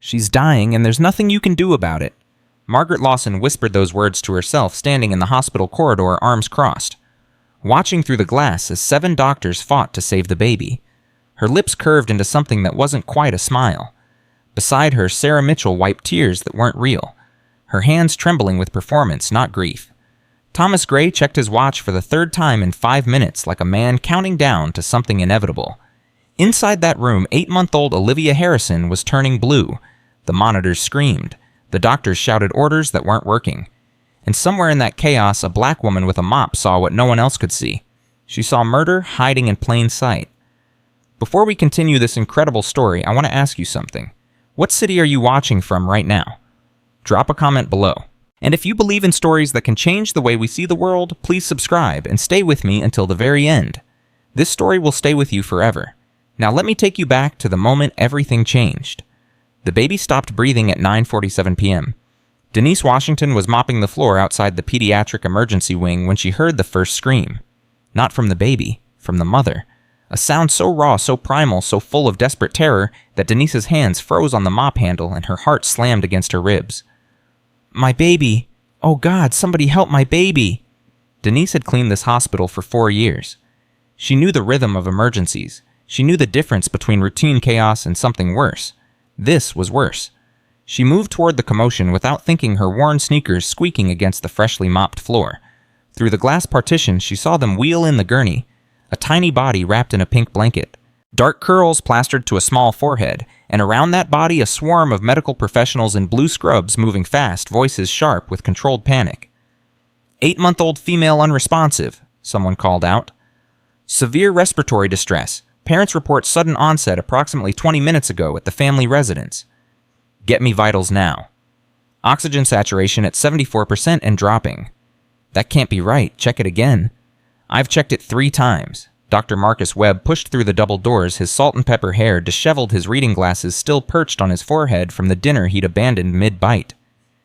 She's dying, and there's nothing you can do about it. Margaret Lawson whispered those words to herself, standing in the hospital corridor, arms crossed, watching through the glass as 7 doctors fought to save the baby. Her lips curved into something that wasn't quite a smile. Beside her, Sarah Mitchell wiped tears that weren't real, her hands trembling with performance, not grief. Thomas Gray checked his watch for the 3rd time in 5 minutes, like a man counting down to something inevitable. Inside that room, 8-month-old Olivia Harrison was turning blue. The monitors screamed. The doctors shouted orders that weren't working. And somewhere in that chaos, a black woman with a mop saw what no one else could see. She saw murder hiding in plain sight. Before we continue this incredible story, I want to ask you something. What city are you watching from right now? Drop a comment below. And if you believe in stories that can change the way we see the world, please subscribe and stay with me until the very end. This story will stay with you forever. Now let me take you back to the moment everything changed. The baby stopped breathing at 9:47 p.m. Denise Washington was mopping the floor outside the pediatric emergency wing when she heard the first scream. Not from the baby, from the mother. A sound so raw, so primal, so full of desperate terror that Denise's hands froze on the mop handle and her heart slammed against her ribs. My baby! Oh God, somebody help my baby! Denise had cleaned this hospital for 4 years. She knew the rhythm of emergencies. She knew the difference between routine chaos and something worse. This was worse. She moved toward the commotion without thinking, her worn sneakers squeaking against the freshly mopped floor. Through the glass partition, she saw them wheel in the gurney, a tiny body wrapped in a pink blanket. Dark curls plastered to a small forehead, and around that body a swarm of medical professionals in blue scrubs moving fast, voices sharp with controlled panic. 8-month-old female unresponsive, someone called out. Severe respiratory distress. Parents report sudden onset approximately 20 minutes ago at the family residence. Get me vitals now. Oxygen saturation at 74% and dropping. That can't be right. Check it again. I've checked it 3 times. Dr. Marcus Webb pushed through the double doors, his salt and pepper hair disheveled, his reading glasses still perched on his forehead from the dinner he'd abandoned mid-bite.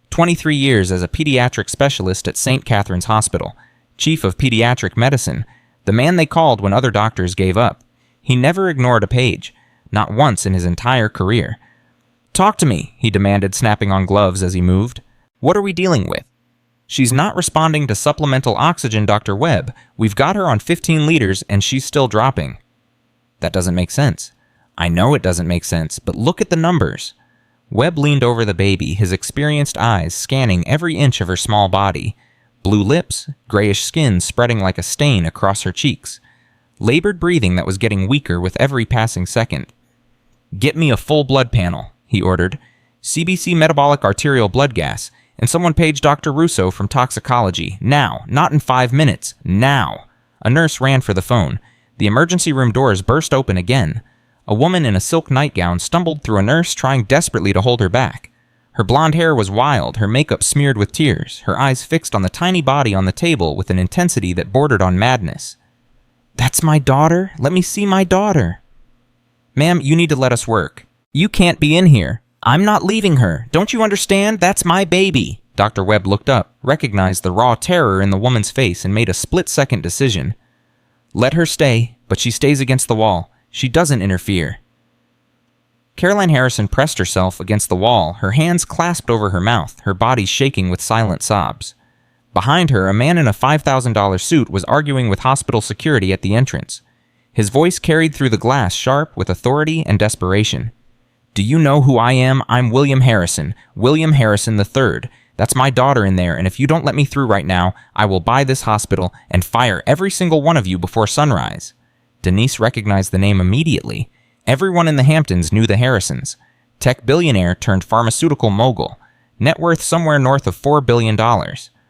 23 years as a pediatric specialist at St. Catherine's Hospital, chief of pediatric medicine, the man they called when other doctors gave up. He never ignored a page, not once in his entire career. Talk to me, he demanded, snapping on gloves as he moved. What are we dealing with? She's not responding to supplemental oxygen, Dr. Webb. We've got her on 15 liters and she's still dropping. That doesn't make sense. I know it doesn't make sense, but look at the numbers. Webb leaned over the baby, his experienced eyes scanning every inch of her small body. Blue lips, grayish skin spreading like a stain across her cheeks. Labored breathing that was getting weaker with every passing second. Get me a full blood panel, he ordered. CBC metabolic arterial blood gas. And someone page Dr. Russo from toxicology. Now. Not in 5 minutes. Now. A nurse ran for the phone. The emergency room doors burst open again. A woman in a silk nightgown stumbled through a nurse trying desperately to hold her back. Her blonde hair was wild, her makeup smeared with tears, her eyes fixed on the tiny body on the table with an intensity that bordered on madness. That's my daughter? Let me see my daughter. Ma'am, you need to let us work. You can't be in here. I'm not leaving her. Don't you understand? That's my baby. Dr. Webb looked up, recognized the raw terror in the woman's face, and made a split-second decision. Let her stay, but she stays against the wall. She doesn't interfere. Caroline Harrison pressed herself against the wall, her hands clasped over her mouth, her body shaking with silent sobs. Behind her, a man in a $5,000 suit was arguing with hospital security at the entrance. His voice carried through the glass sharp with authority and desperation. Do you know who I am? I'm William Harrison III. That's my daughter in there, and if you don't let me through right now, I will buy this hospital and fire every single one of you before sunrise. Denise recognized the name immediately. Everyone in the Hamptons knew the Harrisons. Tech billionaire turned pharmaceutical mogul. Net worth somewhere north of $4 billion.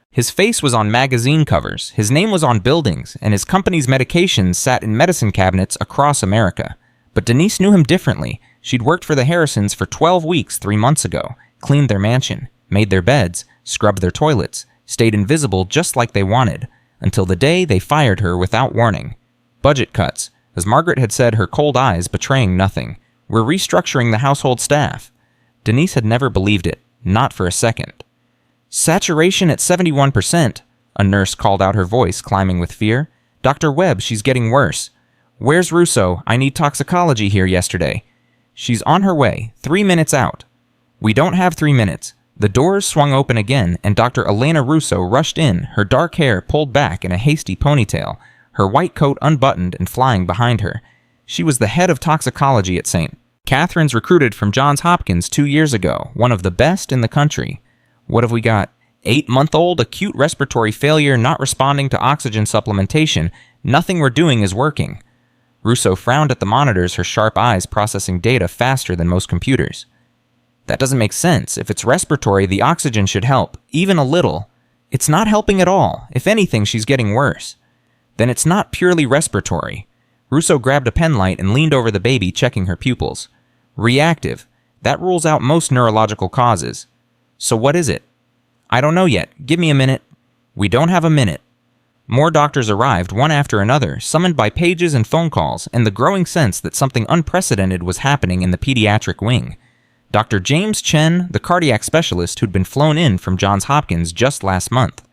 His face was on magazine covers, his name was on buildings, and his company's medications sat in medicine cabinets across America. But Denise knew him differently. She'd worked for the Harrisons for 12 weeks 3 months ago, cleaned their mansion, made their beds, scrubbed their toilets, stayed invisible just like they wanted, until the day they fired her without warning. Budget cuts, as Margaret had said, her cold eyes betraying nothing. We're restructuring the household staff. Denise had never believed it, not for a second. Saturation at 71%, a nurse called out, her voice climbing with fear. Dr. Webb, she's getting worse. Where's Russo? I need toxicology here yesterday. She's on her way, 3 minutes out. We don't have 3 minutes. The doors swung open again, and Dr. Elena Russo rushed in, her dark hair pulled back in a hasty ponytail, her white coat unbuttoned and flying behind her. She was the head of toxicology at St. Catherine's, recruited from Johns Hopkins 2 years ago, one of the best in the country. What have we got? 8-month-old acute respiratory failure, not responding to oxygen supplementation. Nothing we're doing is working. Russo frowned at the monitors, her sharp eyes processing data faster than most computers. That doesn't make sense. If it's respiratory, the oxygen should help, even a little. It's not helping at all. If anything, she's getting worse. Then it's not purely respiratory. Russo grabbed a pen light and leaned over the baby, checking her pupils. Reactive. That rules out most neurological causes. So what is it? I don't know yet. Give me a minute. We don't have a minute. More doctors arrived, one after another, summoned by pages and phone calls, and the growing sense that something unprecedented was happening in the pediatric wing. Dr. James Chen, the cardiac specialist who'd been flown in from Johns Hopkins just last month.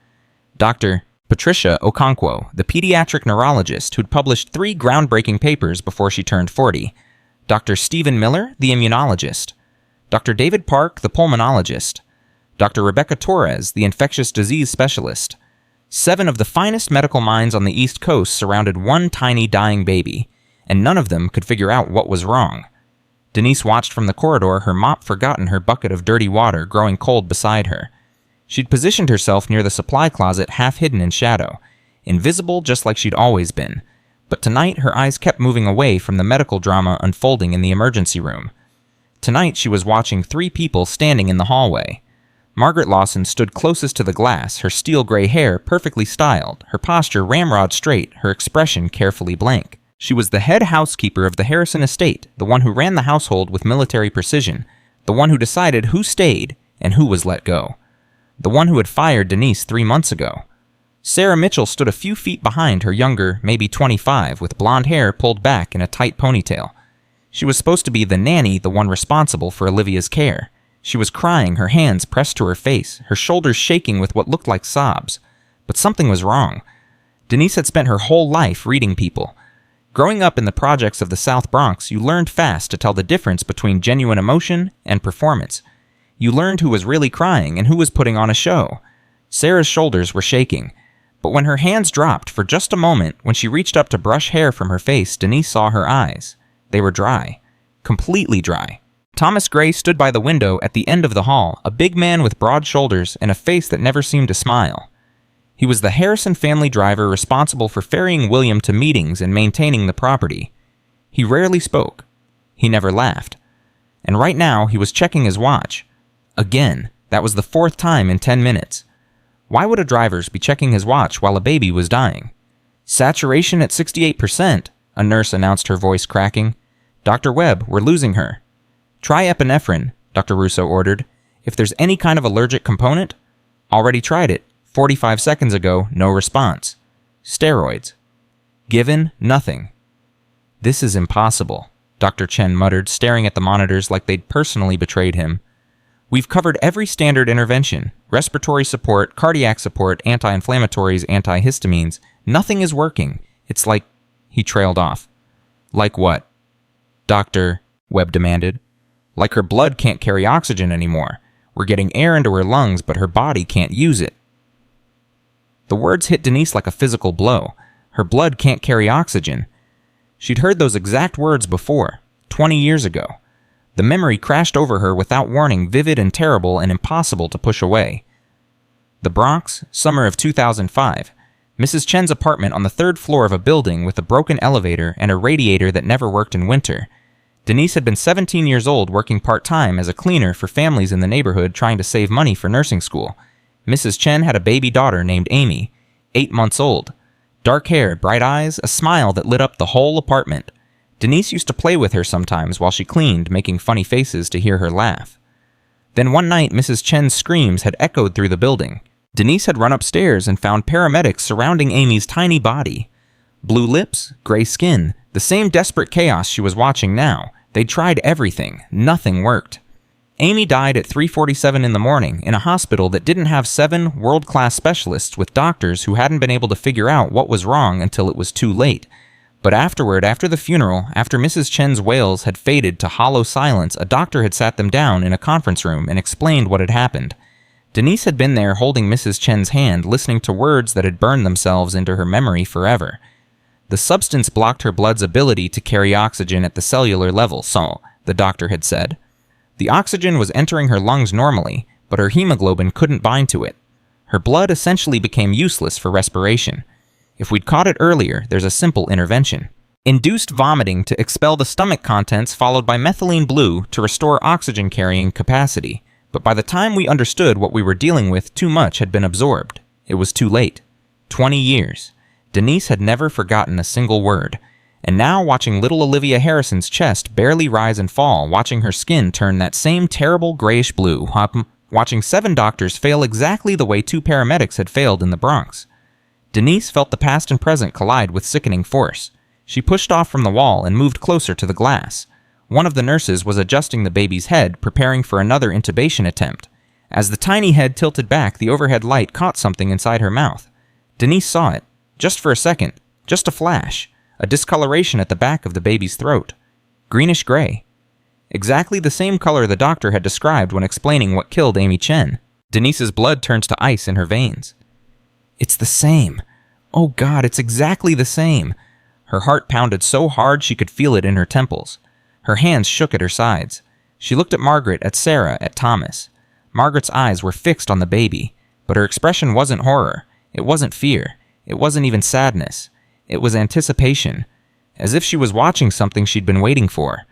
Dr. Patricia Okonkwo, the pediatric neurologist who'd published 3 groundbreaking papers before she turned 40. Dr. Stephen Miller, the immunologist. Dr. David Park, the pulmonologist. Dr. Rebecca Torres, the infectious disease specialist. 7 of the finest medical minds on the East Coast surrounded one tiny dying baby, and none of them could figure out what was wrong. Denise watched from the corridor, her mop forgotten, her bucket of dirty water growing cold beside her. She'd positioned herself near the supply closet, half hidden in shadow, invisible just like she'd always been. But tonight her eyes kept moving away from the medical drama unfolding in the emergency room. Tonight she was watching 3 people standing in the hallway. Margaret Lawson stood closest to the glass, her steel gray hair perfectly styled, her posture ramrod straight, her expression carefully blank. She was the head housekeeper of the Harrison estate, the one who ran the household with military precision, the one who decided who stayed and who was let go, the one who had fired Denise 3 months ago. Sarah Mitchell stood a few feet behind, her younger, maybe 25, with blonde hair pulled back in a tight ponytail. She was supposed to be the nanny, the one responsible for Olivia's care. She was crying, her hands pressed to her face, her shoulders shaking with what looked like sobs. But something was wrong. Denise had spent her whole life reading people. Growing up in the projects of the South Bronx, you learned fast to tell the difference between genuine emotion and performance. You learned who was really crying and who was putting on a show. Sarah's shoulders were shaking. But when her hands dropped for just a moment, when she reached up to brush hair from her face, Denise saw her eyes. They were dry. Completely dry. Thomas Gray stood by the window at the end of the hall, a big man with broad shoulders and a face that never seemed to smile. He was the Harrison family driver responsible for ferrying William to meetings and maintaining the property. He rarely spoke. He never laughed. And right now, he was checking his watch. Again, that was the 4th time in 10 minutes. Why would a driver be checking his watch while a baby was dying? Saturation at 68%, a nurse announced, her voice cracking. Dr. Webb, we're losing her. Try epinephrine, Dr. Russo ordered. If there's any kind of allergic component. Already tried it. 45 seconds ago, no response. Steroids. Given nothing. This is impossible, Dr. Chen muttered, staring at the monitors like they'd personally betrayed him. We've covered every standard intervention. Respiratory support, cardiac support, anti-inflammatories, antihistamines. Nothing is working. It's like... He trailed off. Like what? Doctor, Webb demanded. Like her blood can't carry oxygen anymore. We're getting air into her lungs, but her body can't use it. The words hit Denise like a physical blow. Her blood can't carry oxygen. She'd heard those exact words before, 20 years ago. The memory crashed over her without warning, vivid and terrible and impossible to push away. The Bronx, summer of 2005. Mrs. Chen's apartment on the 3rd floor of a building with a broken elevator and a radiator that never worked in winter. Denise had been 17 years old, working part-time as a cleaner for families in the neighborhood trying to save money for nursing school. Mrs. Chen had a baby daughter named Amy, 8 months old. Dark hair, bright eyes, a smile that lit up the whole apartment. Denise used to play with her sometimes while she cleaned, making funny faces to hear her laugh. Then one night, Mrs. Chen's screams had echoed through the building. Denise had run upstairs and found paramedics surrounding Amy's tiny body. Blue lips, gray skin, the same desperate chaos she was watching now. They'd tried everything. Nothing worked. Amy died at 3:47 in the morning in a hospital that didn't have 7 world-class specialists with doctors who hadn't been able to figure out what was wrong until it was too late. But afterward, after the funeral, after Mrs. Chen's wails had faded to hollow silence, a doctor had sat them down in a conference room and explained what had happened. Denise had been there holding Mrs. Chen's hand, listening to words that had burned themselves into her memory forever. The substance blocked her blood's ability to carry oxygen at the cellular level, so, the doctor had said. The oxygen was entering her lungs normally, but her hemoglobin couldn't bind to it. Her blood essentially became useless for respiration. If we'd caught it earlier, there's a simple intervention. Induced vomiting to expel the stomach contents, followed by methylene blue to restore oxygen carrying capacity. But by the time we understood what we were dealing with, too much had been absorbed. It was too late. 20 years. Denise had never forgotten a single word. And now, watching little Olivia Harrison's chest barely rise and fall, watching her skin turn that same terrible grayish blue, watching 7 doctors fail exactly the way 2 paramedics had failed in the Bronx. Denise felt the past and present collide with sickening force. She pushed off from the wall and moved closer to the glass. One of the nurses was adjusting the baby's head, preparing for another intubation attempt. As the tiny head tilted back, the overhead light caught something inside her mouth. Denise saw it. Just for a second. Just a flash. A discoloration at the back of the baby's throat. Greenish-gray. Exactly the same color the doctor had described when explaining what killed Amy Chen. Denise's blood turns to ice in her veins. It's the same. Oh God, it's exactly the same. Her heart pounded so hard she could feel it in her temples. Her hands shook at her sides. She looked at Margaret, at Sarah, at Thomas. Margaret's eyes were fixed on the baby, but her expression wasn't horror. It wasn't fear. It wasn't even sadness. It was anticipation, as if she was watching something she'd been waiting for.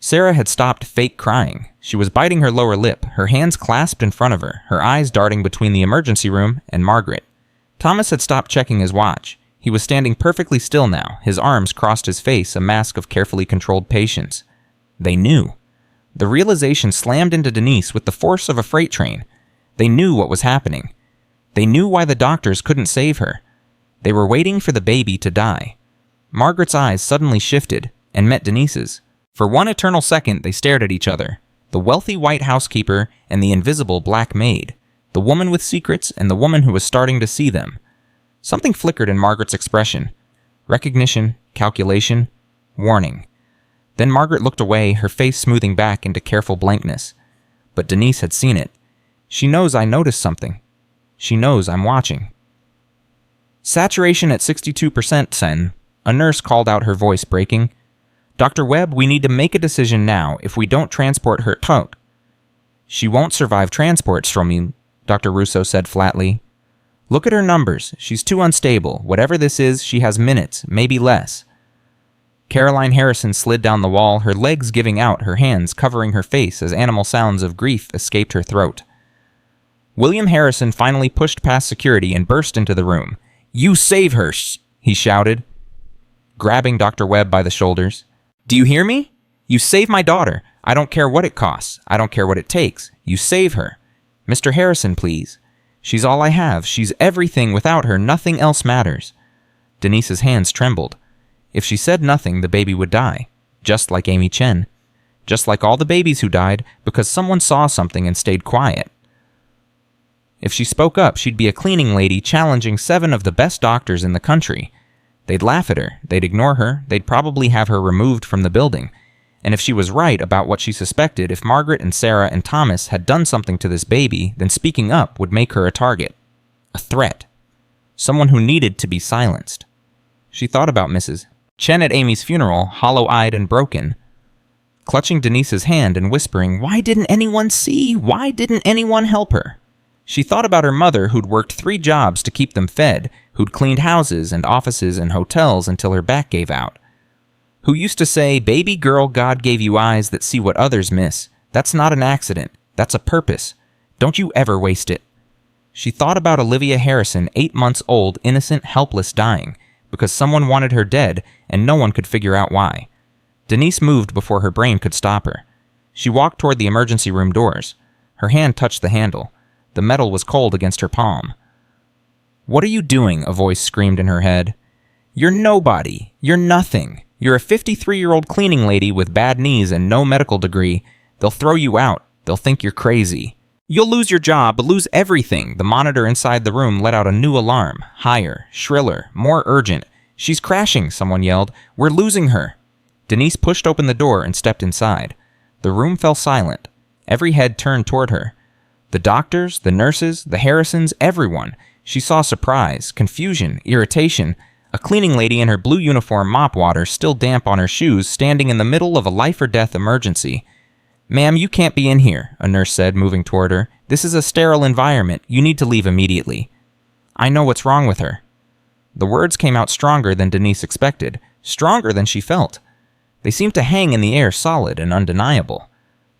Sarah had stopped fake crying. She was biting her lower lip, her hands clasped in front of her, her eyes darting between the emergency room and Margaret. Thomas had stopped checking his watch. He was standing perfectly still now, his arms crossed his face, a mask of carefully controlled patience. They knew. The realization slammed into Denise with the force of a freight train. They knew what was happening. They knew why the doctors couldn't save her. They were waiting for the baby to die. Margaret's eyes suddenly shifted and met Denise's. For one eternal second, they stared at each other. The wealthy white housekeeper and the invisible black maid. The woman with secrets and the woman who was starting to see them. Something flickered in Margaret's expression. Recognition, calculation, warning. Then Margaret looked away, her face smoothing back into careful blankness. But Denise had seen it. She knows I noticed something. She knows I'm watching. Saturation at 62%, Sen. A nurse called out, her voice breaking. Dr. Webb, we need to make a decision now. If we don't transport her... She won't survive transport, Stromin, Dr. Russo said flatly. Look at her numbers. She's too unstable. Whatever this is, she has minutes, maybe less. Caroline Harrison slid down the wall, her legs giving out, her hands covering her face as animal sounds of grief escaped her throat. William Harrison finally pushed past security and burst into the room. You save her, he shouted, grabbing Dr. Webb by the shoulders. Do you hear me? You save my daughter. I don't care what it costs. I don't care what it takes. You save her. Mr. Harrison, please. She's all I have. She's everything. Without her, nothing else matters. Denise's hands trembled. If she said nothing, the baby would die. Just like Amy Chen. Just like all the babies who died because someone saw something and stayed quiet. If she spoke up, she'd be a cleaning lady challenging 7 of the best doctors in the country. They'd laugh at her. They'd ignore her. They'd probably have her removed from the building. And if she was right about what she suspected, if Margaret and Sarah and Thomas had done something to this baby, then speaking up would make her a target. A threat. Someone who needed to be silenced. She thought about Mrs. Chen at Amy's funeral, hollow-eyed and broken, clutching Denise's hand and whispering, "Why didn't anyone see? Why didn't anyone help her?" She thought about her mother, who'd worked 3 jobs to keep them fed, who'd cleaned houses and offices and hotels until her back gave out, who used to say, "Baby girl, God gave you eyes that see what others miss. That's not an accident. That's a purpose. Don't you ever waste it." She thought about Olivia Harrison, 8 months old, innocent, helpless, dying, because someone wanted her dead and no one could figure out why. Denise moved before her brain could stop her. She walked toward the emergency room doors. Her hand touched the handle. The metal was cold against her palm. "What are you doing?" a voice screamed in her head. "You're nobody. You're nothing. You're a 53-year-old cleaning lady with bad knees and no medical degree. They'll throw you out. They'll think you're crazy. You'll lose your job, lose everything." The monitor inside the room let out a new alarm, higher, shriller, more urgent. "She's crashing," someone yelled. "We're losing her." Denise pushed open the door and stepped inside. The room fell silent. Every head turned toward her. The doctors, the nurses, the Harrisons, everyone. She saw surprise, confusion, irritation. A cleaning lady in her blue uniform, mop water still damp on her shoes, standing in the middle of a life-or-death emergency. "Ma'am, you can't be in here," a nurse said, moving toward her. "This is a sterile environment. You need to leave immediately." "I know what's wrong with her." The words came out stronger than Denise expected, stronger than she felt. They seemed to hang in the air, solid and undeniable.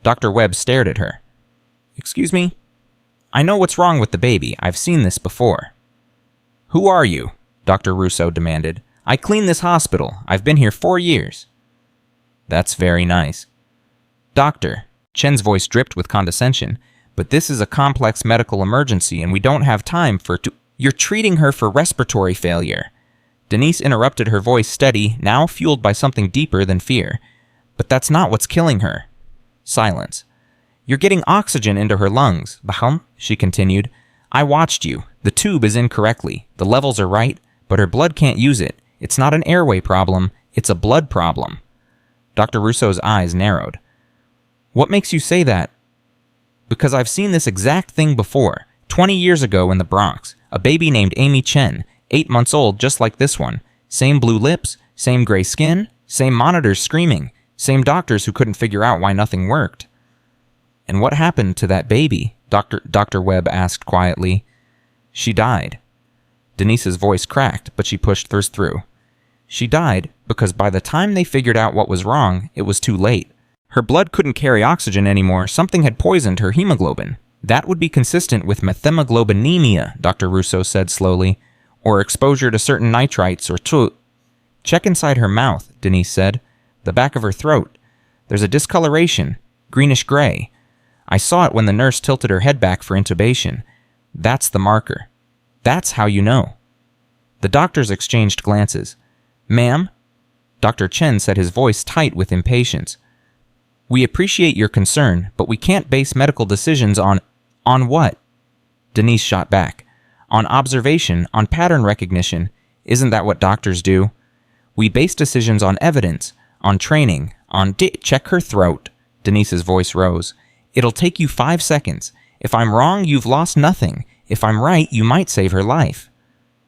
Dr. Webb stared at her. "Excuse me?" "I know what's wrong with the baby. I've seen this before." "Who are you?" Dr. Russo demanded. "I clean this hospital. I've been here 4 years." "That's very nice." "Doctor," Chen's voice dripped with condescension, "but this is a complex medical emergency and we don't have time for You're treating her for respiratory failure." Denise interrupted, her voice steady, now fueled by something deeper than fear. "But that's not what's killing her." Silence. "You're getting oxygen into her lungs, Baham," she continued. "I watched you. The tube is incorrectly. The levels are right, but her blood can't use it. It's not an airway problem. It's a blood problem." Dr. Russo's eyes narrowed. "What makes you say that?" "Because I've seen this exact thing before. 20 years ago in the Bronx. A baby named Amy Chen, 8 months old, just like this one. Same blue lips, same gray skin, same monitors screaming, same doctors who couldn't figure out why nothing worked." "And what happened to that baby?" Dr. Webb asked quietly. "She died." Denise's voice cracked, but she pushed through. "She died because by the time they figured out what was wrong, it was too late. Her blood couldn't carry oxygen anymore. Something had poisoned her hemoglobin. That would be consistent with methemoglobinemia," Dr. Russo said slowly, "or exposure to certain nitrites or Check inside her mouth," Denise said. "The back of her throat. There's a discoloration, greenish-gray. I saw it when the nurse tilted her head back for intubation. That's the marker. That's how you know." The doctors exchanged glances. "Ma'am?" Dr. Chen said, his voice tight with impatience. "We appreciate your concern, but we can't base medical decisions on what?" Denise shot back. "On observation, on pattern recognition. Isn't that what doctors do? We base decisions on evidence, on training, on check her throat." Denise's voice rose. "It'll take you 5 seconds. If I'm wrong, you've lost nothing. If I'm right, you might save her life."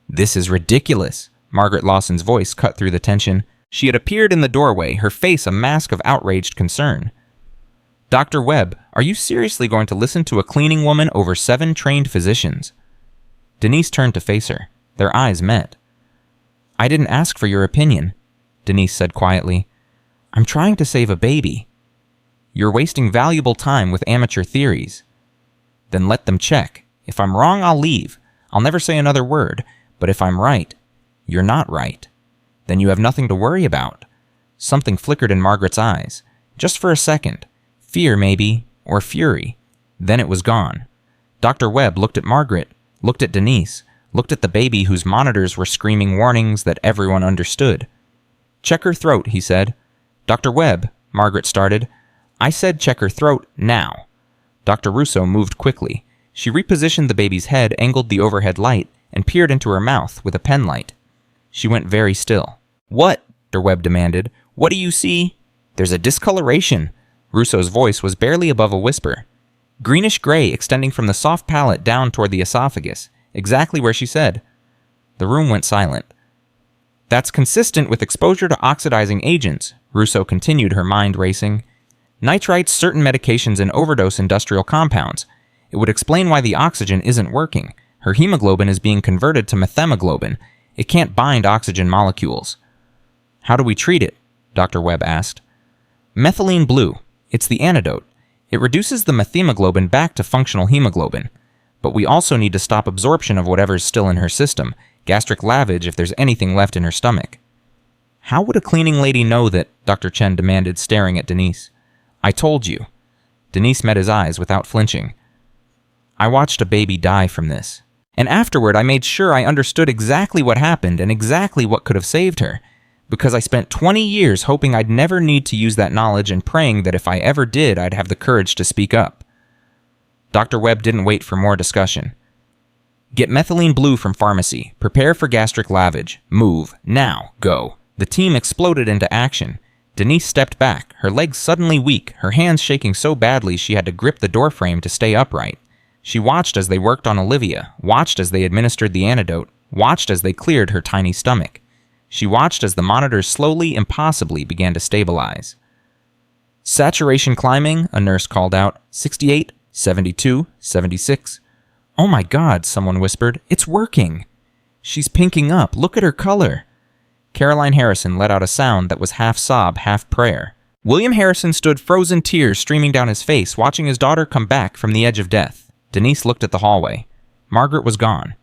"This is ridiculous." Margaret Lawson's voice cut through the tension. She had appeared in the doorway, her face a mask of outraged concern. "Dr. Webb, are you seriously going to listen to a cleaning woman over 7 trained physicians?" Denise turned to face her. Their eyes met. "I didn't ask for your opinion," Denise said quietly. "I'm trying to save a baby." "You're wasting valuable time with amateur theories." "Then let them check. If I'm wrong, I'll leave. I'll never say another word. But if I'm right, you're not right. Then you have nothing to worry about." Something flickered in Margaret's eyes. Just for a second. Fear, maybe, or fury. Then it was gone. Dr. Webb looked at Margaret, looked at Denise, looked at the baby whose monitors were screaming warnings that everyone understood. "Check her throat," he said. "Dr. Webb," Margaret started. "I said check her throat now." Dr. Russo moved quickly. She repositioned the baby's head, angled the overhead light, and peered into her mouth with a pen light. She went very still. "What?" Dr. Webb demanded. "What do you see?" "There's a discoloration." Russo's voice was barely above a whisper. "Greenish-gray extending from the soft palate down toward the esophagus, exactly where she said." The room went silent. "That's consistent with exposure to oxidizing agents," Russo continued, her mind racing. "Nitrites, certain medications, and overdose industrial compounds. It would explain why the oxygen isn't working. Her hemoglobin is being converted to methemoglobin. It can't bind oxygen molecules." "How do we treat it?" Dr. Webb asked. "Methylene blue. It's the antidote. It reduces the methemoglobin back to functional hemoglobin. But we also need to stop absorption of whatever's still in her system, gastric lavage if there's anything left in her stomach." "How would a cleaning lady know that?" Dr. Chen demanded, staring at Denise. "I told you." Denise met his eyes without flinching. "I watched a baby die from this. And afterward, I made sure I understood exactly what happened and exactly what could have saved her. Because I spent 20 years hoping I'd never need to use that knowledge and praying that if I ever did, I'd have the courage to speak up." Dr. Webb didn't wait for more discussion. Get methylene blue from pharmacy. Prepare for gastric lavage. Move. Now. Go. The team exploded into action. Denise stepped back, her legs suddenly weak, her hands shaking so badly she had to grip the doorframe to stay upright. She watched as they worked on Olivia, watched as they administered the antidote, watched as they cleared her tiny stomach. She watched as the monitors slowly, impossibly began to stabilize. Saturation climbing, a nurse called out. 68, 72, 76. Oh my God, someone whispered. It's working. She's pinking up. Look at her color. Caroline Harrison let out a sound that was half sob, half prayer. William Harrison stood, frozen tears streaming down his face, watching his daughter come back from the edge of death. Denise looked at the hallway. Margaret was gone.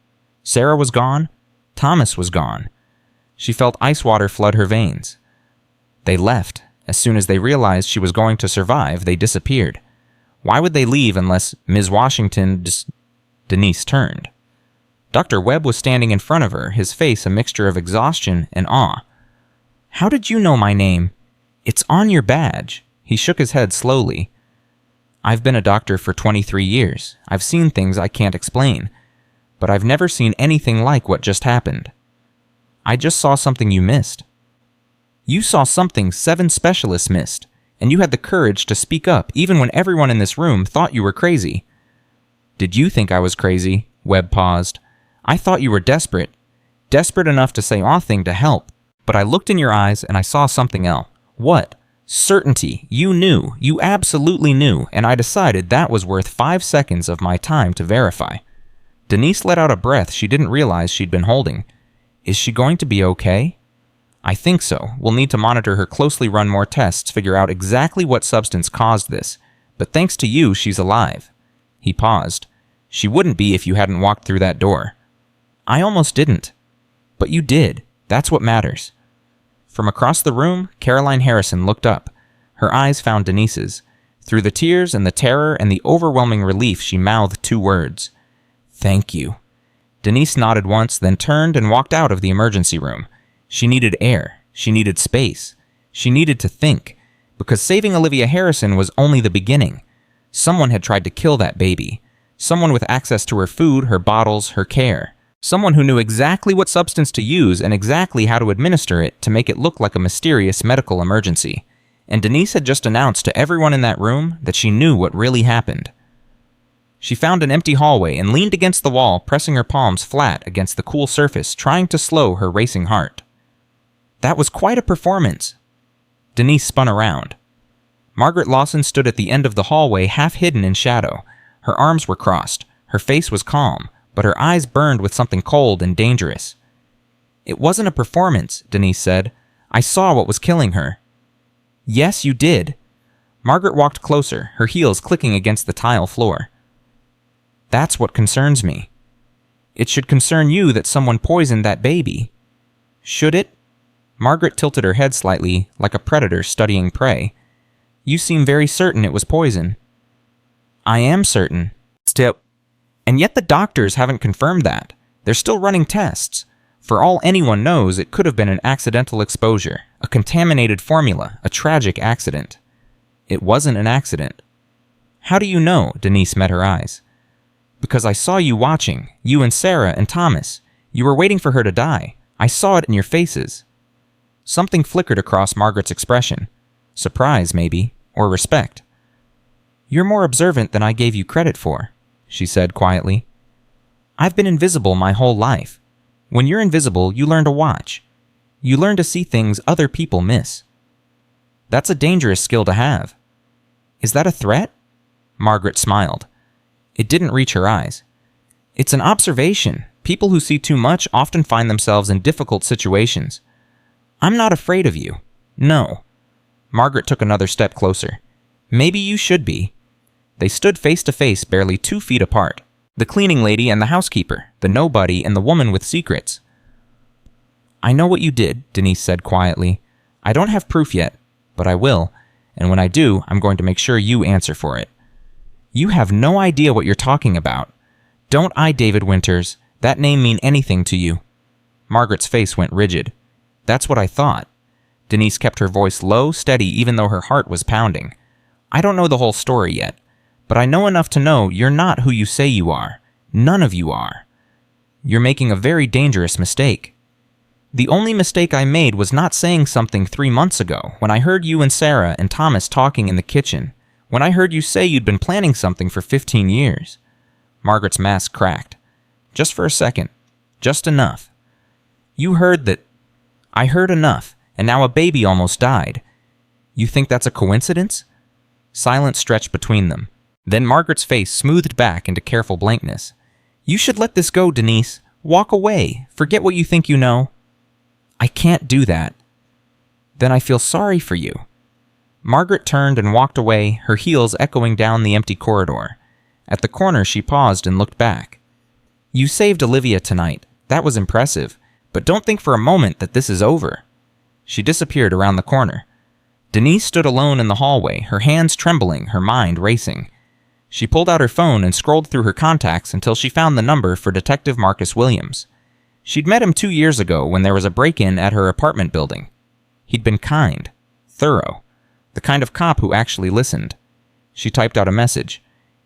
Sarah was gone. Thomas was gone. She felt ice water flood her veins. They left. As soon as they realized she was going to survive, they disappeared. Why would they leave unless Ms. Washington Denise turned. Dr. Webb was standing in front of her, his face a mixture of exhaustion and awe. How did you know my name? It's on your badge. He shook his head slowly. I've been a doctor for 23 years. I've seen things I can't explain. But I've never seen anything like what just happened. I just saw something you missed. You saw something 7 specialists missed, and you had the courage to speak up even when everyone in this room thought you were crazy. Did you think I was crazy? Webb paused. I thought you were desperate. Desperate enough to say anything to help. But I looked in your eyes and I saw something else. What? Certainty. You knew. You absolutely knew, and I decided that was worth 5 seconds of my time to verify. Denise let out a breath she didn't realize she'd been holding. Is she going to be okay? I think so. We'll need to monitor her closely, run more tests, figure out exactly what substance caused this. But thanks to you, she's alive. He paused. She wouldn't be if you hadn't walked through that door. I almost didn't. But you did. That's what matters. From across the room, Caroline Harrison looked up. Her eyes found Denise's. Through the tears and the terror and the overwhelming relief, she mouthed 2 words. Thank you. Denise nodded once, then turned and walked out of the emergency room. She needed air. She needed space. She needed to think. Because saving Olivia Harrison was only the beginning. Someone had tried to kill that baby. Someone with access to her food, her bottles, her care. Someone who knew exactly what substance to use and exactly how to administer it to make it look like a mysterious medical emergency. And Denise had just announced to everyone in that room that she knew what really happened. She found an empty hallway and leaned against the wall, pressing her palms flat against the cool surface, trying to slow her racing heart. That was quite a performance. Denise spun around. Margaret Lawson stood at the end of the hallway, half hidden in shadow. Her arms were crossed. Her face was calm, but her eyes burned with something cold and dangerous. It wasn't a performance, Denise said. I saw what was killing her. Yes, you did. Margaret walked closer, her heels clicking against the tile floor. That's what concerns me. It should concern you that someone poisoned that baby. Should it? Margaret tilted her head slightly, like a predator studying prey. You seem very certain it was poison. I am certain. Still, and yet the doctors haven't confirmed that. They're still running tests. For all anyone knows, it could have been an accidental exposure, a contaminated formula, a tragic accident. It wasn't an accident. How do you know? Denise met her eyes. Because I saw you watching, you and Sarah and Thomas. You were waiting for her to die. I saw it in your faces. Something flickered across Margaret's expression. Surprise, maybe, or respect. You're more observant than I gave you credit for, she said quietly. I've been invisible my whole life. When you're invisible, you learn to watch. You learn to see things other people miss. That's a dangerous skill to have. Is that a threat? Margaret smiled. It didn't reach her eyes. It's an observation. People who see too much often find themselves in difficult situations. I'm not afraid of you. No. Margaret took another step closer. Maybe you should be. They stood face to face, barely 2 feet apart. The cleaning lady and the housekeeper, the nobody and the woman with secrets. I know what you did, Denise said quietly. I don't have proof yet, but I will, and when I do, I'm going to make sure you answer for it. You have no idea what you're talking about. Don't I, David Winters, that name mean anything to you? Margaret's face went rigid. That's what I thought. Denise kept her voice low, steady, even though her heart was pounding. I don't know the whole story yet, but I know enough to know you're not who you say you are. None of you are. You're making a very dangerous mistake. The only mistake I made was not saying something 3 months ago when I heard you and Sarah and Thomas talking in the kitchen, when I heard you say you'd been planning something for 15 years. Margaret's mask cracked. Just for a second. Just enough. You heard that. I heard enough, and now a baby almost died. You think that's a coincidence? Silence stretched between them. Then Margaret's face smoothed back into careful blankness. You should let this go, Denise. Walk away. Forget what you think you know. I can't do that. Then I feel sorry for you. Margaret turned and walked away, her heels echoing down the empty corridor. At the corner, she paused and looked back. You saved Olivia tonight. That was impressive. But don't think for a moment that this is over. She disappeared around the corner. Denise stood alone in the hallway, her hands trembling, her mind racing. She pulled out her phone and scrolled through her contacts until she found the number for Detective Marcus Williams. She'd met him 2 years ago when there was a break-in at her apartment building. He'd been kind, thorough, the kind of cop who actually listened. She typed out a message.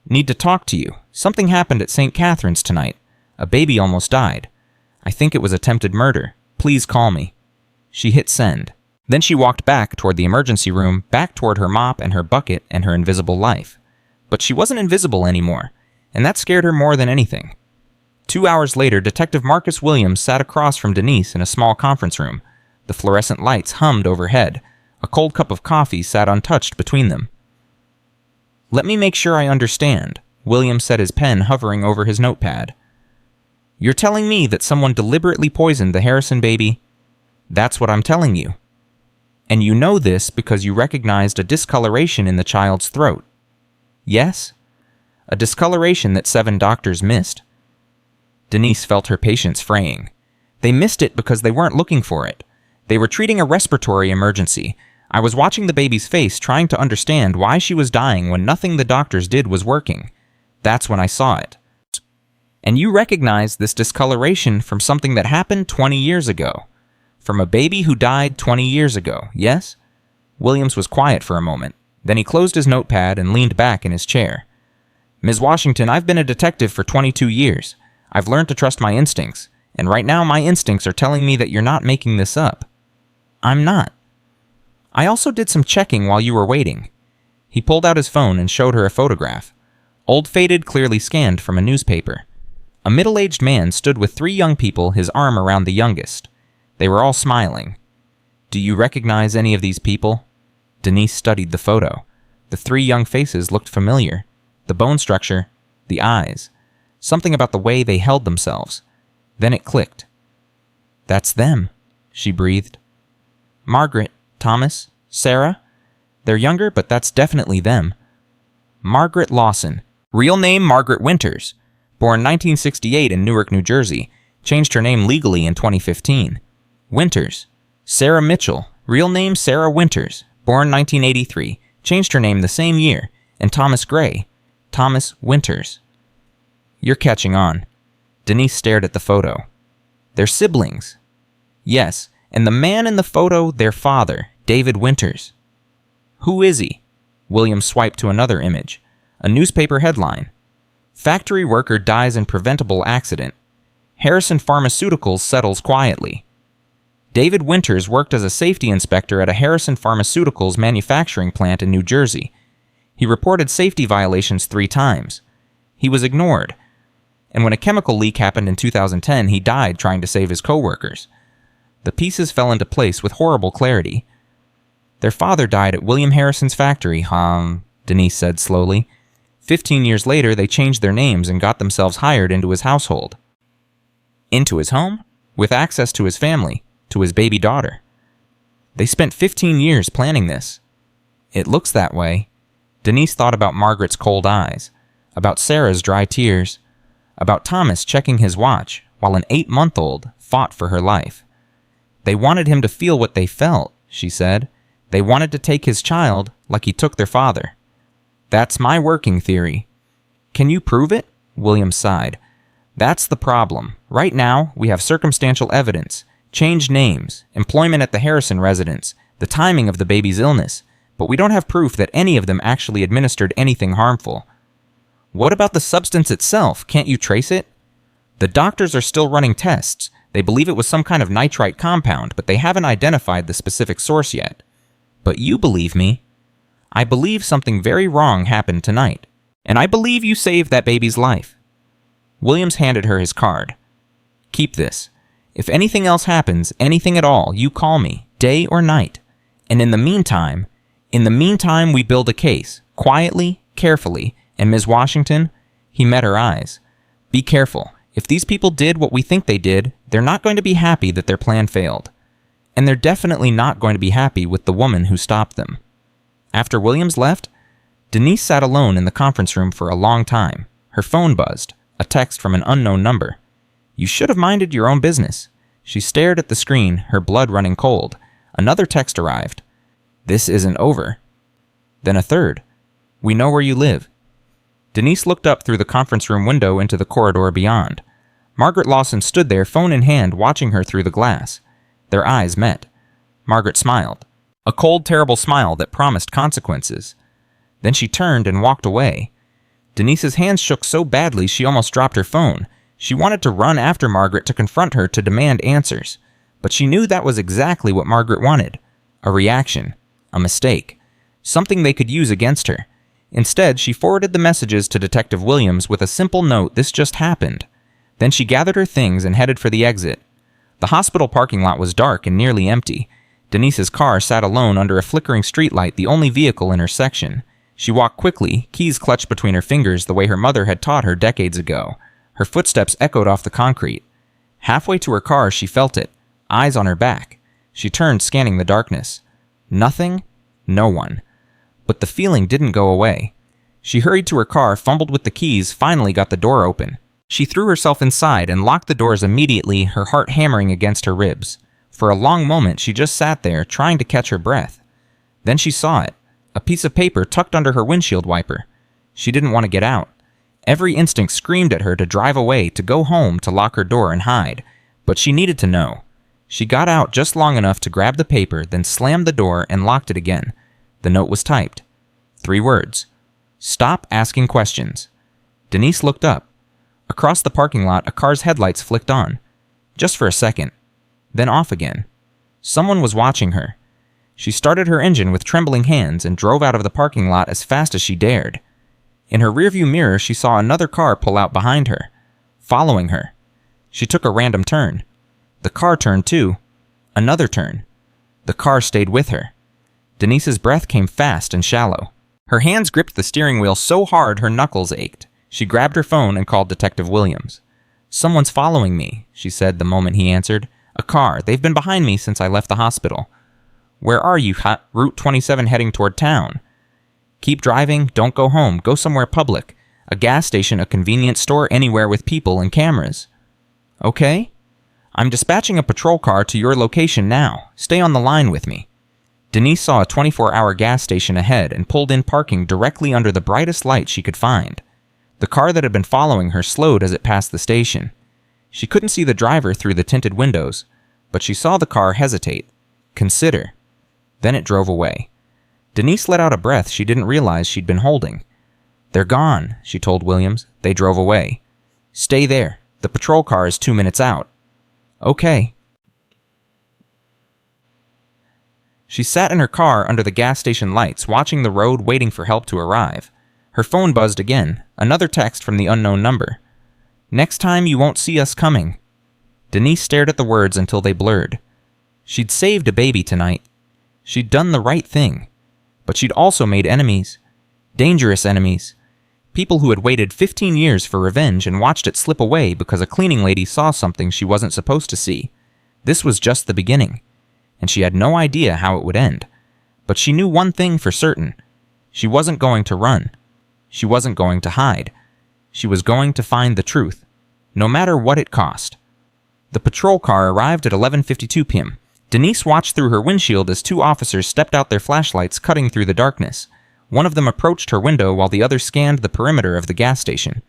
Need to talk to you. Something happened at St. Catherine's tonight. A baby almost died. I think it was attempted murder. Please call me. She hit send. Then she walked back toward the emergency room, back toward her mop and her bucket and her invisible life. But she wasn't invisible anymore, and that scared her more than anything. 2 hours later, Detective Marcus Williams sat across from Denise in a small conference room. The fluorescent lights hummed overhead. A cold cup of coffee sat untouched between them. Let me make sure I understand, Williams said, his pen hovering over his notepad. You're telling me that someone deliberately poisoned the Harrison baby? That's what I'm telling you. And you know this because you recognized a discoloration in the child's throat. Yes? A discoloration that 7 doctors missed. Denise felt her patience fraying. They missed it because they weren't looking for it. They were treating a respiratory emergency. I was watching the baby's face, trying to understand why she was dying when nothing the doctors did was working. That's when I saw it. And you recognized this discoloration from something that happened 20 years ago. From a baby who died 20 years ago, yes? Williams was quiet for a moment. Then he closed his notepad and leaned back in his chair. Ms. Washington, I've been a detective for 22 years. I've learned to trust my instincts, and right now my instincts are telling me that you're not making this up. I'm not. I also did some checking while you were waiting. He pulled out his phone and showed her a photograph. Old faded, clearly scanned from a newspaper. A middle-aged man stood with 3 young people, his arm around the youngest. They were all smiling. Do you recognize any of these people? Denise studied the photo. The 3 young faces looked familiar. The bone structure, the eyes, something about the way they held themselves. Then it clicked. That's them, she breathed. Margaret, Thomas, Sarah? They're younger, but that's definitely them. Margaret Lawson. Real name Margaret Winters. Born 1968 in Newark, New Jersey. Changed her name legally in 2015. Winters. Sarah Mitchell. Real name Sarah Winters. Born 1983. Changed her name the same year. And Thomas Gray. Thomas Winters. You're catching on. Denise stared at the photo. They're siblings. Yes, and the man in the photo, their father, David Winters. Who is he? Williams swiped to another image. A newspaper headline. Factory worker dies in preventable accident. Harrison Pharmaceuticals settles quietly. David Winters worked as a safety inspector at a Harrison Pharmaceuticals manufacturing plant in New Jersey. He reported safety violations 3 times. He was ignored. And when a chemical leak happened in 2010, he died trying to save his coworkers. The pieces fell into place with horrible clarity. Their father died at William Harrison's factory, Denise said slowly. 15 years later, they changed their names and got themselves hired into his household. Into his home? With access to his family, to his baby daughter. They spent 15 years planning this. It looks that way. Denise thought about Margaret's cold eyes, about Sarah's dry tears, about Thomas checking his watch while an 8-month-old fought for her life. They wanted him to feel what they felt, she said. They wanted to take his child like he took their father. That's my working theory. Can you prove it? Williams sighed. That's the problem. Right now, we have circumstantial evidence, changed names, employment at the Harrison residence, the timing of the baby's illness, but we don't have proof that any of them actually administered anything harmful. What about the substance itself? Can't you trace it? The doctors are still running tests. They believe it was some kind of nitrite compound, but they haven't identified the specific source yet. But you believe me. I believe something very wrong happened tonight. And I believe you saved that baby's life. Williams handed her his card. Keep this. If anything else happens, anything at all, you call me, day or night. And in the meantime, we build a case, quietly, carefully, and Ms. Washington, he met her eyes. Be careful. If these people did what we think they did, they're not going to be happy that their plan failed. And they're definitely not going to be happy with the woman who stopped them. After Williams left, Denise sat alone in the conference room for a long time. Her phone buzzed, a text from an unknown number. You should have minded your own business. She stared at the screen, her blood running cold. Another text arrived. This isn't over. Then a third. We know where you live. Denise looked up through the conference room window into the corridor beyond. Margaret Lawson stood there, phone in hand, watching her through the glass. Their eyes met. Margaret smiled. A cold, terrible smile that promised consequences. Then she turned and walked away. Denise's hands shook so badly she almost dropped her phone. She wanted to run after Margaret to confront her to demand answers. But she knew that was exactly what Margaret wanted. A reaction. A mistake. Something they could use against her. Instead, she forwarded the messages to Detective Williams with a simple note, "This just happened." Then she gathered her things and headed for the exit. The hospital parking lot was dark and nearly empty. Denise's car sat alone under a flickering streetlight, the only vehicle in her section. She walked quickly, keys clutched between her fingers the way her mother had taught her decades ago. Her footsteps echoed off the concrete. Halfway to her car, she felt it, eyes on her back. She turned, scanning the darkness. Nothing, no one. But the feeling didn't go away. She hurried to her car, fumbled with the keys, finally got the door open. She threw herself inside and locked the doors immediately, her heart hammering against her ribs. For a long moment, she just sat there, trying to catch her breath. Then she saw it, a piece of paper tucked under her windshield wiper. She didn't want to get out. Every instinct screamed at her to drive away, to go home, to lock her door and hide. But she needed to know. She got out just long enough to grab the paper, then slammed the door and locked it again. The note was typed. 3 words. Stop asking questions. Denise looked up. Across the parking lot, a car's headlights flicked on. Just for a second. Then off again. Someone was watching her. She started her engine with trembling hands and drove out of the parking lot as fast as she dared. In her rearview mirror, she saw another car pull out behind her, following her. She took a random turn. The car turned too. Another turn. The car stayed with her. Denise's breath came fast and shallow. Her hands gripped the steering wheel so hard her knuckles ached. She grabbed her phone and called Detective Williams. Someone's following me, she said the moment he answered. A car. They've been behind me since I left the hospital. Where are you? Route 27 heading toward town. Keep driving. Don't go home. Go somewhere public. A gas station, a convenience store, anywhere with people and cameras. Okay? I'm dispatching a patrol car to your location now. Stay on the line with me. Denise saw a 24-hour gas station ahead and pulled in, parking directly under the brightest light she could find. The car that had been following her slowed as it passed the station. She couldn't see the driver through the tinted windows, but she saw the car hesitate, consider. Then it drove away. Denise let out a breath she didn't realize she'd been holding. They're gone, she told Williams. They drove away. Stay there. The patrol car is 2 minutes out. Okay. She sat in her car under the gas station lights, watching the road, waiting for help to arrive. Her phone buzzed again, another text from the unknown number. Next time you won't see us coming. Denise stared at the words until they blurred. She'd saved a baby tonight. She'd done the right thing. But she'd also made enemies. Dangerous enemies. People who had waited 15 years for revenge and watched it slip away because a cleaning lady saw something she wasn't supposed to see. This was just the beginning, and she had no idea how it would end. But she knew one thing for certain. She wasn't going to run. She wasn't going to hide. She was going to find the truth, no matter what it cost. The patrol car arrived at 11:52 p.m. Denise watched through her windshield as 2 officers stepped out, their flashlights cutting through the darkness. One of them approached her window while the other scanned the perimeter of the gas station.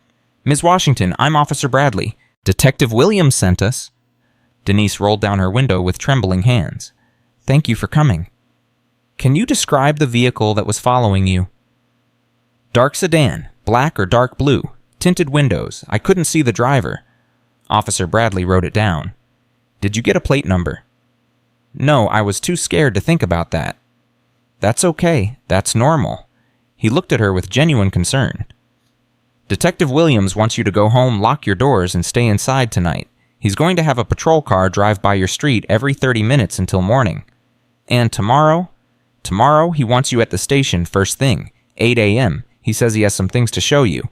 Ms. Washington, I'm Officer Bradley. Detective Williams sent us. Denise rolled down her window with trembling hands. Thank you for coming. Can you describe the vehicle that was following you? Dark sedan, black or dark blue, tinted windows. I couldn't see the driver. Officer Bradley wrote it down. Did you get a plate number? No, I was too scared to think about that. That's okay. That's normal. He looked at her with genuine concern. Detective Williams wants you to go home, lock your doors, and stay inside tonight. He's going to have a patrol car drive by your street every 30 minutes until morning. And tomorrow he wants you at the station first thing, 8 a.m. He says he has some things to show you.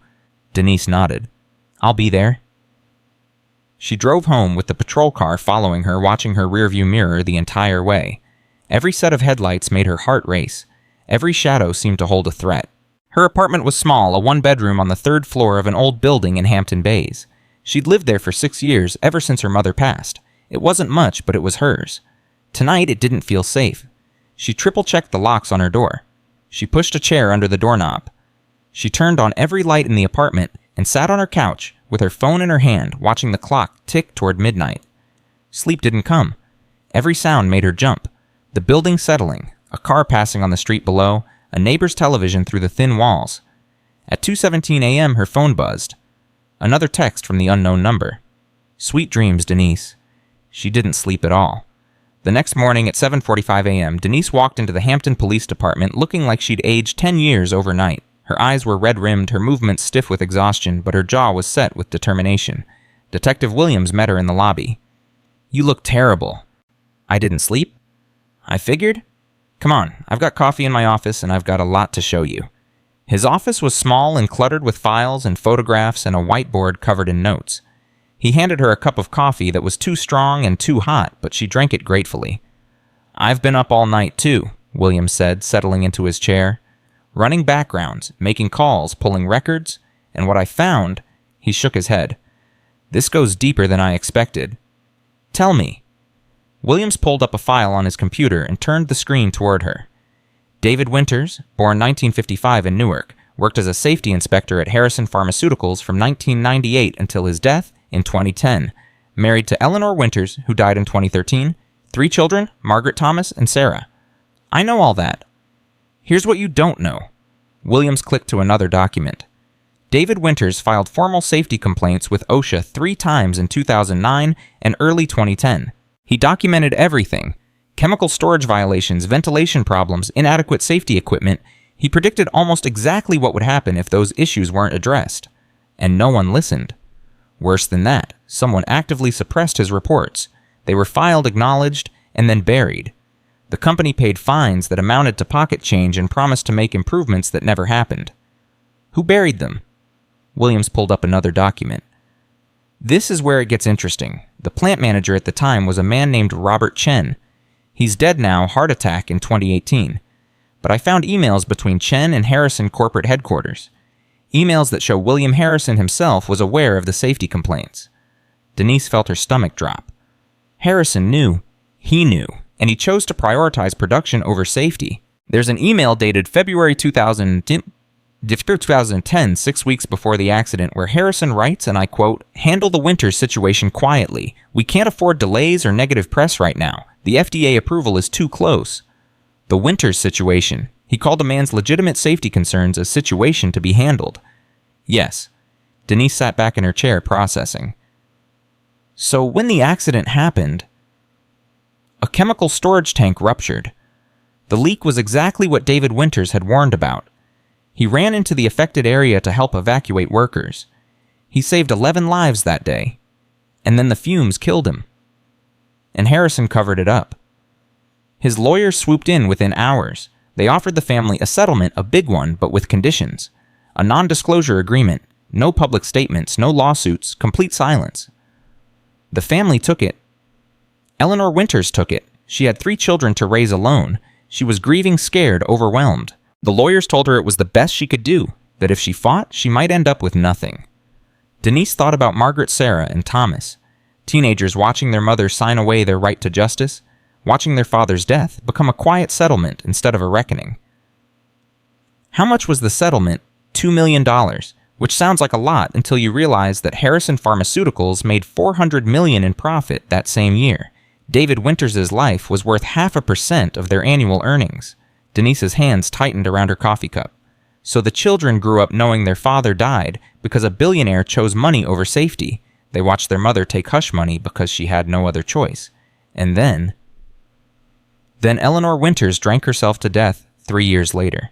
Denise nodded. I'll be there. She drove home with the patrol car following her, watching her rearview mirror the entire way. Every set of headlights made her heart race. Every shadow seemed to hold a threat. Her apartment was small, a one-bedroom on the 3rd floor of an old building in Hampton Bays. She'd lived there for 6 years, ever since her mother passed. It wasn't much, but it was hers. Tonight, it didn't feel safe. She triple-checked the locks on her door. She pushed a chair under the doorknob. She turned on every light in the apartment and sat on her couch with her phone in her hand, watching the clock tick toward midnight. Sleep didn't come. Every sound made her jump. The building settling, a car passing on the street below, a neighbor's television through the thin walls. At 2:17 a.m., her phone buzzed. Another text from the unknown number. Sweet dreams, Denise. She didn't sleep at all. The next morning at 7:45 a.m., Denise walked into the Hampton Police Department looking like she'd aged 10 years overnight. Her eyes were red-rimmed, her movements stiff with exhaustion, but her jaw was set with determination. Detective Williams met her in the lobby. You look terrible. I didn't sleep? I figured. Come on, I've got coffee in my office and I've got a lot to show you. His office was small and cluttered with files and photographs and a whiteboard covered in notes. He handed her a cup of coffee that was too strong and too hot, but she drank it gratefully. I've been up all night too, Williams said, settling into his chair. Running backgrounds, making calls, pulling records, and what I found, he shook his head. This goes deeper than I expected. Tell me. Williams pulled up a file on his computer and turned the screen toward her. David Winters, born 1955 in Newark, worked as a safety inspector at Harrison Pharmaceuticals from 1998 until his death in 2010. Married to Eleanor Winters, who died in 2013. 3 children, Margaret Thomas and Sarah. I know all that. Here's what you don't know. Williams clicked to another document. David Winters filed formal safety complaints with OSHA 3 times in 2009 and early 2010. He documented everything. Chemical storage violations, ventilation problems, inadequate safety equipment. He predicted almost exactly what would happen if those issues weren't addressed. And no one listened. Worse than that, someone actively suppressed his reports. They were filed, acknowledged, and then buried. The company paid fines that amounted to pocket change and promised to make improvements that never happened. Who buried them? Williams pulled up another document. This is where it gets interesting. The plant manager at the time was a man named Robert Chen. He's dead now, heart attack in 2018. But I found emails between Chen and Harrison corporate headquarters. Emails that show William Harrison himself was aware of the safety complaints. Denise felt her stomach drop. Harrison knew. He knew. And he chose to prioritize production over safety. There's an email dated February 2010, 6 weeks before the accident, where Harrison writes, and I quote, "Handle the Winters situation quietly. We can't afford delays or negative press right now. The FDA approval is too close." The Winters situation. He called a man's legitimate safety concerns a situation to be handled. Yes. Denise sat back in her chair, processing. So when the accident happened, a chemical storage tank ruptured. The leak was exactly what David Winters had warned about. He ran into the affected area to help evacuate workers. He saved 11 lives that day. And then the fumes killed him. And Harrison covered it up. His lawyers swooped in within hours. They offered the family a settlement, a big one, but with conditions. A non-disclosure agreement, no public statements, no lawsuits, complete silence. The family took it. Eleanor Winters took it. She had 3 children to raise alone. She was grieving, scared, overwhelmed. The lawyers told her it was the best she could do, that if she fought, she might end up with nothing. Denise thought about Margaret, Sarah, and Thomas. Teenagers watching their mother sign away their right to justice, watching their father's death become a quiet settlement instead of a reckoning. How much was the settlement? $2 million, which sounds like a lot until you realize that Harrison Pharmaceuticals made $400 million in profit that same year. David Winters' life was worth 0.5% of their annual earnings. Denise's hands tightened around her coffee cup. So the children grew up knowing their father died because a billionaire chose money over safety. They watched their mother take hush money because she had no other choice. And then Eleanor Winters drank herself to death 3 years later.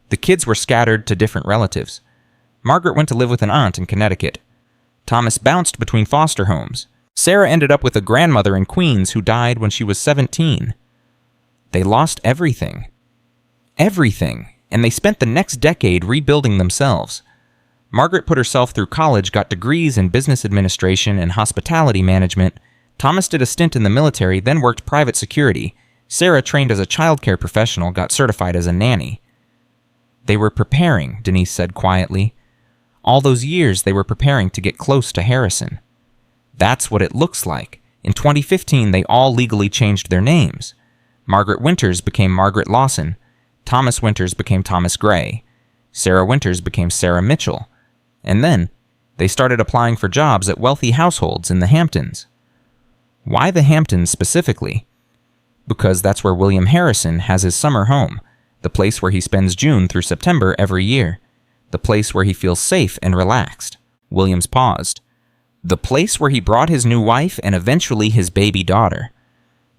The kids were scattered to different relatives. Margaret went to live with an aunt in Connecticut. Thomas bounced between foster homes. Sarah ended up with a grandmother in Queens who died when she was 17. They lost everything. Everything. And they spent the next decade rebuilding themselves. Margaret put herself through college, got degrees in business administration and hospitality management. Thomas did a stint in the military, then worked private security. Sarah trained as a childcare professional, got certified as a nanny. They were preparing, Denise said quietly. All those years they were preparing to get close to Harrison. That's what it looks like. In 2015, they all legally changed their names. Margaret Winters became Margaret Lawson. Thomas Winters became Thomas Gray. Sarah Winters became Sarah Mitchell. And then, they started applying for jobs at wealthy households in the Hamptons. Why the Hamptons specifically? Because that's where William Harrison has his summer home, the place where he spends June through September every year, the place where he feels safe and relaxed. Williams paused. The place where he brought his new wife and eventually his baby daughter.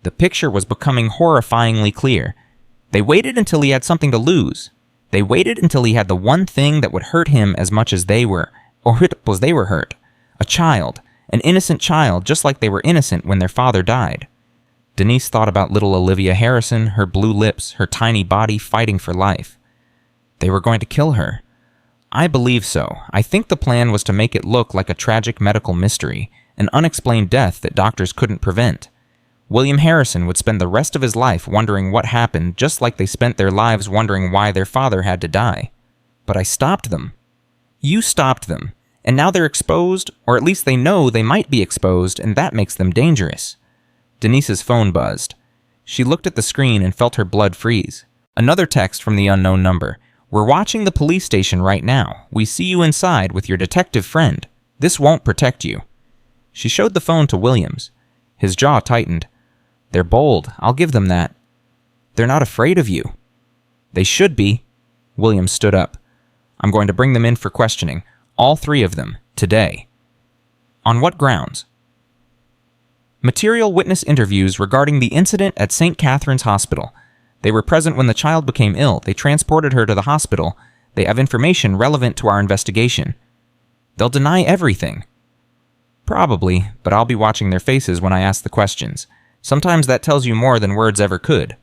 The picture was becoming horrifyingly clear. They waited until he had something to lose. They waited until he had the one thing that would hurt him as much as they were, or they were hurt. A child, an innocent child, just like they were innocent when their father died. Denise thought about little Olivia Harrison, her blue lips, her tiny body fighting for life. They were going to kill her. I believe so. I think the plan was to make it look like a tragic medical mystery, an unexplained death that doctors couldn't prevent. William Harrison would spend the rest of his life wondering what happened, just like they spent their lives wondering why their father had to die. But I stopped them. You stopped them. And now they're exposed, or at least they know they might be exposed, and that makes them dangerous. Denise's phone buzzed. She looked at the screen and felt her blood freeze. Another text from the unknown number. We're watching the police station right now. We see you inside with your detective friend. This won't protect you. She showed the phone to Williams. His jaw tightened. They're bold. I'll give them that. They're not afraid of you. They should be. Williams stood up. I'm going to bring them in for questioning. All 3 of them. Today. On what grounds? Material witness interviews regarding the incident at St. Catherine's Hospital. They were present when the child became ill. They transported her to the hospital. They have information relevant to our investigation. They'll deny everything. Probably, but I'll be watching their faces when I ask the questions. Sometimes that tells you more than words ever could.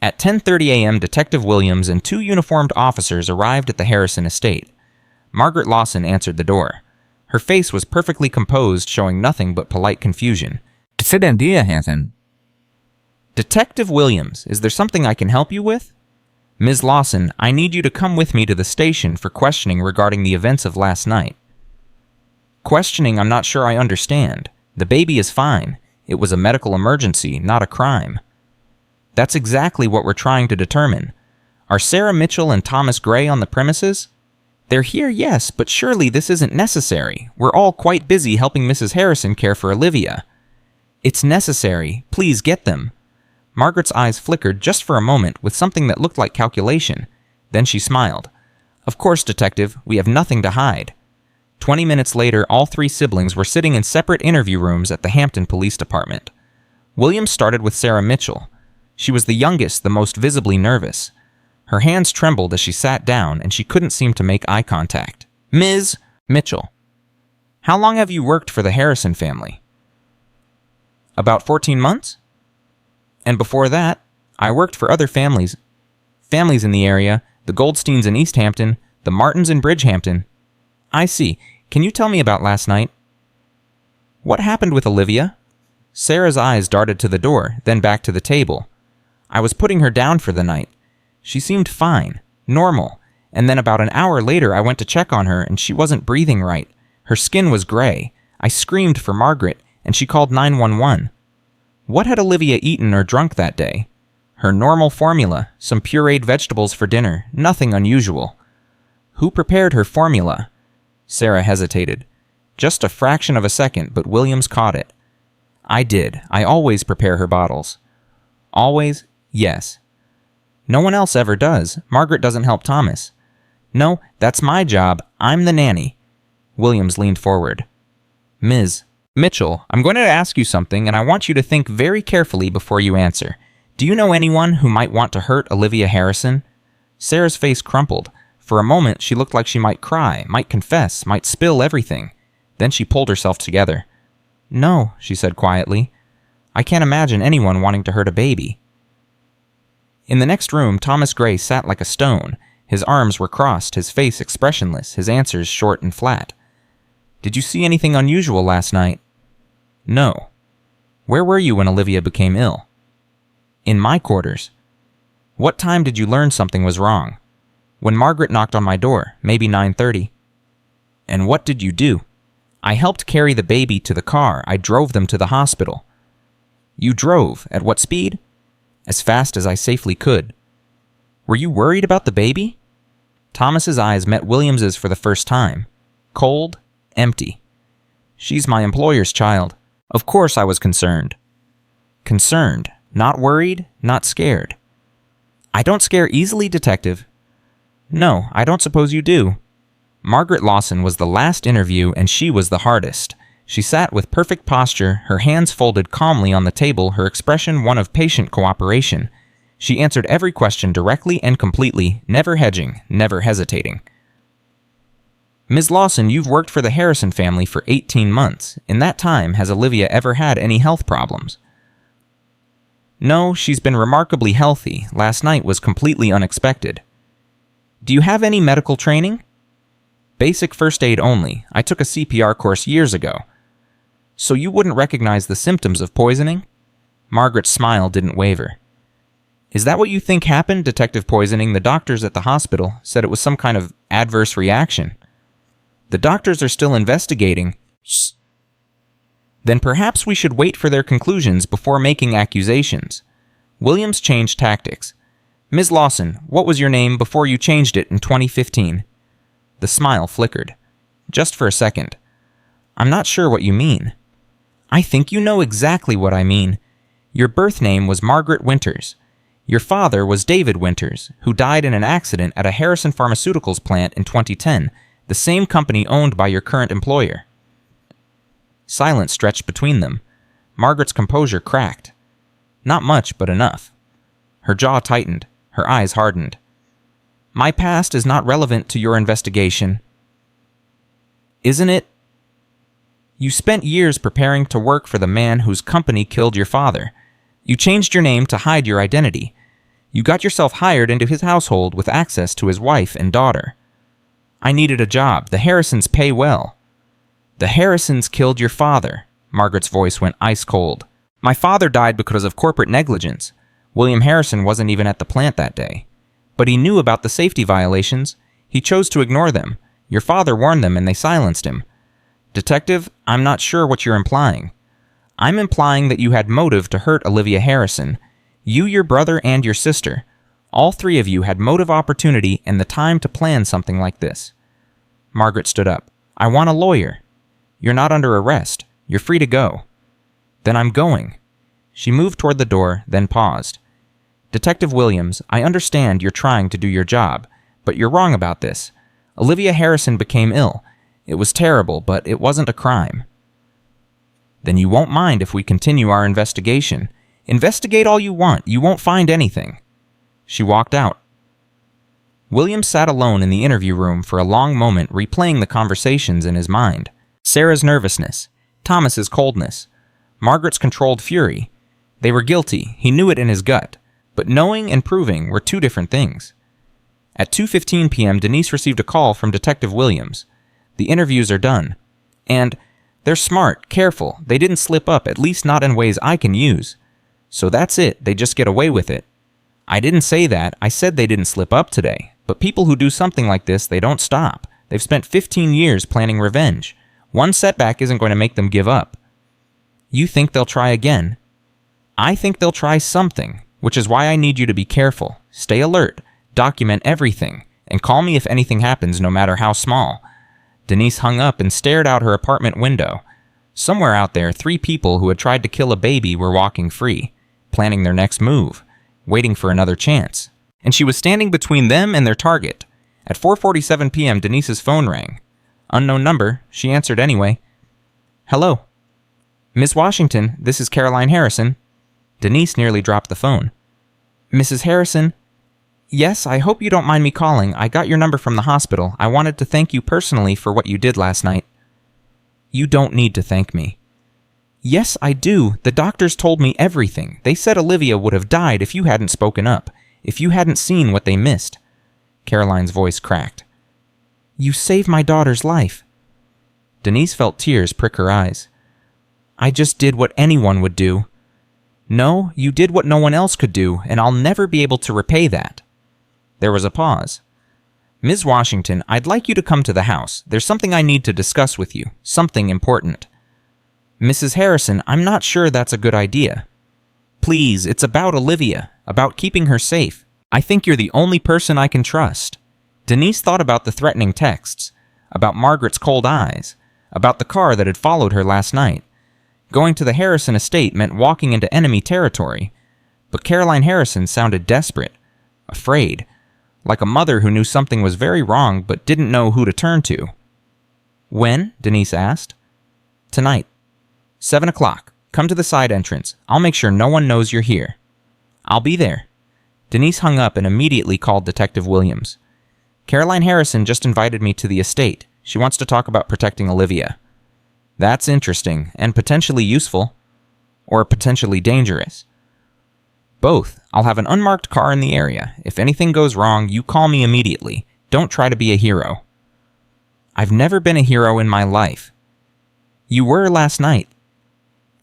At 10:30 a.m., Detective Williams and 2 uniformed officers arrived at the Harrison estate. Margaret Lawson answered the door. Her face was perfectly composed, showing nothing but polite confusion. Harrison. Detective Williams, is there something I can help you with? Ms. Lawson, I need you to come with me to the station for questioning regarding the events of last night. Questioning I'm not sure I understand. The baby is fine. It was a medical emergency, not a crime. That's exactly what we're trying to determine. Are Sarah Mitchell and Thomas Gray on the premises? They're here, yes, but surely this isn't necessary. We're all quite busy helping Mrs. Harrison care for Olivia. It's necessary. Please get them. Margaret's eyes flickered just for a moment with something that looked like calculation. Then she smiled. Of course, Detective, we have nothing to hide. 20 minutes later, all 3 siblings were sitting in separate interview rooms at the Hampton Police Department. Williams started with Sarah Mitchell. She was the youngest, the most visibly nervous. Her hands trembled as she sat down, and she couldn't seem to make eye contact. Ms. Mitchell, how long have you worked for the Harrison family? About 14 months? And before that, I worked for other families in the area, the Goldsteins in East Hampton, the Martins in Bridgehampton. I see. Can you tell me about last night? What happened with Olivia? Sarah's eyes darted to the door, then back to the table. I was putting her down for the night. She seemed fine, normal, and then about an hour later I went to check on her and she wasn't breathing right. Her skin was gray. I screamed for Margaret, and she called 911. What had Olivia eaten or drunk that day? Her normal formula, some pureed vegetables for dinner, nothing unusual. Who prepared her formula? Sarah hesitated. Just a fraction of a second, but Williams caught it. I did. I always prepare her bottles. Always? Yes. No one else ever does. Margaret doesn't help Thomas. No, that's my job. I'm the nanny. Williams leaned forward. Ms. Mitchell, I'm going to ask you something, and I want you to think very carefully before you answer. Do you know anyone who might want to hurt Olivia Harrison? Sarah's face crumpled. For a moment, she looked like she might cry, might confess, might spill everything. Then she pulled herself together. No, she said quietly. I can't imagine anyone wanting to hurt a baby. In the next room, Thomas Gray sat like a stone. His arms were crossed, his face expressionless, his answers short and flat. Did you see anything unusual last night? No. Where were you when Olivia became ill? In my quarters. What time did you learn something was wrong? When Margaret knocked on my door, maybe 9:30. And what did you do? I helped carry the baby to the car. I drove them to the hospital. You drove. At what speed? As fast as I safely could. Were you worried about the baby? Thomas's eyes met Williams's for the first time. Cold, empty. She's my employer's child. Of course I was concerned. Concerned. Not worried, not scared. I don't scare easily, Detective. No, I don't suppose you do. Margaret Lawson was the last interview, and she was the hardest. She sat with perfect posture, her hands folded calmly on the table, her expression one of patient cooperation. She answered every question directly and completely, never hedging, never hesitating. Ms. Lawson, you've worked for the Harrison family for 18 months. In that time, has Olivia ever had any health problems? No, she's been remarkably healthy. Last night was completely unexpected. Do you have any medical training? Basic first aid only. I took a CPR course years ago. So you wouldn't recognize the symptoms of poisoning? Margaret's smile didn't waver. Is that what you think happened, Detective Poisoning? The doctors at the hospital said it was some kind of adverse reaction. The doctors are still investigating. Shh. Then perhaps we should wait for their conclusions before making accusations. Williams changed tactics. Ms. Lawson, what was your name before you changed it in 2015? The smile flickered. Just for a second. I'm not sure what you mean. I think you know exactly what I mean. Your birth name was Margaret Winters. Your father was David Winters, who died in an accident at a Harrison Pharmaceuticals plant in 2010, the same company owned by your current employer. Silence stretched between them. Margaret's composure cracked. Not much, but enough. Her jaw tightened. Her eyes hardened. My past is not relevant to your investigation. Isn't it? You spent years preparing to work for the man whose company killed your father. You changed your name to hide your identity. You got yourself hired into his household with access to his wife and daughter. I needed a job. The Harrisons pay well. The Harrisons killed your father. Margaret's voice went ice cold. My father died because of corporate negligence. William Harrison wasn't even at the plant that day. But he knew about the safety violations. He chose to ignore them. Your father warned them and they silenced him. Detective, I'm not sure what you're implying. I'm implying that you had motive to hurt Olivia Harrison. You, your brother, and your sister. All three of you had motive, opportunity, and the time to plan something like this. Margaret stood up. I want a lawyer. You're not under arrest. You're free to go. Then I'm going. She moved toward the door, then paused. Detective Williams, I understand you're trying to do your job, but you're wrong about this. Olivia Harrison became ill. It was terrible, but it wasn't a crime. Then you won't mind if we continue our investigation. Investigate all you want. You won't find anything. She walked out. Williams sat alone in the interview room for a long moment, replaying the conversations in his mind. Sarah's nervousness, Thomas's coldness, Margaret's controlled fury. They were guilty. He knew it in his gut. But knowing and proving were two different things. At 2:15 p.m., Denise received a call from Detective Williams. The interviews are done. And they're smart, careful. They didn't slip up, at least not in ways I can use. So that's it. They just get away with it. I didn't say that. I said they didn't slip up today. But people who do something like this, they don't stop. They've spent 15 years planning revenge. One setback isn't going to make them give up. You think they'll try again? I think they'll try something, which is why I need you to be careful. Stay alert, document everything, and call me if anything happens, no matter how small. Denise hung up and stared out her apartment window. Somewhere out there, 3 people who had tried to kill a baby were walking free, planning their next move, waiting for another chance. And she was standing between them and their target. At 4:47 p.m., Denise's phone rang. Unknown number, she answered anyway. Hello. Miss Washington, this is Caroline Harrison. Denise nearly dropped the phone. Mrs. Harrison? Yes, I hope you don't mind me calling. I got your number from the hospital. I wanted to thank you personally for what you did last night. You don't need to thank me. Yes, I do. The doctors told me everything. They said Olivia would have died if you hadn't spoken up, if you hadn't seen what they missed. Caroline's voice cracked. You saved my daughter's life. Denise felt tears prick her eyes. I just did what anyone would do. No, you did what no one else could do, and I'll never be able to repay that. There was a pause. Ms. Washington, I'd like you to come to the house. There's something I need to discuss with you. Something important. Mrs. Harrison, I'm not sure that's a good idea. Please, it's about Olivia, about keeping her safe. I think you're the only person I can trust. Denise thought about the threatening texts, about Margaret's cold eyes, about the car that had followed her last night. Going to the Harrison estate meant walking into enemy territory, but Caroline Harrison sounded desperate, afraid, like a mother who knew something was very wrong but didn't know who to turn to. When? Denise asked. Tonight. 7 o'clock. Come to the side entrance. I'll make sure no one knows you're here. I'll be there. Denise hung up and immediately called Detective Williams. Caroline Harrison just invited me to the estate. She wants to talk about protecting Olivia. That's interesting and potentially useful. Or potentially dangerous. Both. I'll have an unmarked car in the area. If anything goes wrong, you call me immediately. Don't try to be a hero. I've never been a hero in my life. You were last night.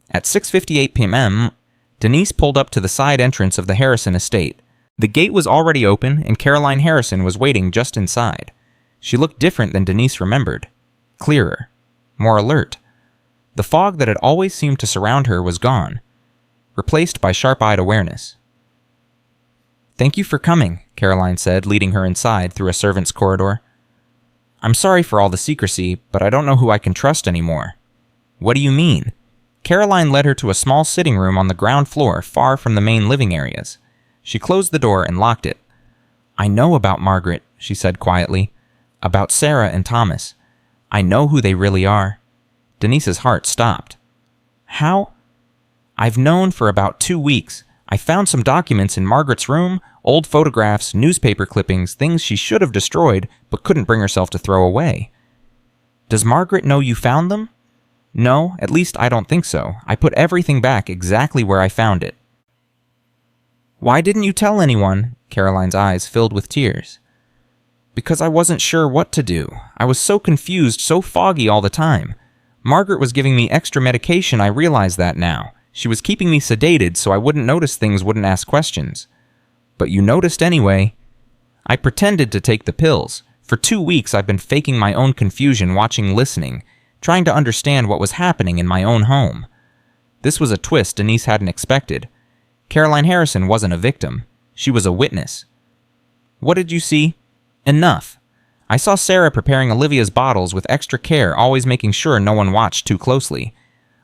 At 6:58 p.m., Denise pulled up to the side entrance of the Harrison estate. The gate was already open, and Caroline Harrison was waiting just inside. She looked different than Denise remembered. Clearer. More alert. The fog that had always seemed to surround her was gone, replaced by sharp-eyed awareness. Thank you for coming, Caroline said, leading her inside through a servant's corridor. I'm sorry for all the secrecy, but I don't know who I can trust anymore. What do you mean? Caroline led her to a small sitting room on the ground floor far from the main living areas. She closed the door and locked it. I know about Margaret, she said quietly. About Sarah and Thomas. I know who they really are. Denise's heart stopped. How? I've known for about 2 weeks. I found some documents in Margaret's room, old photographs, newspaper clippings, things she should have destroyed but couldn't bring herself to throw away. Does Margaret know you found them? No, at least I don't think so. I put everything back exactly where I found it. Why didn't you tell anyone? Caroline's eyes filled with tears. Because I wasn't sure what to do. I was so confused, so foggy all the time. Margaret was giving me extra medication, I realize that now. She was keeping me sedated so I wouldn't notice things, wouldn't ask questions. But you noticed anyway. I pretended to take the pills. For 2 weeks I've been faking my own confusion, watching, listening, trying to understand what was happening in my own home. This was a twist Denise hadn't expected. Caroline Harrison wasn't a victim. She was a witness. What did you see? Enough. I saw Sarah preparing Olivia's bottles with extra care, always making sure no one watched too closely.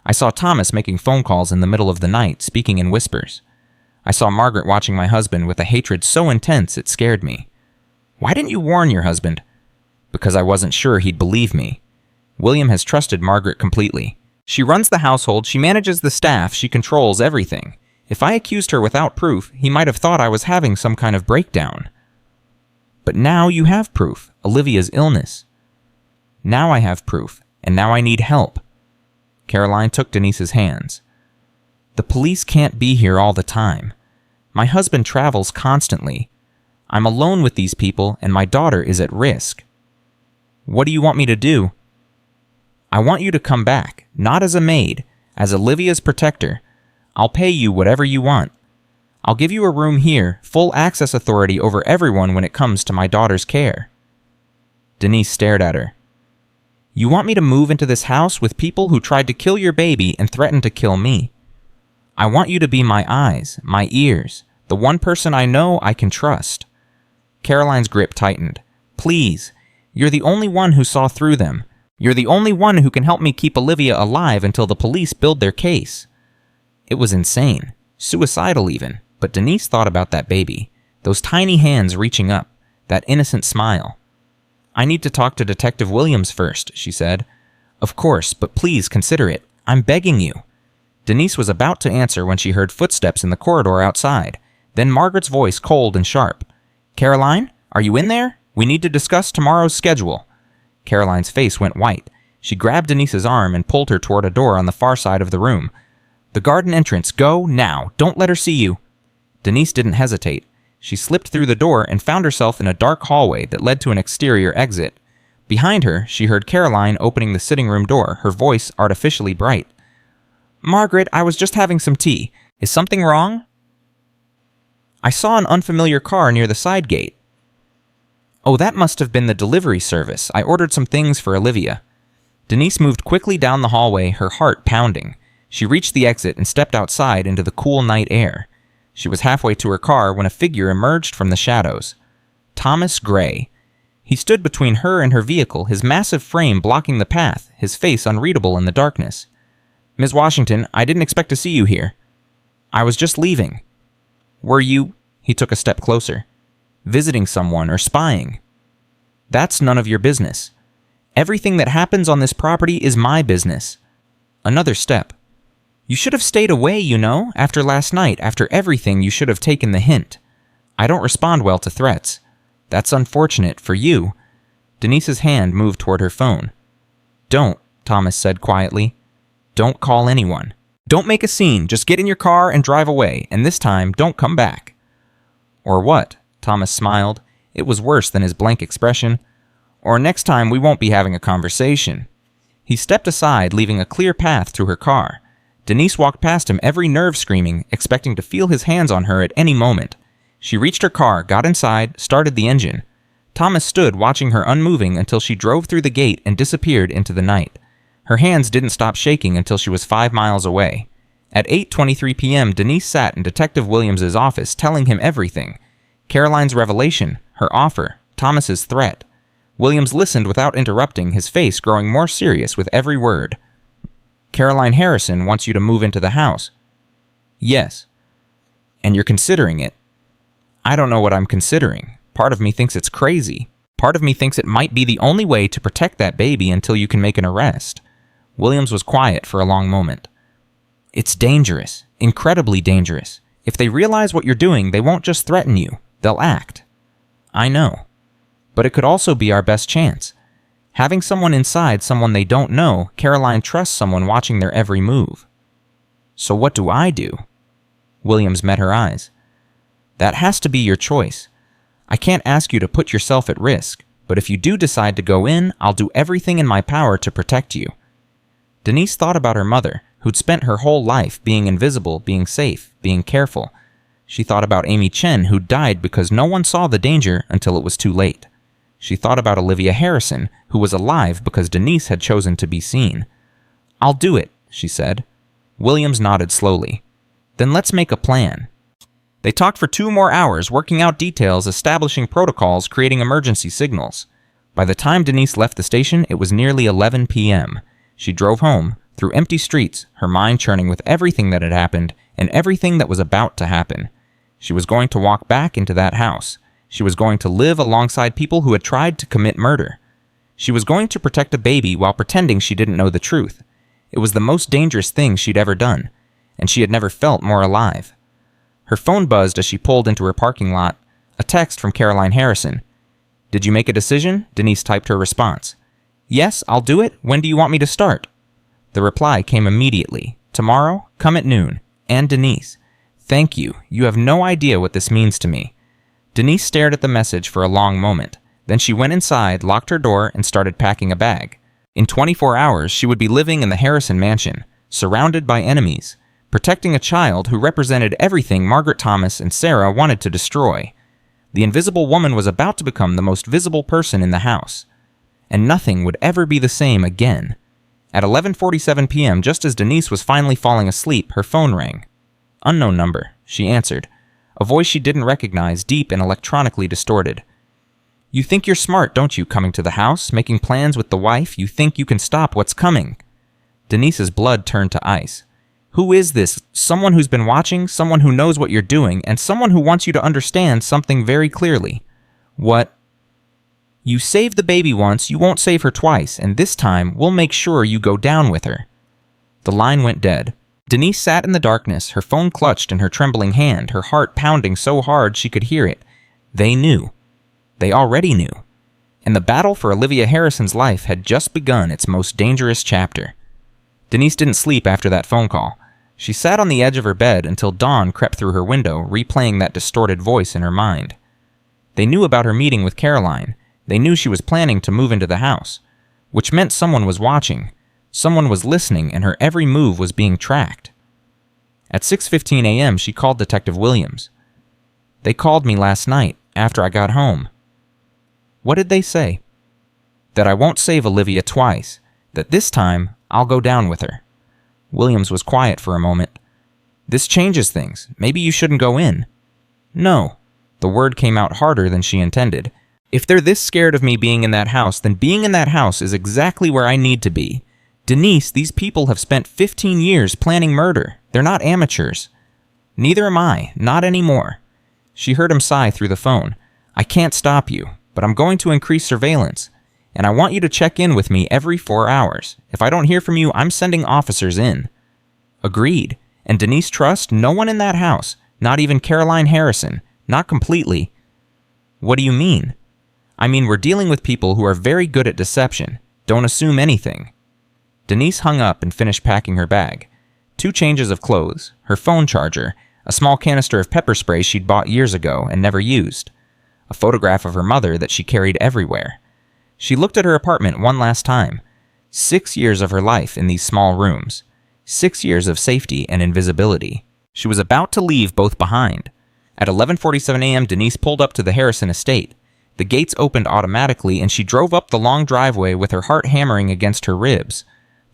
I saw Thomas making phone calls in the middle of the night, speaking in whispers. I saw Margaret watching my husband with a hatred so intense it scared me. Why didn't you warn your husband? Because I wasn't sure he'd believe me. William has trusted Margaret completely. She runs the household, she manages the staff, she controls everything. If I accused her without proof, he might have thought I was having some kind of breakdown. But now you have proof, Olivia's illness. Now I have proof, and now I need help. Caroline took Denise's hands. The police can't be here all the time. My husband travels constantly. I'm alone with these people, and my daughter is at risk. What do you want me to do? I want you to come back, not as a maid, as Olivia's protector. I'll pay you whatever you want. I'll give you a room here, full access authority over everyone when it comes to my daughter's care. Denise stared at her. You want me to move into this house with people who tried to kill your baby and threatened to kill me? I want you to be my eyes, my ears, the one person I know I can trust. Caroline's grip tightened. Please, you're the only one who saw through them. You're the only one who can help me keep Olivia alive until the police build their case. It was insane, suicidal even, but Denise thought about that baby, those tiny hands reaching up, that innocent smile. I need to talk to Detective Williams first, she said. Of course, but please consider it. I'm begging you. Denise was about to answer when she heard footsteps in the corridor outside. Then Margaret's voice cold and sharp. Caroline, are you in there? We need to discuss tomorrow's schedule. Caroline's face went white. She grabbed Denise's arm and pulled her toward a door on the far side of the room. The garden entrance, go now. Don't let her see you. Denise didn't hesitate. She slipped through the door and found herself in a dark hallway that led to an exterior exit. Behind her, she heard Caroline opening the sitting room door, her voice artificially bright. Margaret, I was just having some tea. Is something wrong? I saw an unfamiliar car near the side gate. Oh, that must have been the delivery service. I ordered some things for Olivia. Denise moved quickly down the hallway, her heart pounding. She reached the exit and stepped outside into the cool night air. She was halfway to her car when a figure emerged from the shadows. Thomas Gray. He stood between her and her vehicle, his massive frame blocking the path, his face unreadable in the darkness. Ms. Washington, I didn't expect to see you here. I was just leaving. Were you, he took a step closer, visiting someone or spying? That's none of your business. Everything that happens on this property is my business. Another step. You should have stayed away, you know, after last night, after everything you should have taken the hint. I don't respond well to threats. That's unfortunate for you. Denise's hand moved toward her phone. Don't, Thomas said quietly. Don't call anyone. Don't make a scene. Just get in your car and drive away, and this time, don't come back. Or what? Thomas smiled. It was worse than his blank expression. Or next time we won't be having a conversation. He stepped aside, leaving a clear path to her car. Denise walked past him, every nerve screaming, expecting to feel his hands on her at any moment. She reached her car, got inside, started the engine. Thomas stood watching her unmoving until she drove through the gate and disappeared into the night. Her hands didn't stop shaking until she was 5 miles away. At 8:23 p.m., Denise sat in Detective Williams's office telling him everything. Caroline's revelation, her offer, Thomas's threat. Williams listened without interrupting, his face growing more serious with every word. Caroline Harrison wants you to move into the house. Yes. And you're considering it. I don't know what I'm considering. Part of me thinks it's crazy. Part of me thinks it might be the only way to protect that baby until you can make an arrest. Williams was quiet for a long moment. It's dangerous. Incredibly dangerous. If they realize what you're doing, they won't just threaten you. They'll act. I know. But it could also be our best chance. Having someone inside someone they don't know, Caroline trusts someone watching their every move. So what do I do? Williams met her eyes. That has to be your choice. I can't ask you to put yourself at risk, but if you do decide to go in, I'll do everything in my power to protect you. Denise thought about her mother, who'd spent her whole life being invisible, being safe, being careful. She thought about Amy Chen, who died because no one saw the danger until it was too late. She thought about Olivia Harrison, who was alive because Denise had chosen to be seen. I'll do it, she said. Williams nodded slowly. Then let's make a plan. They talked for 2 more hours, working out details, establishing protocols, creating emergency signals. By the time Denise left the station, it was nearly 11 p.m. She drove home, through empty streets, her mind churning with everything that had happened and everything that was about to happen. She was going to walk back into that house. She was going to live alongside people who had tried to commit murder. She was going to protect a baby while pretending she didn't know the truth. It was the most dangerous thing she'd ever done, and she had never felt more alive. Her phone buzzed as she pulled into her parking lot. A text from Caroline Harrison. Did you make a decision? Denise typed her response. Yes, I'll do it. When do you want me to start? The reply came immediately. Tomorrow, come at noon. And Denise. Thank you. You have no idea what this means to me. Denise stared at the message for a long moment. Then she went inside, locked her door, and started packing a bag. In 24 hours, she would be living in the Harrison mansion, surrounded by enemies, protecting a child who represented everything Margaret Thomas and Sarah wanted to destroy. The invisible woman was about to become the most visible person in the house. And nothing would ever be the same again. At 11:47 p.m., just as Denise was finally falling asleep, her phone rang. Unknown number, she answered. A voice she didn't recognize, deep and electronically distorted. You think you're smart, don't you, coming to the house, making plans with the wife? You think you can stop what's coming? Denise's blood turned to ice. Who is this? Someone who's been watching, someone who knows what you're doing, and someone who wants you to understand something very clearly. What? You saved the baby once, you won't save her twice, and this time we'll make sure you go down with her. The line went dead. Denise sat in the darkness, her phone clutched in her trembling hand, her heart pounding so hard she could hear it. They knew. They already knew. And the battle for Olivia Harrison's life had just begun its most dangerous chapter. Denise didn't sleep after that phone call. She sat on the edge of her bed until dawn crept through her window, replaying that distorted voice in her mind. They knew about her meeting with Caroline. They knew she was planning to move into the house, which meant someone was watching. Someone was listening, and her every move was being tracked. At 6:15 a.m., she called Detective Williams. They called me last night, after I got home. What did they say? That I won't save Olivia twice, that this time I'll go down with her. Williams was quiet for a moment. This changes things. Maybe you shouldn't go in. No. The word came out harder than she intended. If they're this scared of me being in that house, then being in that house is exactly where I need to be. Denise, these people have spent 15 years planning murder. They're not amateurs. Neither am I, not anymore. She heard him sigh through the phone. I can't stop you, but I'm going to increase surveillance, and I want you to check in with me every 4 hours. If I don't hear from you, I'm sending officers in. Agreed. And Denise trusts no one in that house, not even Caroline Harrison, not completely. What do you mean? I mean, we're dealing with people who are very good at deception. Don't assume anything. Denise hung up and finished packing her bag. 2 changes of clothes, her phone charger, a small canister of pepper spray she'd bought years ago and never used, a photograph of her mother that she carried everywhere. She looked at her apartment one last time. 6 years of her life in these small rooms. 6 years of safety and invisibility. She was about to leave both behind. At 11:47 a.m., Denise pulled up to the Harrison estate. The gates opened automatically, and she drove up the long driveway with her heart hammering against her ribs.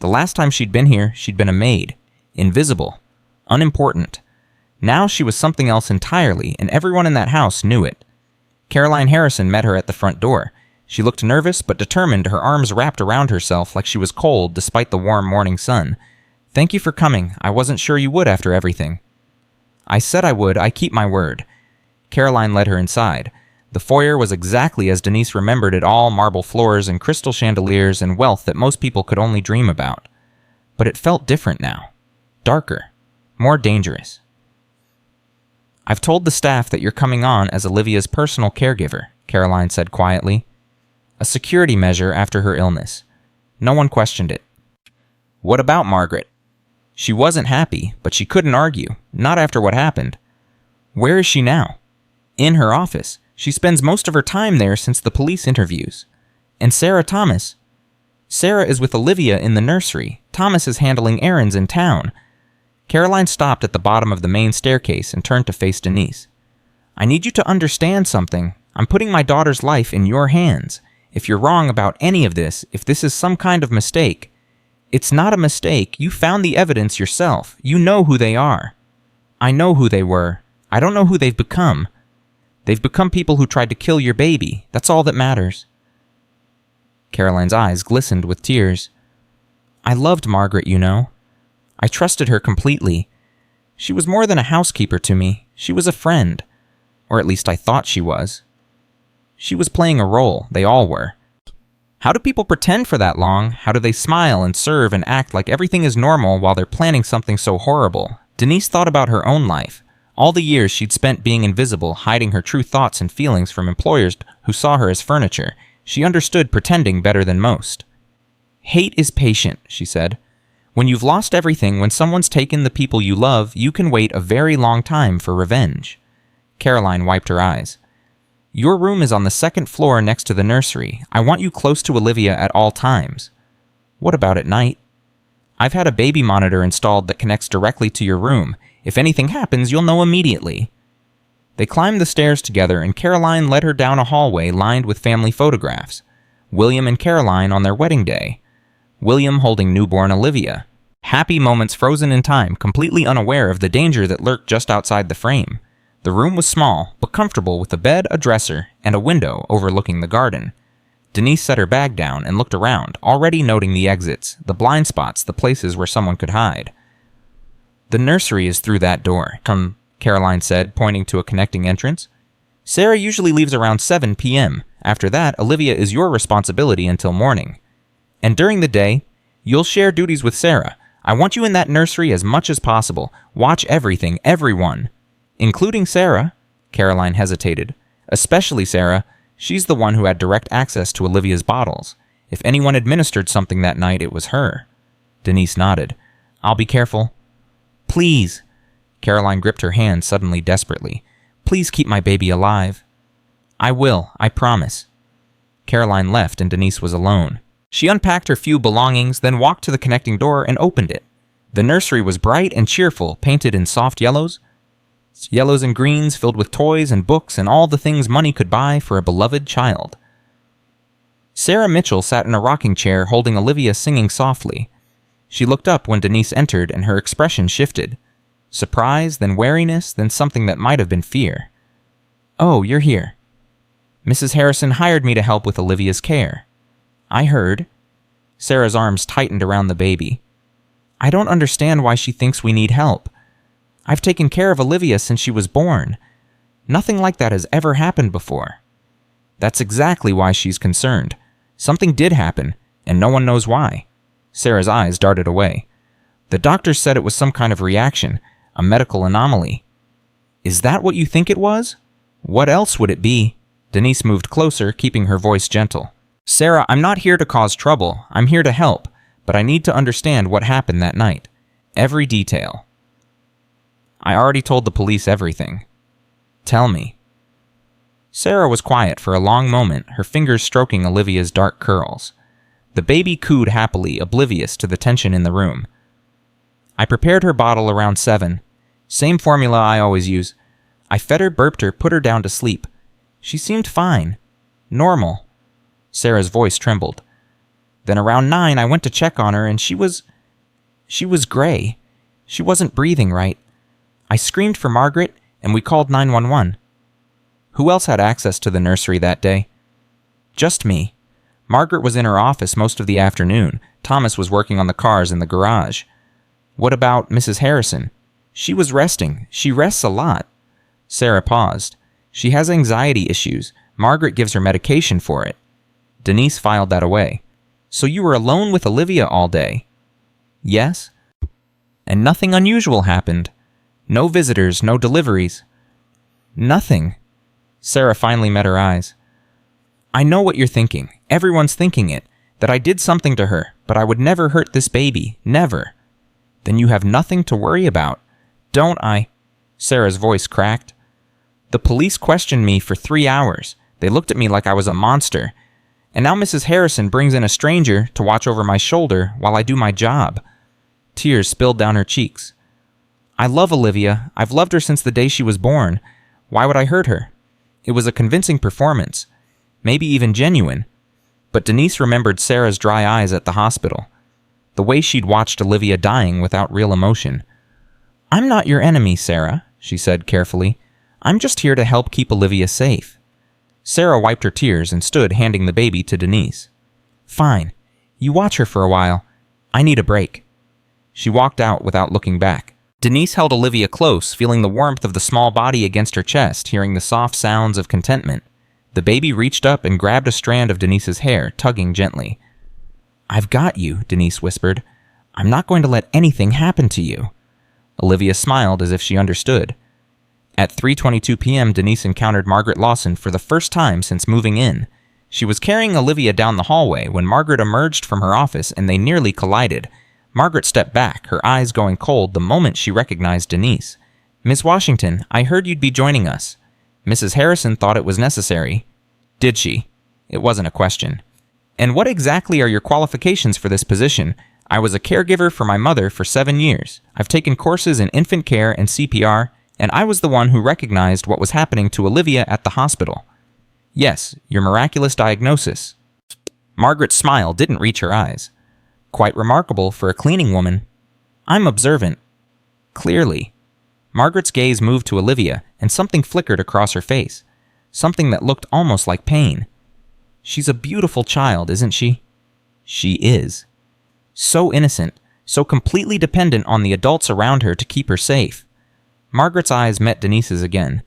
The last time she'd been here, she'd been a maid. Invisible. Unimportant. Now she was something else entirely, and everyone in that house knew it. Caroline Harrison met her at the front door. She looked nervous but determined, her arms wrapped around herself like she was cold despite the warm morning sun. Thank you for coming. I wasn't sure you would after everything. I said I would. I keep my word. Caroline led her inside. The foyer was exactly as Denise remembered it all, marble floors and crystal chandeliers and wealth that most people could only dream about. But it felt different now. Darker. More dangerous. I've told the staff that you're coming on as Olivia's personal caregiver, Caroline said quietly. A security measure after her illness. No one questioned it. What about Margaret? She wasn't happy, but she couldn't argue, not after what happened. Where is she now? In her office. She spends most of her time there since the police interviews. And Sarah Thomas? Sarah is with Olivia in the nursery. Thomas is handling errands in town. Caroline stopped at the bottom of the main staircase and turned to face Denise. I need you to understand something. I'm putting my daughter's life in your hands. If you're wrong about any of this, if this is some kind of mistake, it's not a mistake. You found the evidence yourself. You know who they are. I know who they were. I don't know who they've become. They've become people who tried to kill your baby. That's all that matters. Caroline's eyes glistened with tears. I loved Margaret, you know. I trusted her completely. She was more than a housekeeper to me. She was a friend. Or at least I thought she was. She was playing a role. They all were. How do people pretend for that long? How do they smile and serve and act like everything is normal while they're planning something so horrible? Denise thought about her own life. All the years she'd spent being invisible, hiding her true thoughts and feelings from employers who saw her as furniture. She understood pretending better than most. Hate is patient, she said. When you've lost everything, when someone's taken the people you love, you can wait a very long time for revenge. Caroline wiped her eyes. Your room is on the 2nd floor next to the nursery. I want you close to Olivia at all times. What about at night? I've had a baby monitor installed that connects directly to your room. If anything happens, you'll know immediately. They climbed the stairs together, and Caroline led her down a hallway lined with family photographs. William and Caroline on their wedding day. William holding newborn Olivia. Happy moments frozen in time, completely unaware of the danger that lurked just outside the frame. The room was small, but comfortable, with a bed, a dresser, and a window overlooking the garden. Denise set her bag down and looked around, already noting the exits, the blind spots, the places where someone could hide. The nursery is through that door, Caroline said, pointing to a connecting entrance. Sarah usually leaves around 7 p.m. After that, Olivia is your responsibility until morning. And during the day, you'll share duties with Sarah. I want you in that nursery as much as possible. Watch everything, everyone. Including Sarah. Caroline hesitated. Especially Sarah. She's the one who had direct access to Olivia's bottles. If anyone administered something that night, it was her. Denise nodded. I'll be careful. Please. Caroline gripped her hand suddenly desperately. Please keep my baby alive. I will, I promise. Caroline left and Denise was alone. She unpacked her few belongings, then walked to the connecting door and opened it. The nursery was bright and cheerful, painted in soft yellows and greens filled with toys and books and all the things money could buy for a beloved child. Sarah Mitchell sat in a rocking chair holding Olivia singing softly. She looked up when Denise entered and her expression shifted. Surprise, then wariness, then something that might have been fear. Oh, you're here. Mrs. Harrison hired me to help with Olivia's care. I heard. Sarah's arms tightened around the baby. I don't understand why she thinks we need help. I've taken care of Olivia since she was born. Nothing like that has ever happened before. That's exactly why she's concerned. Something did happen, and no one knows why. Sarah's eyes darted away. The doctor said it was some kind of reaction, a medical anomaly. Is that what you think it was? What else would it be? Denise moved closer, keeping her voice gentle. Sarah, I'm not here to cause trouble. I'm here to help, but I need to understand what happened that night. Every detail. I already told the police everything. Tell me. Sarah was quiet for a long moment, her fingers stroking Olivia's dark curls. The baby cooed happily, oblivious to the tension in the room. I prepared her bottle around 7. Same formula I always use. I fed her, burped her, put her down to sleep. She seemed fine. Normal. Sarah's voice trembled. Then around 9, I went to check on her, and she was gray. She wasn't breathing right. I screamed for Margaret, and we called 911. Who else had access to the nursery that day? Just me. Margaret was in her office most of the afternoon. Thomas was working on the cars in the garage. What about Mrs. Harrison? She was resting. She rests a lot. Sarah paused. She has anxiety issues. Margaret gives her medication for it. Denise filed that away. So you were alone with Olivia all day? Yes. And nothing unusual happened. No visitors, no deliveries. Nothing. Sarah finally met her eyes. I know what you're thinking. Everyone's thinking it. That I did something to her, but I would never hurt this baby. Never. Then you have nothing to worry about. Don't I? Sarah's voice cracked. The police questioned me for 3 hours. They looked at me like I was a monster. And now Mrs. Harrison brings in a stranger to watch over my shoulder while I do my job. Tears spilled down her cheeks. I love Olivia. I've loved her since the day she was born. Why would I hurt her? It was a convincing performance. Maybe even genuine. But Denise remembered Sarah's dry eyes at the hospital. The way she'd watched Olivia dying without real emotion. I'm not your enemy, Sarah, she said carefully. I'm just here to help keep Olivia safe. Sarah wiped her tears and stood handing the baby to Denise. Fine. You watch her for a while. I need a break. She walked out without looking back. Denise held Olivia close, feeling the warmth of the small body against her chest, hearing the soft sounds of contentment. The baby reached up and grabbed a strand of Denise's hair, tugging gently. I've got you, Denise whispered. I'm not going to let anything happen to you. Olivia smiled as if she understood. At 3:22 p.m., Denise encountered Margaret Lawson for the first time since moving in. She was carrying Olivia down the hallway when Margaret emerged from her office and they nearly collided. Margaret stepped back, her eyes going cold the moment she recognized Denise. Miss Washington, I heard you'd be joining us. Mrs. Harrison thought it was necessary. Did she? It wasn't a question. And what exactly are your qualifications for this position? I was a caregiver for my mother for 7 years. I've taken courses in infant care and CPR, and I was the one who recognized what was happening to Olivia at the hospital. Yes, your miraculous diagnosis. Margaret's smile didn't reach her eyes. Quite remarkable for a cleaning woman. I'm observant. Clearly. Margaret's gaze moved to Olivia, and something flickered across her face. Something that looked almost like pain. She's a beautiful child, isn't she? She is. So innocent, so completely dependent on the adults around her to keep her safe. Margaret's eyes met Denise's again.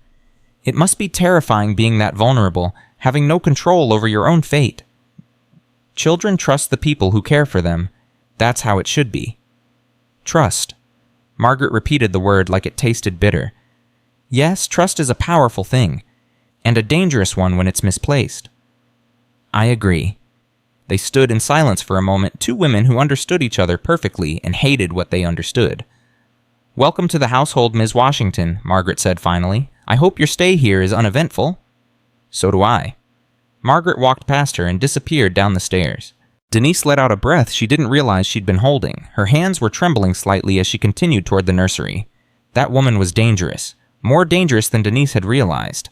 It must be terrifying being that vulnerable, having no control over your own fate. Children trust the people who care for them. That's how it should be. Trust. Margaret repeated the word like it tasted bitter. Yes, trust is a powerful thing, and a dangerous one when it's misplaced. I agree. They stood in silence for a moment, two women who understood each other perfectly and hated what they understood. Welcome to the household, Ms. Washington, Margaret said finally. I hope your stay here is uneventful. So do I. Margaret walked past her and disappeared down the stairs. Denise let out a breath she didn't realize she'd been holding. Her hands were trembling slightly as she continued toward the nursery. That woman was dangerous. More dangerous than Denise had realized.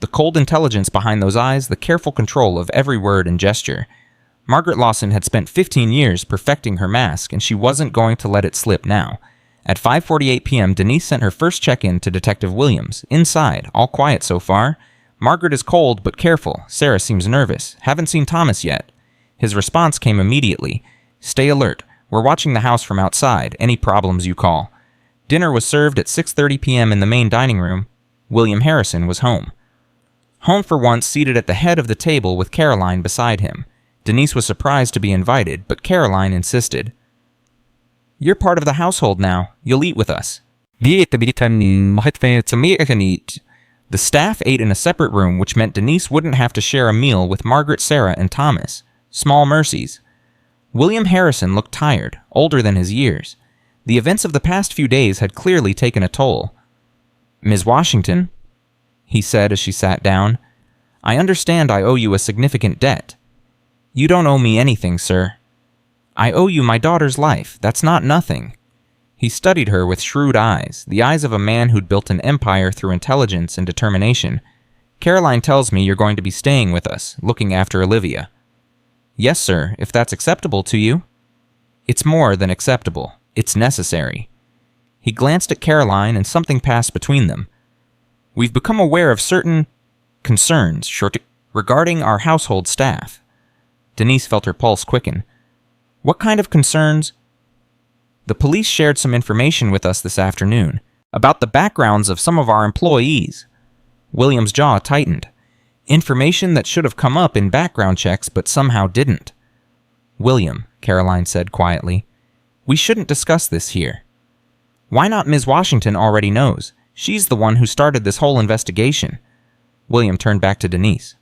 The cold intelligence behind those eyes, the careful control of every word and gesture. Margaret Lawson had spent 15 years perfecting her mask, and she wasn't going to let it slip now. At 5:48 p.m., Denise sent her first check-in to Detective Williams. Inside, all quiet so far. Margaret is cold but careful. Sarah seems nervous. Haven't seen Thomas yet. His response came immediately. Stay alert. We're watching the house from outside. Any problems you call. Dinner was served at 6:30 p.m. in the main dining room. William Harrison was home. Home for once, seated at the head of the table with Caroline beside him. Denise was surprised to be invited, but Caroline insisted. You're part of the household now. You'll eat with us. The staff ate in a separate room, which meant Denise wouldn't have to share a meal with Margaret, Sarah, and Thomas. Small mercies. William Harrison looked tired, older than his years. The events of the past few days had clearly taken a toll. Ms. Washington, he said as she sat down, I understand I owe you a significant debt. You don't owe me anything, sir. I owe you my daughter's life. That's not nothing. He studied her with shrewd eyes, the eyes of a man who'd built an empire through intelligence and determination. Caroline tells me you're going to be staying with us, looking after Olivia. Yes, sir, if that's acceptable to you. It's more than acceptable. It's necessary. He glanced at Caroline and something passed between them. We've become aware of certain concerns regarding our household staff. Denise felt her pulse quicken. What kind of concerns? The police shared some information with us this afternoon about the backgrounds of some of our employees. William's jaw tightened. Information that should have come up in background checks but somehow didn't. William, Caroline said quietly, we shouldn't discuss this here. Why not Ms. Washington already knows? She's the one who started this whole investigation. William turned back to Denise.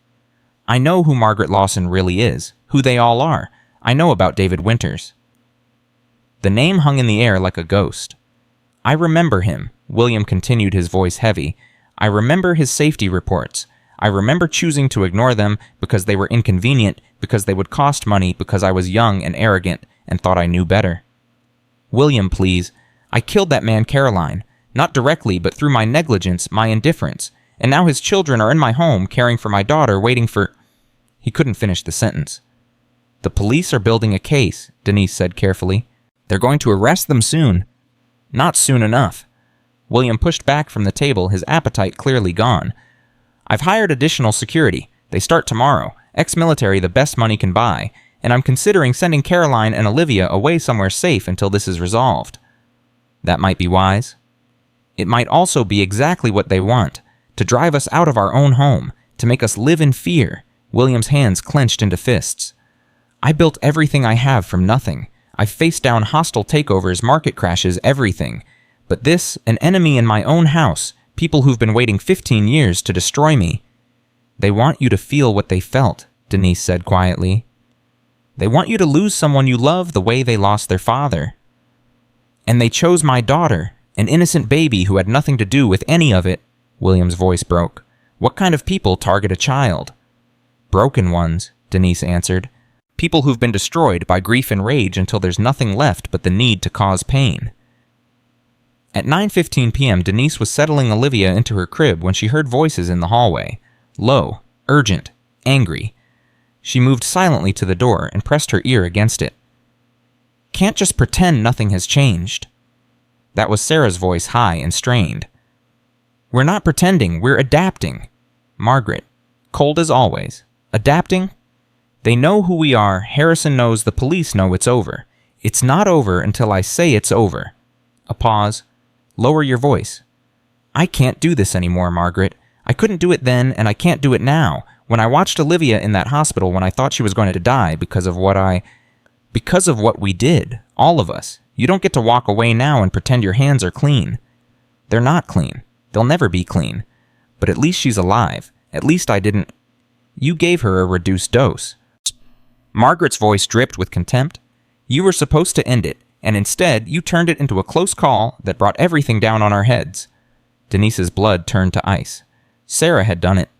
I know who Margaret Lawson really is, who they all are. I know about David Winters. The name hung in the air like a ghost. I remember him, William continued, his voice heavy. I remember his safety reports. I remember choosing to ignore them because they were inconvenient, because they would cost money, because I was young and arrogant and thought I knew better. William, please. I killed that man, Caroline. Not directly, but through my negligence, my indifference. And now his children are in my home, caring for my daughter, waiting for... He couldn't finish the sentence. The police are building a case, Denise said carefully. They're going to arrest them soon. Not soon enough. William pushed back from the table, his appetite clearly gone. I've hired additional security. They start tomorrow. Ex-military, the best money can buy. And I'm considering sending Caroline and Olivia away somewhere safe until this is resolved. That might be wise. It might also be exactly what they want. To drive us out of our own home. To make us live in fear. William's hands clenched into fists. I built everything I have from nothing. I've faced down hostile takeovers, market crashes, everything. But this, an enemy in my own house, people who've been waiting 15 years to destroy me. They want you to feel what they felt, Denise said quietly. They want you to lose someone you love the way they lost their father. And they chose my daughter, an innocent baby who had nothing to do with any of it. William's voice broke. What kind of people target a child? Broken ones, Denise answered. People who've been destroyed by grief and rage until there's nothing left but the need to cause pain. At 9:15 p.m., Denise was settling Olivia into her crib when she heard voices in the hallway. Low, urgent, angry. She moved silently to the door and pressed her ear against it. Can't just pretend nothing has changed. That was Sarah's voice, high and strained. We're not pretending, we're adapting. Margaret, cold as always. Adapting? They know who we are. Harrison knows, the police know it's over. It's not over until I say it's over. A pause. Lower your voice. I can't do this anymore, Margaret. I couldn't do it then, and I can't do it now. When I watched Olivia in that hospital when I thought she was going to die because of what we did, all of us. You don't get to walk away now and pretend your hands are clean. They're not clean. They'll never be clean. But at least she's alive. At least I didn't... You gave her a reduced dose. Margaret's voice dripped with contempt. You were supposed to end it, and instead you turned it into a close call that brought everything down on our heads. Denise's blood turned to ice. Sarah had done it.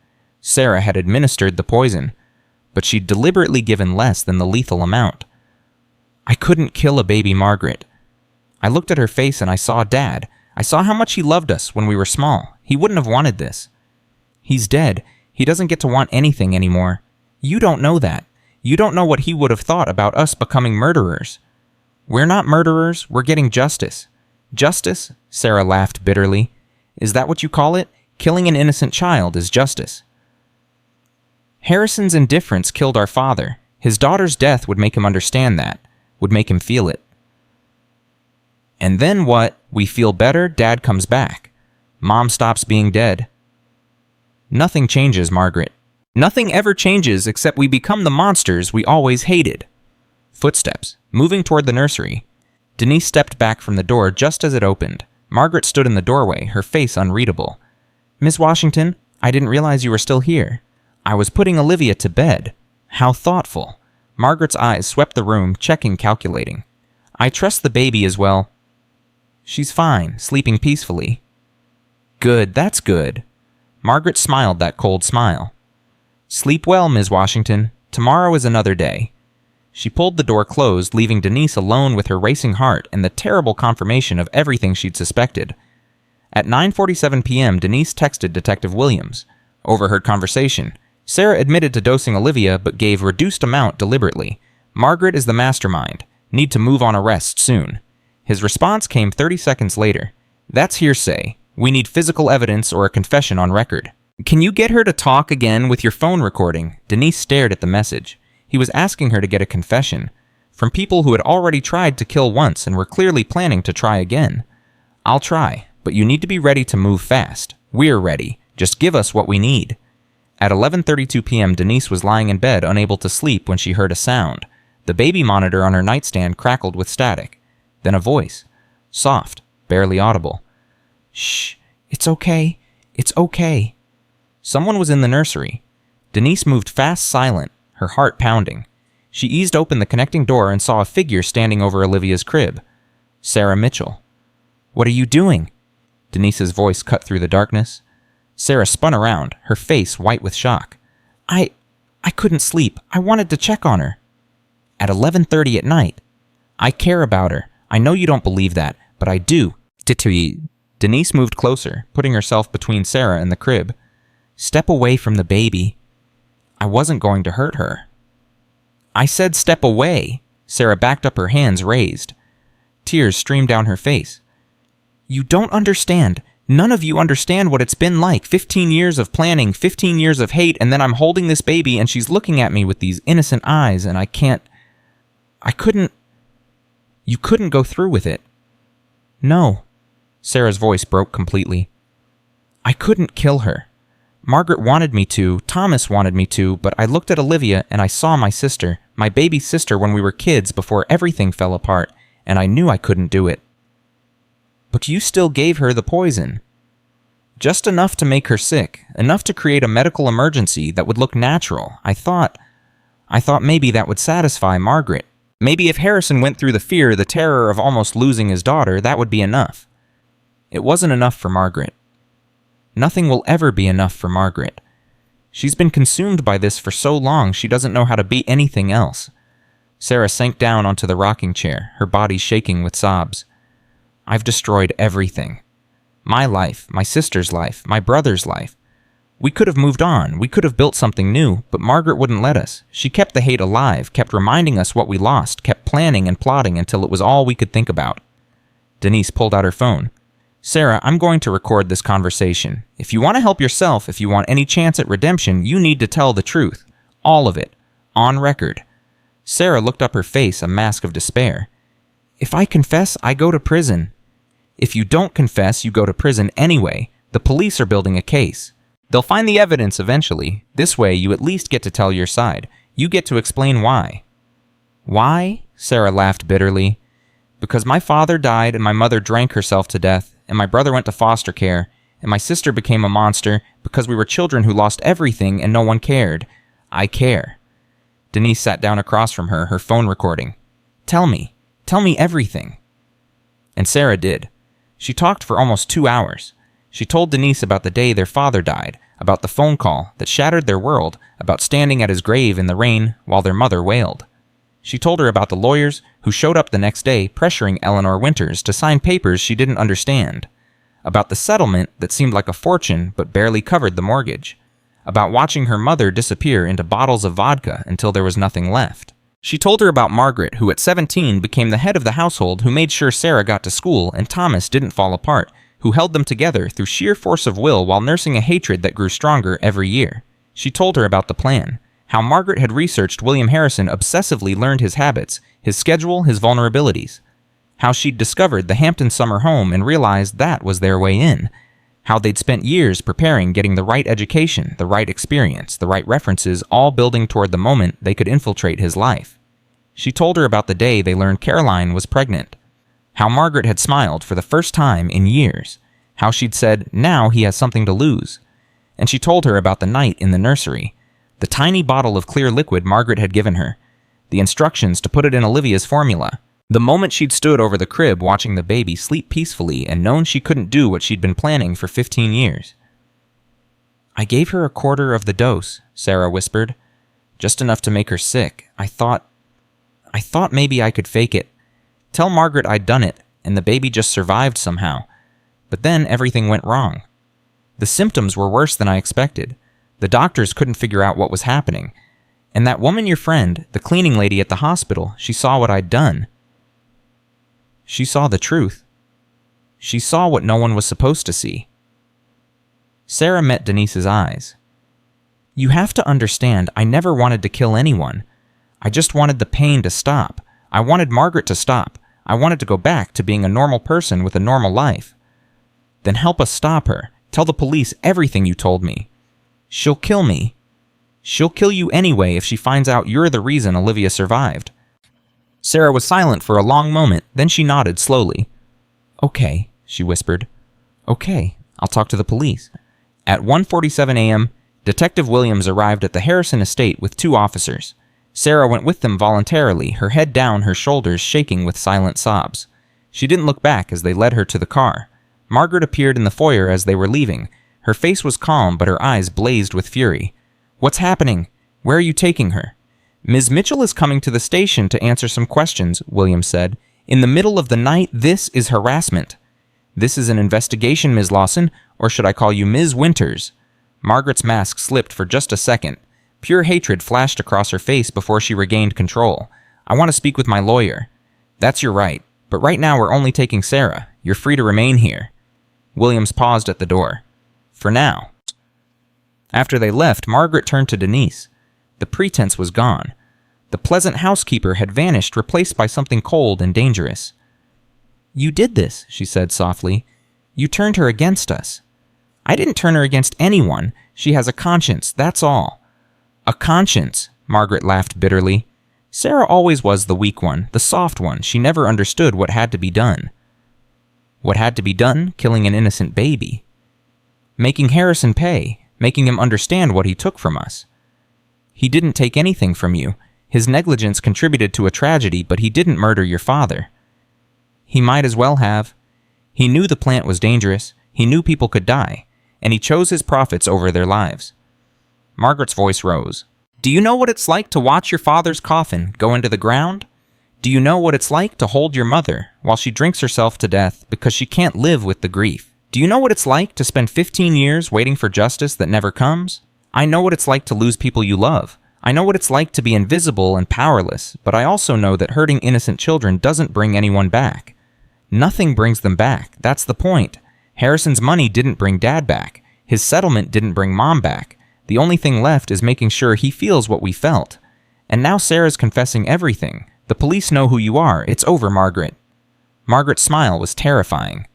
Sarah had administered the poison, but she'd deliberately given less than the lethal amount. I couldn't kill a baby Margaret. I looked at her face and I saw Dad. I saw how much he loved us when we were small. He wouldn't have wanted this. He's dead. He doesn't get to want anything anymore. You don't know that. You don't know what he would have thought about us becoming murderers. We're not murderers. We're getting justice. Justice? Sarah laughed bitterly. Is that what you call it? Killing an innocent child is justice. Harrison's indifference killed our father. His daughter's death would make him understand that, would make him feel it. And then what? We feel better, Dad comes back. Mom stops being dead. Nothing changes, Margaret. Nothing ever changes except we become the monsters we always hated. Footsteps, moving toward the nursery. Denise stepped back from the door just as it opened. Margaret stood in the doorway, her face unreadable. Miss Washington, I didn't realize you were still here. I was putting Olivia to bed. How thoughtful. Margaret's eyes swept the room, checking, calculating. I trust the baby as well. She's fine, sleeping peacefully. Good, that's good. Margaret smiled that cold smile. Sleep well, Ms. Washington. Tomorrow is another day. She pulled the door closed, leaving Denise alone with her racing heart and the terrible confirmation of everything she'd suspected. At 9:47 p.m., Denise texted Detective Williams. Overheard conversation. Sarah admitted to dosing Olivia but gave reduced amount deliberately. Margaret is the mastermind. Need to move on arrest soon. His response came 30 seconds later. That's hearsay. We need physical evidence or a confession on record. Can you get her to talk again with your phone recording? Denise stared at the message. He was asking her to get a confession from people who had already tried to kill once and were clearly planning to try again. I'll try, but you need to be ready to move fast. We're ready. Just give us what we need. At 11:32 p.m., Denise was lying in bed, unable to sleep when she heard a sound. The baby monitor on her nightstand crackled with static. Then a voice. Soft, barely audible. Shh, it's okay. It's okay. Someone was in the nursery. Denise moved fast, silent, her heart pounding. She eased open the connecting door and saw a figure standing over Olivia's crib. Sarah Mitchell. What are you doing? Denise's voice cut through the darkness. Sarah spun around, her face white with shock. I couldn't sleep. I wanted to check on her. At 11:30 at night. I care about her. I know you don't believe that, but I do. Denise moved closer, putting herself between Sarah and the crib. Step away from the baby. I wasn't going to hurt her. I said step away. Sarah backed up, her hands raised. Tears streamed down her face. You don't understand. None of you understand what it's been like. 15 years of planning, 15 years of hate, and then I'm holding this baby and she's looking at me with these innocent eyes and You couldn't go through with it. No. Sarah's voice broke completely. I couldn't kill her. Margaret wanted me to, Thomas wanted me to, but I looked at Olivia and I saw my sister, my baby sister when we were kids before everything fell apart, and I knew I couldn't do it. But you still gave her the poison. Just enough to make her sick, enough to create a medical emergency that would look natural. I thought maybe that would satisfy Margaret. Maybe if Harrison went through the fear, the terror of almost losing his daughter, that would be enough. It wasn't enough for Margaret. Nothing will ever be enough for Margaret. She's been consumed by this for so long she doesn't know how to be anything else. Sarah sank down onto the rocking chair, her body shaking with sobs. I've destroyed everything. My life, my sister's life, my brother's life. We could have moved on, we could have built something new, but Margaret wouldn't let us. She kept the hate alive, kept reminding us what we lost, kept planning and plotting until it was all we could think about. Denise pulled out her phone. Sarah, I'm going to record this conversation. If you want to help yourself, if you want any chance at redemption, you need to tell the truth. All of it. On record. Sarah looked up, her face a mask of despair. If I confess, I go to prison. If you don't confess, you go to prison anyway. The police are building a case. They'll find the evidence eventually. This way, you at least get to tell your side. You get to explain why. Why? Sarah laughed bitterly. Because my father died and my mother drank herself to death, and my brother went to foster care, and my sister became a monster because we were children who lost everything and no one cared. I care. Denise sat down across from her, her phone recording. Tell me everything. And Sarah did. She talked for almost 2 hours. She told Denise about the day their father died, about the phone call that shattered their world, about standing at his grave in the rain while their mother wailed. She told her about the lawyers who showed up the next day pressuring Eleanor Winters to sign papers she didn't understand, about the settlement that seemed like a fortune but barely covered the mortgage, about watching her mother disappear into bottles of vodka until there was nothing left. She told her about Margaret, who at 17 became the head of the household, who made sure Sarah got to school and Thomas didn't fall apart, who held them together through sheer force of will while nursing a hatred that grew stronger every year. She told her about the plan, how Margaret had researched William Harrison, obsessively learned his habits, his schedule, his vulnerabilities, how she'd discovered the Hampton summer home and realized that was their way in, how they'd spent years preparing, getting the right education, the right experience, the right references, all building toward the moment they could infiltrate his life. She told her about the day they learned Caroline was pregnant, how Margaret had smiled for the first time in years, how she'd said, now he has something to lose. And she told her about the night in the nursery, the tiny bottle of clear liquid Margaret had given her, the instructions to put it in Olivia's formula, the moment she'd stood over the crib watching the baby sleep peacefully and known she couldn't do what she'd been planning for 15 years. I gave her a quarter of the dose, Sarah whispered, just enough to make her sick. I thought maybe I could fake it. Tell Margaret I'd done it, and the baby just survived somehow. But then everything went wrong. The symptoms were worse than I expected. The doctors couldn't figure out what was happening. And that woman, your friend, the cleaning lady at the hospital, she saw what I'd done. She saw the truth. She saw what no one was supposed to see. Sarah met Denise's eyes. You have to understand, I never wanted to kill anyone. I just wanted the pain to stop. I wanted Margaret to stop. I wanted to go back to being a normal person with a normal life. Then help us stop her. Tell the police everything you told me. She'll kill me. She'll kill you anyway if she finds out you're the reason Olivia survived. Sarah was silent for a long moment, then she nodded slowly. Okay, she whispered. Okay, I'll talk to the police. At 1:47 a.m., Detective Williams arrived at the Harrison estate with 2 officers. Sarah went with them voluntarily, her head down, her shoulders shaking with silent sobs. She didn't look back as they led her to the car. Margaret appeared in the foyer as they were leaving. Her face was calm, but her eyes blazed with fury. What's happening? Where are you taking her? Ms. Mitchell is coming to the station to answer some questions, Williams said. In the middle of the night, this is harassment. This is an investigation, Ms. Lawson, or should I call you Ms. Winters? Margaret's mask slipped for just a second. Pure hatred flashed across her face before she regained control. I want to speak with my lawyer. That's your right, but right now we're only taking Sarah. You're free to remain here. Williams paused at the door. For now. After they left, Margaret turned to Denise. The pretense was gone. The pleasant housekeeper had vanished, replaced by something cold and dangerous. You did this, she said softly. You turned her against us. I didn't turn her against anyone. She has a conscience, that's all. A conscience, Margaret laughed bitterly. Sarah always was the weak one, the soft one. She never understood what had to be done. What had to be done? Killing an innocent baby. Making Harrison pay, making him understand what he took from us. He didn't take anything from you. His negligence contributed to a tragedy, but he didn't murder your father. He might as well have. He knew the plant was dangerous. He knew people could die, and he chose his profits over their lives. Margaret's voice rose. Do you know what it's like to watch your father's coffin go into the ground? Do you know what it's like to hold your mother while she drinks herself to death because she can't live with the grief? Do you know what it's like to spend 15 years waiting for justice that never comes? I know what it's like to lose people you love. I know what it's like to be invisible and powerless, but I also know that hurting innocent children doesn't bring anyone back. Nothing brings them back. That's the point. Harrison's money didn't bring Dad back. His settlement didn't bring Mom back. The only thing left is making sure he feels what we felt. And now Sarah's confessing everything. The police know who you are. It's over, Margaret. Margaret's smile was terrifying.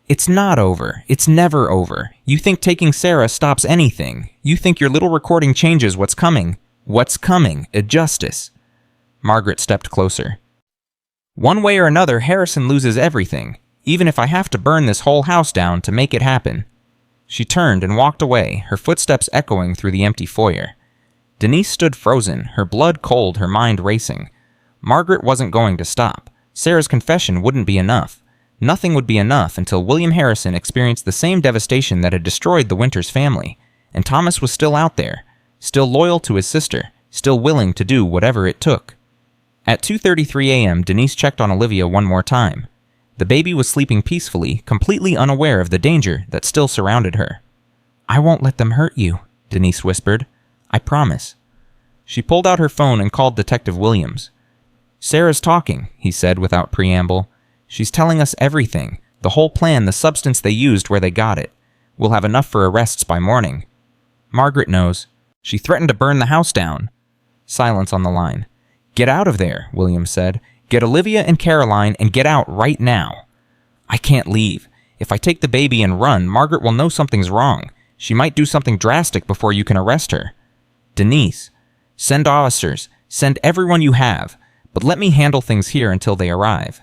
It's not over. It's never over. You think taking Sarah stops anything. You think your little recording changes what's coming. What's coming? A justice. Margaret stepped closer. One way or another, Harrison loses everything, even if I have to burn this whole house down to make it happen. She turned and walked away, her footsteps echoing through the empty foyer. Denise stood frozen, her blood cold, her mind racing. Margaret wasn't going to stop. Sarah's confession wouldn't be enough. Nothing would be enough until William Harrison experienced the same devastation that had destroyed the Winters family, and Thomas was still out there, still loyal to his sister, still willing to do whatever it took. At 2:33 a.m., Denise checked on Olivia one more time. The baby was sleeping peacefully, completely unaware of the danger that still surrounded her. "I won't let them hurt you," Denise whispered. "I promise." She pulled out her phone and called Detective Williams. "Sarah's talking," he said without preamble. "She's telling us everything, the whole plan, the substance they used, where they got it. We'll have enough for arrests by morning." "Margaret knows. She threatened to burn the house down." Silence on the line. "Get out of there," Williams said. "Get Olivia and Caroline and get out right now." "I can't leave. If I take the baby and run, Margaret will know something's wrong. She might do something drastic before you can arrest her." "Denise, send officers. Send everyone you have. But let me handle things here until they arrive."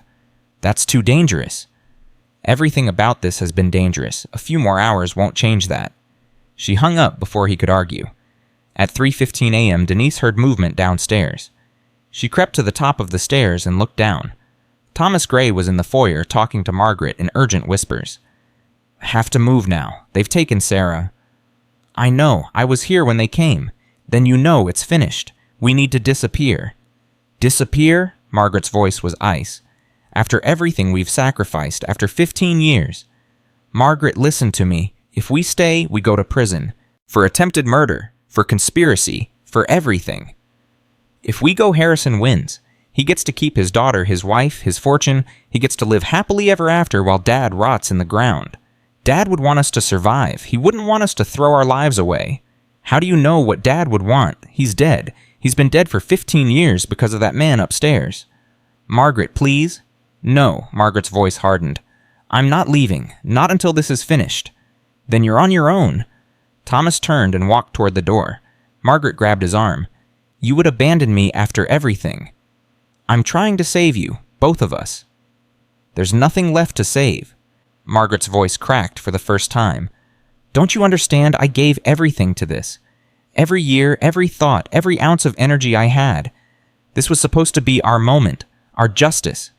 "That's too dangerous." "Everything about this has been dangerous. A few more hours won't change that." She hung up before he could argue. At 3:15 a.m., Denise heard movement downstairs. She crept to the top of the stairs and looked down. Thomas Gray was in the foyer talking to Margaret in urgent whispers. "Have to move now. They've taken Sarah." "I know. I was here when they came." "Then you know it's finished. We need to disappear." "Disappear?" Margaret's voice was ice. "After everything we've sacrificed, after 15 years. Margaret, listen to me. If we stay, we go to prison. For attempted murder, for conspiracy, for everything. If we go, Harrison wins. He gets to keep his daughter, his wife, his fortune. He gets to live happily ever after while Dad rots in the ground. Dad would want us to survive. He wouldn't want us to throw our lives away. How do you know what Dad would want? He's dead. He's been dead for 15 years because of that man upstairs." "Margaret, please." "No," Margaret's voice hardened. "I'm not leaving. Not until this is finished." "Then you're on your own." Thomas turned and walked toward the door. Margaret grabbed his arm. "You would abandon me after everything." "I'm trying to save you, both of us." "There's nothing left to save." Margaret's voice cracked for the first time. "Don't you understand? I gave everything to this. Every year, every thought, every ounce of energy I had. This was supposed to be our moment, our justice.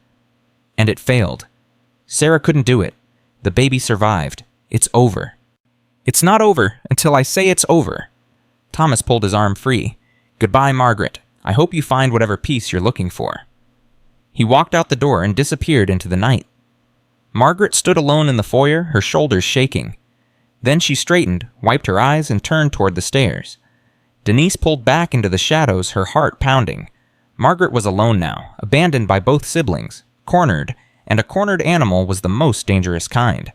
And it failed. Sarah couldn't do it. The baby survived. It's over." "It's not over until I say it's over." Thomas pulled his arm free. "Goodbye, Margaret. I hope you find whatever peace you're looking for." He walked out the door and disappeared into the night. Margaret stood alone in the foyer, her shoulders shaking. Then she straightened, wiped her eyes, and turned toward the stairs. Denise pulled back into the shadows, her heart pounding. Margaret was alone now, abandoned by both siblings, cornered, and a cornered animal was the most dangerous kind.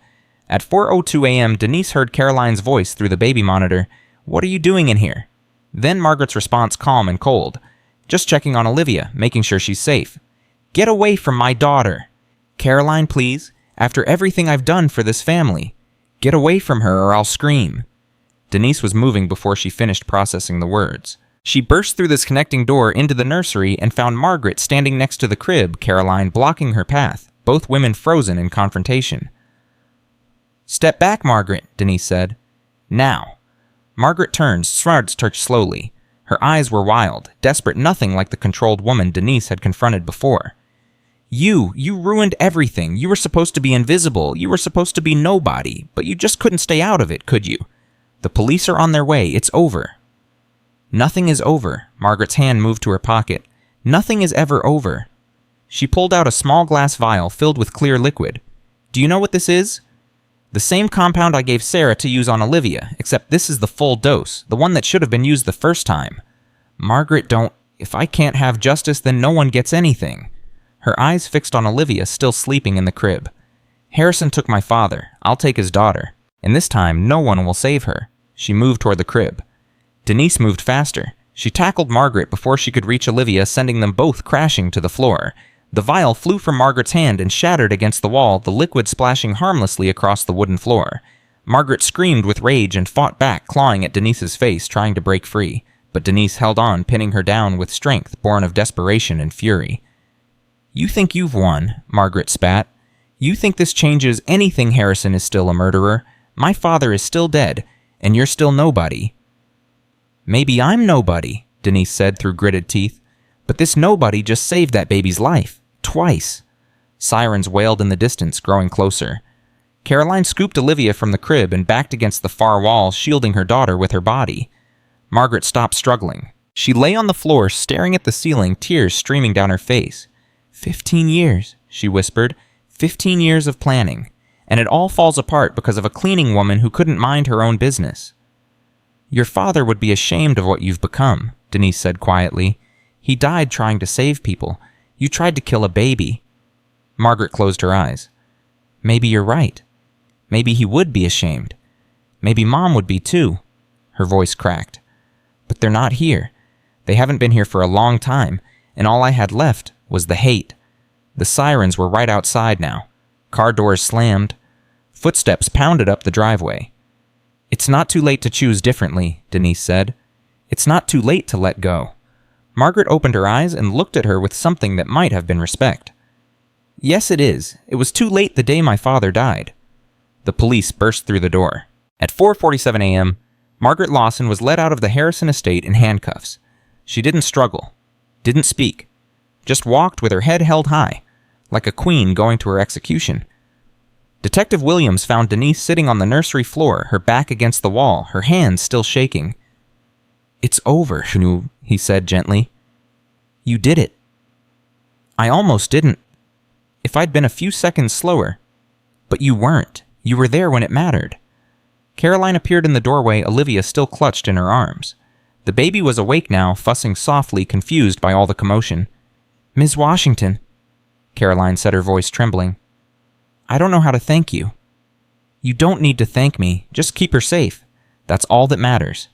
At 4:02 a.m., Denise heard Caroline's voice through the baby monitor. "What are you doing in here?" Then Margaret's response calm and cold. "Just checking on Olivia, making sure she's safe." "Get away from my daughter." "Caroline, please. After everything I've done for this family. Get away from her or I'll scream." Denise was moving before she finished processing the words. She burst through this connecting door into the nursery and found Margaret standing next to the crib, Caroline blocking her path, both women frozen in confrontation. "Step back, Margaret," Denise said. "Now." Margaret turned, swords touched slowly. Her eyes were wild, desperate, nothing like the controlled woman Denise had confronted before. You ruined everything. You were supposed to be invisible. You were supposed to be nobody, but you just couldn't stay out of it, could you? The police are on their way. It's over." "Nothing is over." Margaret's hand moved to her pocket. "Nothing is ever over." She pulled out a small glass vial filled with clear liquid. "Do you know what this is?" "The same compound I gave Sarah to use on Olivia, except this is the full dose, the one that should have been used the first time." "Margaret, don't. If I can't have justice, then no one gets anything." Her eyes fixed on Olivia, still sleeping in the crib. "Harrison took my father. I'll take his daughter. And this time, no one will save her." She moved toward the crib. Denise moved faster. She tackled Margaret before she could reach Olivia, sending them both crashing to the floor. The vial flew from Margaret's hand and shattered against the wall, the liquid splashing harmlessly across the wooden floor. Margaret screamed with rage and fought back, clawing at Denise's face, trying to break free. But Denise held on, pinning her down with strength born of desperation and fury. "You think you've won," Margaret spat. "You think this changes anything? Harrison is still a murderer. My father is still dead, and you're still nobody." "Maybe I'm nobody," Denise said through gritted teeth. "But this nobody just saved that baby's life. Twice." Sirens wailed in the distance, growing closer. Caroline scooped Olivia from the crib and backed against the far wall, shielding her daughter with her body. Margaret stopped struggling. She lay on the floor, staring at the ceiling, tears streaming down her face. 15 years, she whispered. 15 years of planning. And it all falls apart because of a cleaning woman who couldn't mind her own business. "Your father would be ashamed of what you've become," Denise said quietly. "He died trying to save people. You tried to kill a baby." Margaret closed her eyes. "Maybe you're right. Maybe he would be ashamed. Maybe Mom would be too." Her voice cracked. "But they're not here. They haven't been here for a long time, and all I had left was the hate." The sirens were right outside now. Car doors slammed. Footsteps pounded up the driveway. "It's not too late to choose differently," Denise said. "It's not too late to let go." Margaret opened her eyes and looked at her with something that might have been respect. "Yes, it is. It was too late the day my father died." The police burst through the door. At 4:47 a.m., Margaret Lawson was led out of the Harrison estate in handcuffs. She didn't struggle, didn't speak, just walked with her head held high, like a queen going to her execution. Detective Williams found Denise sitting on the nursery floor, her back against the wall, her hands still shaking. "It's over, Shnu," he said gently. "You did it." "I almost didn't. If I'd been a few seconds slower. But you weren't. You were there when it mattered." Caroline appeared in the doorway, Olivia still clutched in her arms. The baby was awake now, fussing softly, confused by all the commotion. "Ms. Washington," Caroline said, her voice trembling. "I don't know how to thank you." "You don't need to thank me. Just keep her safe. That's all that matters."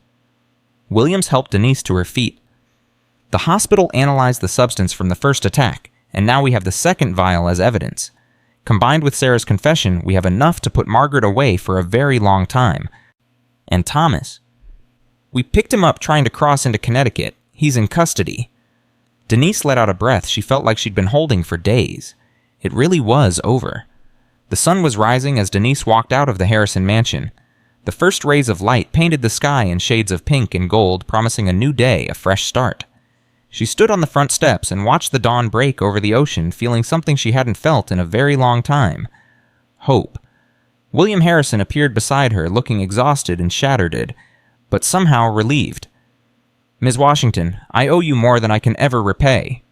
Williams helped Denise to her feet. "The hospital analyzed the substance from the first attack, and now we have the second vial as evidence. Combined with Sarah's confession, we have enough to put Margaret away for a very long time. And Thomas. We picked him up trying to cross into Connecticut. He's in custody." Denise let out a breath she felt like she'd been holding for days. It really was over. The sun was rising as Denise walked out of the Harrison mansion. The first rays of light painted the sky in shades of pink and gold, promising a new day, a fresh start. She stood on the front steps and watched the dawn break over the ocean, feeling something she hadn't felt in a very long time. Hope. William Harrison appeared beside her, looking exhausted and shattered, but somehow relieved. "Ms. Washington, I owe you more than I can ever repay."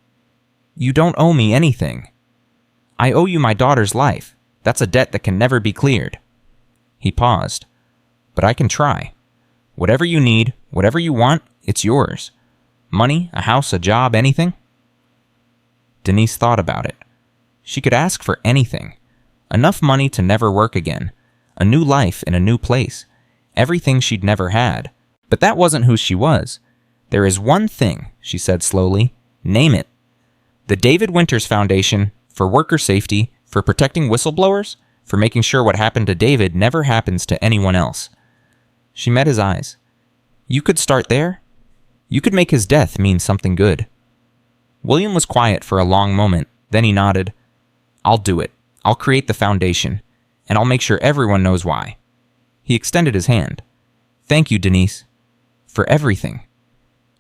"You don't owe me anything." "I owe you my daughter's life. That's a debt that can never be cleared." He paused. "But I can try. Whatever you need, whatever you want, it's yours. Money, a house, a job, anything?" Denise thought about it. She could ask for anything. Enough money to never work again. A new life in a new place. Everything she'd never had. But that wasn't who she was. "There is one thing," she said slowly. "Name it." "The David Winters Foundation, for worker safety, for protecting whistleblowers, for making sure what happened to David never happens to anyone else." She met his eyes. "You could start there. You could make his death mean something good." William was quiet for a long moment, then he nodded. "I'll do it. I'll create the foundation, and I'll make sure everyone knows why." He extended his hand. "Thank you, Denise. For everything."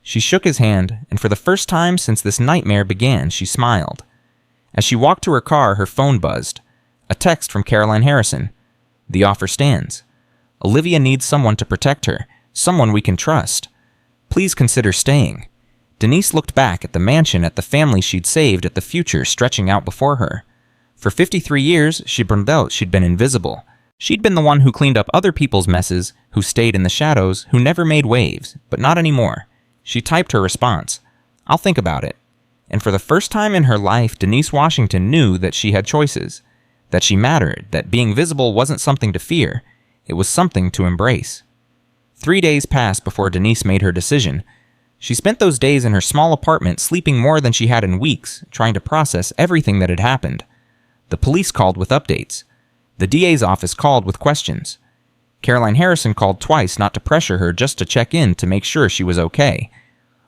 She shook his hand, and for the first time since this nightmare began, she smiled. As she walked to her car, her phone buzzed. A text from Caroline Harrison. "The offer stands. Olivia needs someone to protect her, someone we can trust. Please consider staying." Denise looked back at the mansion, at the family she'd saved, at the future stretching out before her. For 53 years, she'd been invisible. She'd been the one who cleaned up other people's messes, who stayed in the shadows, who never made waves, but not anymore. She typed her response. "I'll think about it." And for the first time in her life, Denise Washington knew that she had choices, that she mattered, that being visible wasn't something to fear, it was something to embrace. 3 days passed before Denise made her decision. She spent those days in her small apartment sleeping more than she had in weeks, trying to process everything that had happened. The police called with updates. The DA's office called with questions. Caroline Harrison called twice not to pressure her, just to check in to make sure she was okay.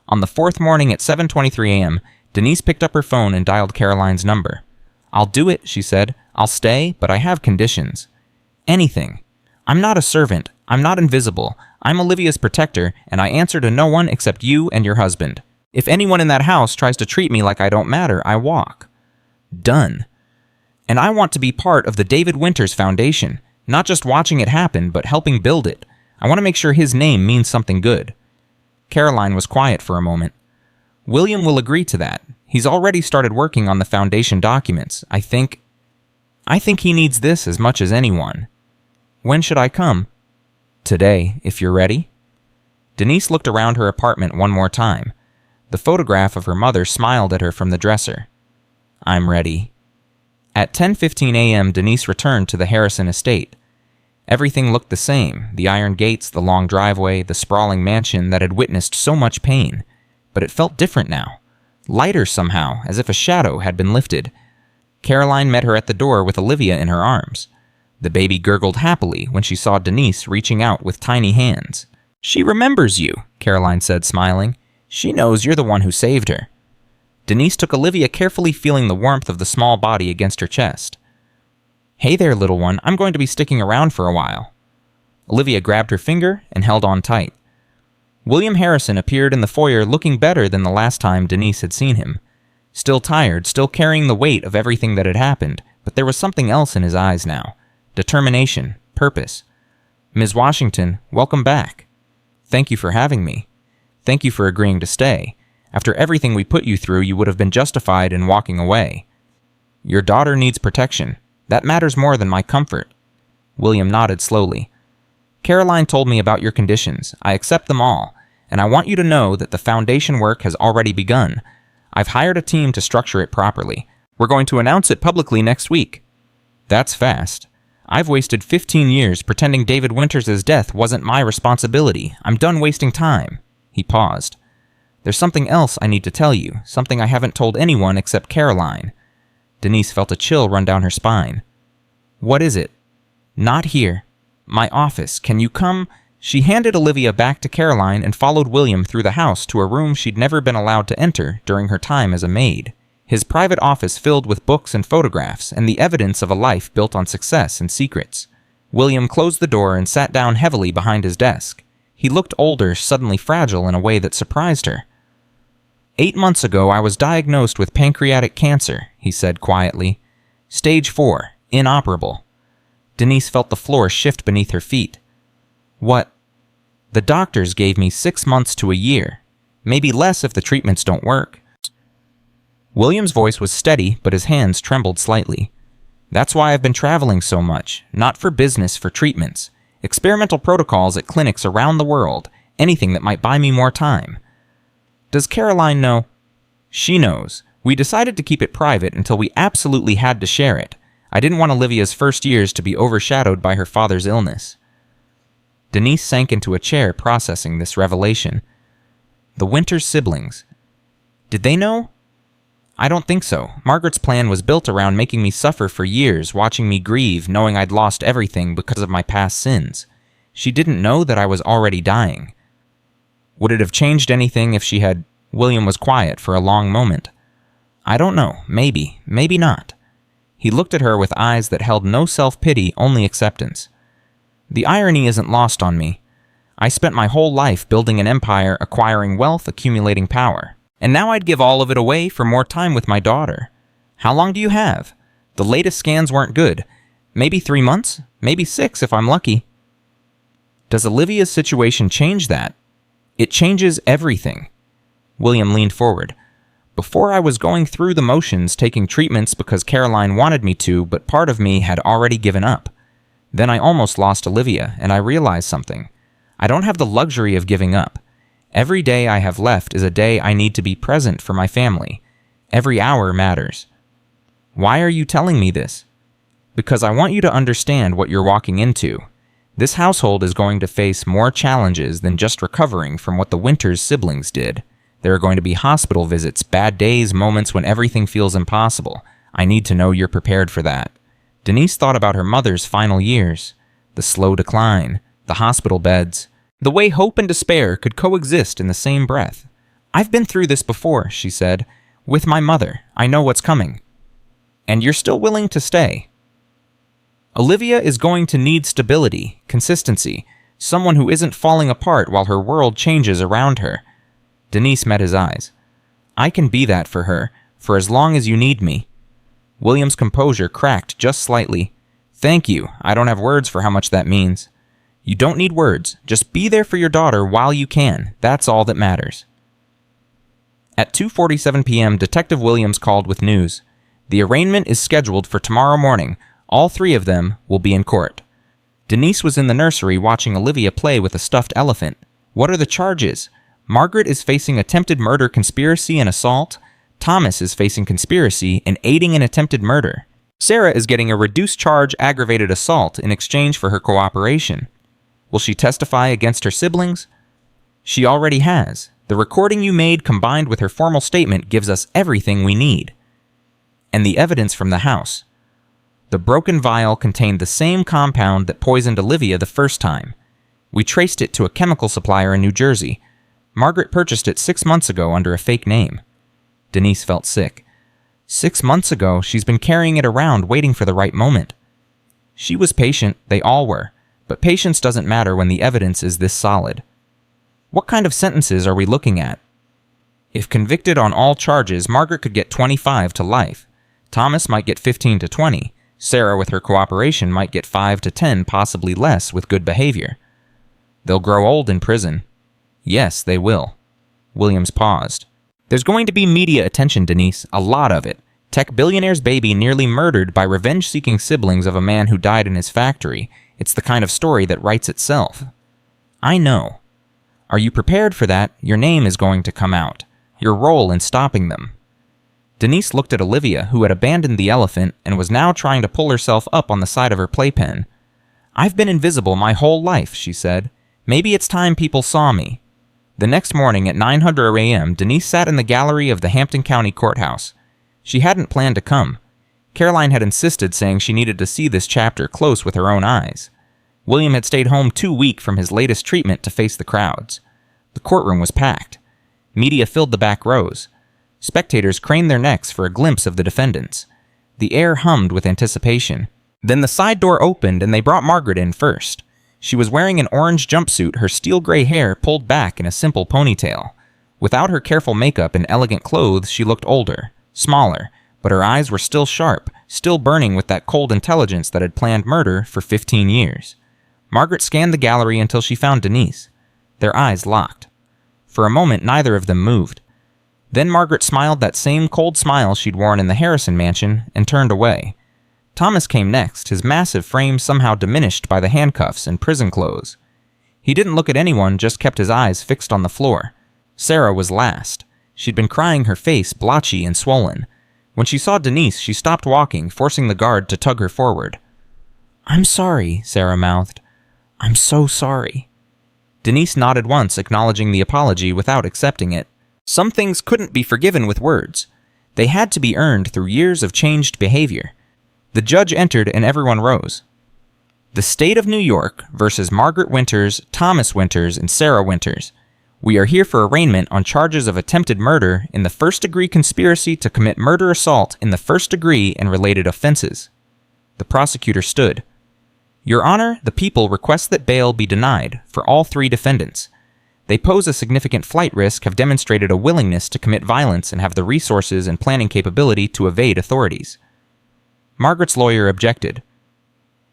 On the fourth morning at 7:23 a.m., Denise picked up her phone and dialed Caroline's number. "I'll do it," she said. "I'll stay, but I have conditions." "Anything. I'm not a servant. I'm not invisible. I'm Olivia's protector, and I answer to no one except you and your husband. If anyone in that house tries to treat me like I don't matter, I walk." Done. "And I want to be part of the David Winters Foundation, not just watching it happen, but helping build it. I want to make sure his name means something good." Caroline was quiet for a moment. "William will agree to that. He's already started working on the foundation documents. I think he needs this as much as anyone." "When should I come?" "Today, if you're ready." Denise looked around her apartment one more time. The photograph of her mother smiled at her from the dresser. "I'm ready." At 10:15 a.m., Denise returned to the Harrison estate. Everything looked the same: the iron gates, the long driveway, the sprawling mansion that had witnessed so much pain. But it felt different now. Lighter somehow, as if a shadow had been lifted. Caroline met her at the door with Olivia in her arms. The baby gurgled happily when she saw Denise reaching out with tiny hands. "She remembers you," Caroline said, smiling. "She knows you're the one who saved her." Denise took Olivia, carefully feeling the warmth of the small body against her chest. "Hey there, little one. I'm going to be sticking around for a while." Olivia grabbed her finger and held on tight. William Harrison appeared in the foyer looking better than the last time Denise had seen him. Still tired, still carrying the weight of everything that had happened, but there was something else in his eyes now. Determination, purpose. "Ms. Washington, welcome back. Thank you for having me. Thank you for agreeing to stay. After everything we put you through, you would have been justified in walking away. Your daughter needs protection. That matters more than my comfort." William nodded slowly. "Caroline told me about your conditions. I accept them all, and I want you to know that the foundation work has already begun. I've hired a team to structure it properly. We're going to announce it publicly next week." "That's fast. I've wasted 15 years pretending David Winters' death wasn't my responsibility. I'm done wasting time." He paused. "There's something else I need to tell you, something I haven't told anyone except Caroline." Denise felt a chill run down her spine. "What is it?" "Not here. My office. Can you come?" She handed Olivia back to Caroline and followed William through the house to a room she'd never been allowed to enter during her time as a maid. His private office filled with books and photographs and the evidence of a life built on success and secrets. William closed the door and sat down heavily behind his desk. He looked older, suddenly fragile in a way that surprised her. 8 months ago, I was diagnosed with pancreatic cancer," he said quietly. "Stage 4, inoperable." Denise felt the floor shift beneath her feet. "What?" "The doctors gave me 6 months to a year. Maybe less if the treatments don't work." William's voice was steady, but his hands trembled slightly. "That's why I've been traveling so much. Not for business, for treatments. Experimental protocols at clinics around the world. Anything that might buy me more time." "Does Caroline know?" "She knows. We decided to keep it private until we absolutely had to share it. I didn't want Olivia's first years to be overshadowed by her father's illness." Denise sank into a chair, processing this revelation. The Winters siblings. Did they know? "I don't think so. Margaret's plan was built around making me suffer for years, watching me grieve, knowing I'd lost everything because of my past sins. She didn't know that I was already dying." "Would it have changed anything if she had—" William was quiet for a long moment. "I don't know. Maybe. Maybe not." He looked at her with eyes that held no self-pity, only acceptance. "The irony isn't lost on me. I spent my whole life building an empire, acquiring wealth, accumulating power. And now I'd give all of it away for more time with my daughter. How long do you have? The latest scans weren't good. Maybe 3 months? Maybe 6 if I'm lucky." "Does Olivia's situation change that?" "It changes everything." William leaned forward. "Before I was going through the motions, taking treatments because Caroline wanted me to, but part of me had already given up. Then I almost lost Olivia, and I realized something. I don't have the luxury of giving up. Every day I have left is a day I need to be present for my family. Every hour matters." "Why are you telling me this?" "Because I want you to understand what you're walking into. This household is going to face more challenges than just recovering from what the Winters siblings did. There are going to be hospital visits, bad days, moments when everything feels impossible. I need to know you're prepared for that. Denise thought about her mother's final years, the slow decline, the hospital beds, the way hope and despair could coexist in the same breath. I've been through this before, she said. With my mother, I know what's coming. And you're still willing to stay. Olivia is going to need stability, consistency, someone who isn't falling apart while her world changes around her. Denise met his eyes. I can be that for her, for as long as you need me. William's composure cracked just slightly. Thank you. I don't have words for how much that means. You don't need words. Just be there for your daughter while you can. That's all that matters. At 2:47 p.m., Detective Williams called with news. The arraignment is scheduled for tomorrow morning. All three of them will be in court. Denise was in the nursery watching Olivia play with a stuffed elephant. What are the charges? Margaret is facing attempted murder, conspiracy, and assault. Thomas is facing conspiracy and aiding an attempted murder. Sarah is getting a reduced charge, aggravated assault, in exchange for her cooperation. Will she testify against her siblings? She already has. The recording you made combined with her formal statement gives us everything we need. And the evidence from the house. The broken vial contained the same compound that poisoned Olivia the first time. We traced it to a chemical supplier in New Jersey. Margaret purchased it 6 months ago under a fake name. Denise felt sick. 6 months ago, she's been carrying it around waiting for the right moment. She was patient, they all were, but patience doesn't matter when the evidence is this solid. What kind of sentences are we looking at? If convicted on all charges, Margaret could get 25 to life. Thomas might get 15 to 20. Sarah, with her cooperation, might get 5 to 10, possibly less, with good behavior. They'll grow old in prison. Yes, they will. Williams paused. There's going to be media attention, Denise, a lot of it. Tech billionaire's baby nearly murdered by revenge-seeking siblings of a man who died in his factory. It's the kind of story that writes itself. I know. Are you prepared for that? Your name is going to come out. Your role in stopping them. Denise looked at Olivia, who had abandoned the elephant and was now trying to pull herself up on the side of her playpen. I've been invisible my whole life, she said. Maybe it's time people saw me. The next morning at 9:00 a.m., Denise sat in the gallery of the Hampton County Courthouse. She hadn't planned to come. Caroline had insisted, saying she needed to see this chapter close with her own eyes. William had stayed home too weak from his latest treatment to face the crowds. The courtroom was packed. Media filled the back rows. Spectators craned their necks for a glimpse of the defendants. The air hummed with anticipation. Then the side door opened and they brought Margaret in first. She was wearing an orange jumpsuit, her steel gray hair pulled back in a simple ponytail. Without her careful makeup and elegant clothes, she looked older, smaller, but her eyes were still sharp, still burning with that cold intelligence that had planned murder for 15 years. Margaret scanned the gallery until she found Denise. Their eyes locked. For a moment, neither of them moved. Then Margaret smiled that same cold smile she'd worn in the Harrison mansion and turned away. Thomas came next, his massive frame somehow diminished by the handcuffs and prison clothes. He didn't look at anyone, just kept his eyes fixed on the floor. Sarah was last. She'd been crying, her face blotchy and swollen. When she saw Denise, she stopped walking, forcing the guard to tug her forward. I'm sorry, Sarah mouthed. I'm so sorry. Denise nodded once, acknowledging the apology without accepting it. Some things couldn't be forgiven with words. They had to be earned through years of changed behavior. The judge entered and everyone rose. The State of New York versus Margaret Winters, Thomas Winters, and Sarah Winters. We are here for arraignment on charges of attempted murder in the first-degree conspiracy to commit murder-assault in the first degree and related offenses. The prosecutor stood. Your Honor, the people request that bail be denied for all three defendants. They pose a significant flight risk, have demonstrated a willingness to commit violence, and have the resources and planning capability to evade authorities. Margaret's lawyer objected.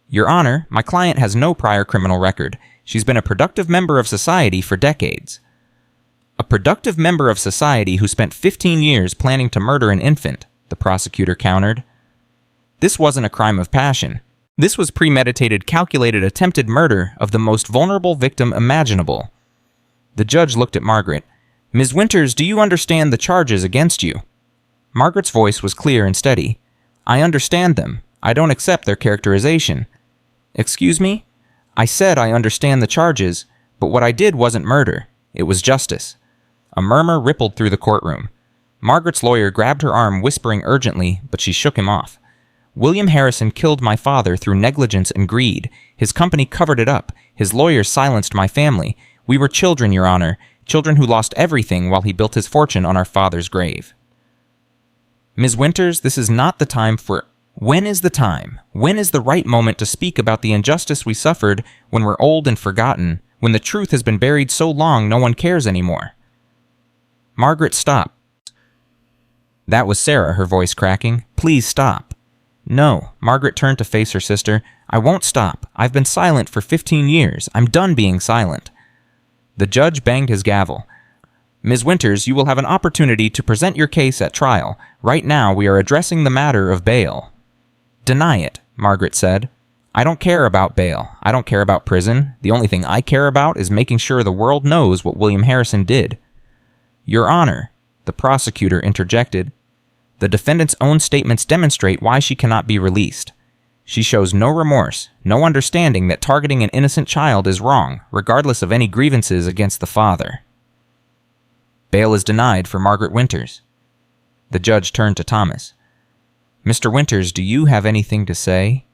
Your Honor, my client has no prior criminal record. She's been a productive member of society for decades. A productive member of society who spent 15 years planning to murder an infant, the prosecutor countered. This wasn't a crime of passion. This was premeditated, calculated, attempted murder of the most vulnerable victim imaginable. The judge looked at Margaret. Ms. Winters, do you understand the charges against you? Margaret's voice was clear and steady. I understand them. I don't accept their characterization. Excuse me? I said I understand the charges, but what I did wasn't murder. It was justice. A murmur rippled through the courtroom. Margaret's lawyer grabbed her arm, whispering urgently, but she shook him off. William Harrison killed my father through negligence and greed. His company covered it up. His lawyers silenced my family. We were children, Your Honor, children who lost everything while he built his fortune on our father's grave. Ms. Winters, this is not the time for... When is the time? When is the right moment to speak about the injustice we suffered when we're old and forgotten, when the truth has been buried so long no one cares anymore? Margaret, stop. That was Sarah, her voice cracking. Please stop. No, Margaret turned to face her sister. I won't stop. I've been silent for 15 years. I'm done being silent. The judge banged his gavel. Ms. Winters, you will have an opportunity to present your case at trial. Right now, we are addressing the matter of bail. Deny it, Margaret said. I don't care about bail. I don't care about prison. The only thing I care about is making sure the world knows what William Harrison did. Your Honor, the prosecutor interjected. The defendant's own statements demonstrate why she cannot be released. She shows no remorse, no understanding that targeting an innocent child is wrong, regardless of any grievances against the father. Bail is denied for Margaret Winters. The judge turned to Thomas. Mr. Winters, do you have anything to say?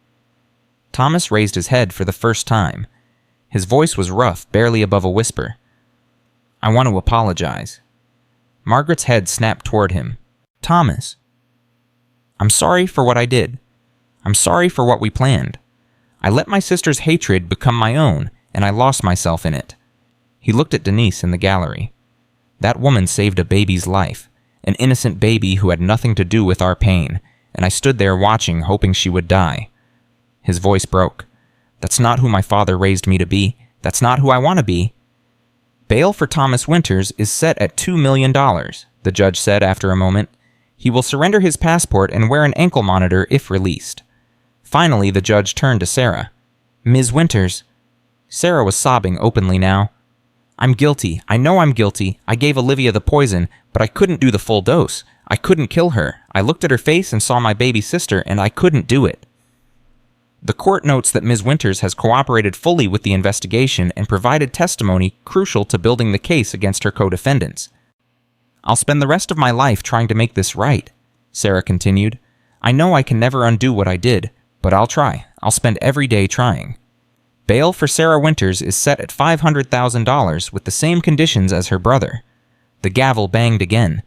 Thomas raised his head for the first time. His voice was rough, barely above a whisper. I want to apologize. Margaret's head snapped toward him. Thomas. I'm sorry for what I did. I'm sorry for what we planned. I let my sister's hatred become my own, and I lost myself in it. He looked at Denise in the gallery. That woman saved a baby's life, an innocent baby who had nothing to do with our pain, and I stood there watching, hoping she would die. His voice broke. That's not who my father raised me to be. That's not who I want to be. Bail for Thomas Winters is set at $2 million, the judge said after a moment. He will surrender his passport and wear an ankle monitor if released. Finally, the judge turned to Sarah. Ms. Winters. Sarah was sobbing openly now. I'm guilty. I know I'm guilty. I gave Olivia the poison, but I couldn't do the full dose. I couldn't kill her. I looked at her face and saw my baby sister, and I couldn't do it. The court notes that Ms. Winters has cooperated fully with the investigation and provided testimony crucial to building the case against her co-defendants. I'll spend the rest of my life trying to make this right, Sarah continued. I know I can never undo what I did, but I'll try. I'll spend every day trying. Bail for Sarah Winters is set at $500,000 with the same conditions as her brother. The gavel banged again.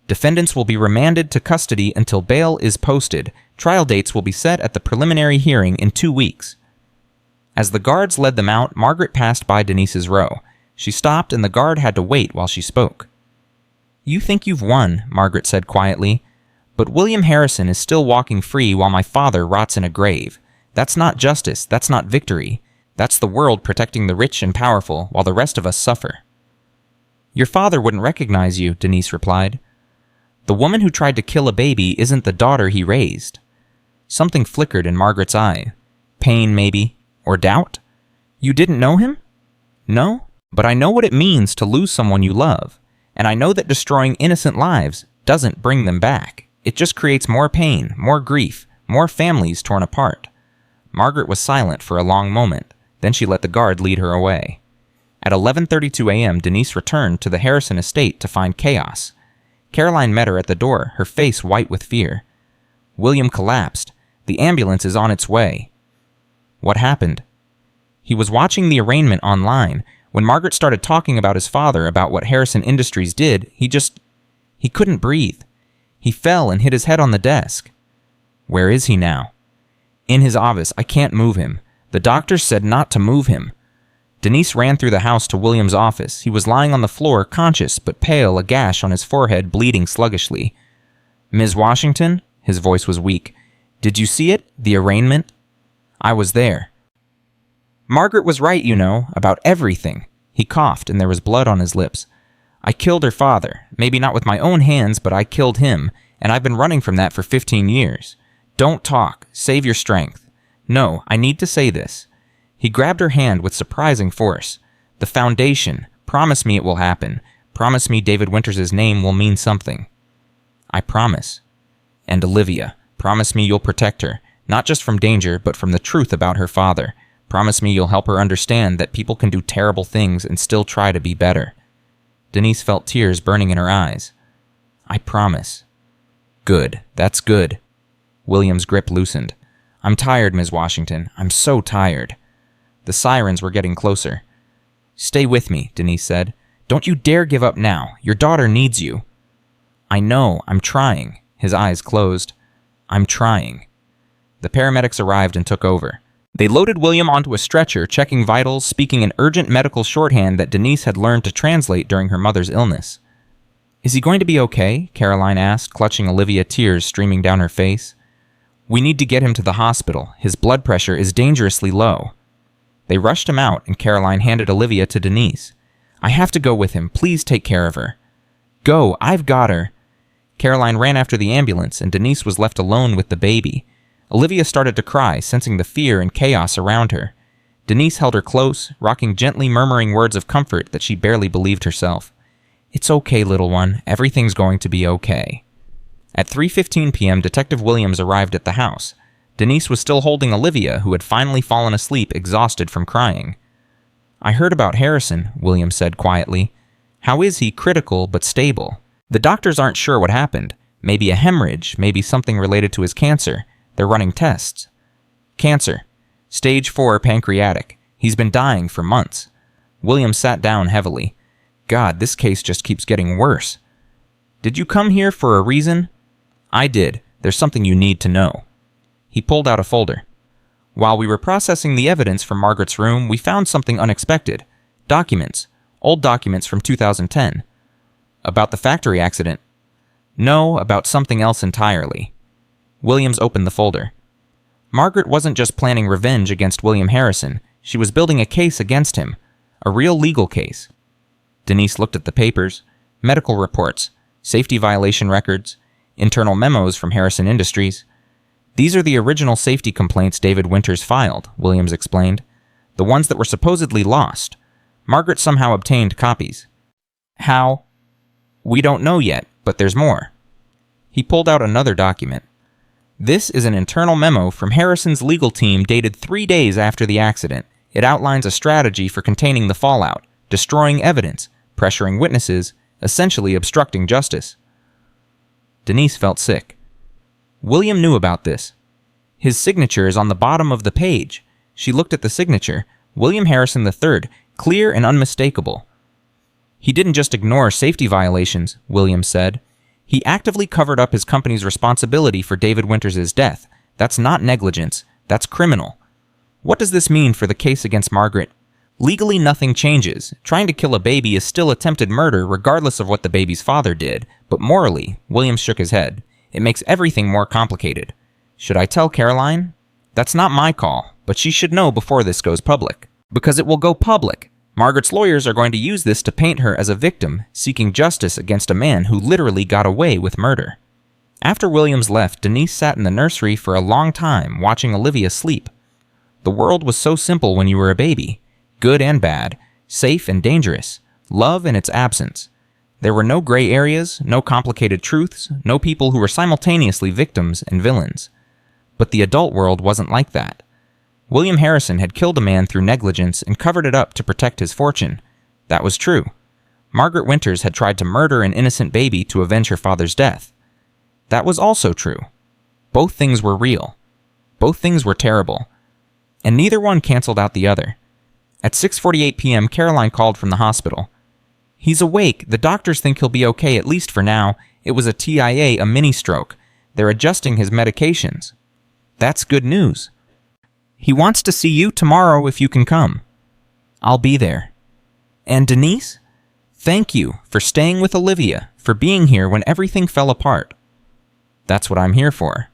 Defendants will be remanded to custody until bail is posted. Trial dates will be set at the preliminary hearing in 2 weeks. As the guards led them out, Margaret passed by Denise's row. She stopped, and the guard had to wait while she spoke. You think you've won, Margaret said quietly, but William Harrison is still walking free while my father rots in a grave. That's not justice. That's not victory. That's the world protecting the rich and powerful while the rest of us suffer. Your father wouldn't recognize you, Denise replied. The woman who tried to kill a baby isn't the daughter he raised. Something flickered in Margaret's eye. Pain, maybe, or doubt? You didn't know him? No, but I know what it means to lose someone you love, and I know that destroying innocent lives doesn't bring them back. It just creates more pain, more grief, more families torn apart. Margaret was silent for a long moment, then she let the guard lead her away. At 11:32 a.m., Denise returned to the Harrison estate to find chaos. Caroline met her at the door, her face white with fear. William collapsed. The ambulance is on its way. What happened? He was watching the arraignment online. When Margaret started talking about his father, about what Harrison Industries did, he couldn't breathe. He fell and hit his head on the desk. Where is he now? In his office. I can't move him. The doctors said not to move him. Denise ran through the house to William's office. He was lying on the floor, conscious but pale, a gash on his forehead, bleeding sluggishly. Ms. Washington? His voice was weak. Did you see it? The arraignment? I was there. Margaret was right, you know, about everything. He coughed, and there was blood on his lips. I killed her father. Maybe not with my own hands, but I killed him, and I've been running from that for 15 years. Don't talk. Save your strength. No, I need to say this. He grabbed her hand with surprising force. The foundation. Promise me it will happen. Promise me David Winters' name will mean something. I promise. And Olivia. Promise me you'll protect her, not just from danger, but from the truth about her father. Promise me you'll help her understand that people can do terrible things and still try to be better." Denise felt tears burning in her eyes. "I promise." "Good. That's good." William's grip loosened. "I'm tired, Ms. Washington. I'm so tired." The sirens were getting closer. "Stay with me," Denise said. "Don't you dare give up now. Your daughter needs you." "I know. I'm trying." His eyes closed. "I'm trying." The paramedics arrived and took over. They loaded William onto a stretcher, checking vitals, speaking an urgent medical shorthand that Denise had learned to translate during her mother's illness. "Is he going to be okay?" Caroline asked, clutching Olivia, tears streaming down her face. "We need to get him to the hospital. His blood pressure is dangerously low." They rushed him out, and Caroline handed Olivia to Denise. "I have to go with him. Please take care of her." "Go, I've got her." Caroline ran after the ambulance, and Denise was left alone with the baby. Olivia started to cry, sensing the fear and chaos around her. Denise held her close, rocking gently, murmuring words of comfort that she barely believed herself. "It's okay, little one. Everything's going to be okay." At 3:15 p.m., Detective Williams arrived at the house. Denise was still holding Olivia, who had finally fallen asleep, exhausted from crying. "I heard about Harrison," Williams said quietly. "How is he? Critical, but stable. The doctors aren't sure what happened. Maybe a hemorrhage, maybe something related to his cancer. They're running tests." "Cancer. Stage 4 pancreatic. He's been dying for months." Williams sat down heavily. "God, this case just keeps getting worse." "Did you come here for a reason?" "I did. There's something you need to know." He pulled out a folder. "While we were processing the evidence from Margaret's room, we found something unexpected. Documents. Old documents from 2010. "About the factory accident?" "No, about something else entirely." Williams opened the folder. Margaret wasn't just planning revenge against William Harrison. She was building a case against him. A real legal case. Denise looked at the papers. Medical reports. Safety violation records. Internal memos from Harrison Industries. "These are the original safety complaints David Winters filed," Williams explained. "The ones that were supposedly lost. Margaret somehow obtained copies." "How?" "We don't know yet, but there's more." He pulled out another document. "This is an internal memo from Harrison's legal team dated 3 days after the accident. It outlines a strategy for containing the fallout, destroying evidence, pressuring witnesses, essentially obstructing justice." Denise felt sick. William knew about this. His signature is on the bottom of the page. She looked at the signature. William Harrison III, clear and unmistakable. "He didn't just ignore safety violations," Williams said. "He actively covered up his company's responsibility for David Winters' death. That's not negligence. That's criminal." What does this mean for the case against Margaret? Legally, nothing changes. Trying to kill a baby is still attempted murder regardless of what the baby's father did. But morally, Williams shook his head. It makes everything more complicated. "Should I tell Caroline?" "That's not my call, but she should know before this goes public." "Because it will go public. Margaret's lawyers are going to use this to paint her as a victim, seeking justice against a man who literally got away with murder." After Williams left, Denise sat in the nursery for a long time, watching Olivia sleep. The world was so simple when you were a baby. Good and bad, safe and dangerous, love and its absence. There were no gray areas, no complicated truths, no people who were simultaneously victims and villains. But the adult world wasn't like that. William Harrison had killed a man through negligence and covered it up to protect his fortune. That was true. Margaret Winters had tried to murder an innocent baby to avenge her father's death. That was also true. Both things were real. Both things were terrible. And neither one canceled out the other. At 6:48 p.m., Caroline called from the hospital. "He's awake. The doctors think he'll be okay, at least for now. It was a TIA, a mini-stroke. They're adjusting his medications." "That's good news." "He wants to see you tomorrow if you can come." "I'll be there." "And Denise? Thank you for staying with Olivia, for being here when everything fell apart." "That's what I'm here for."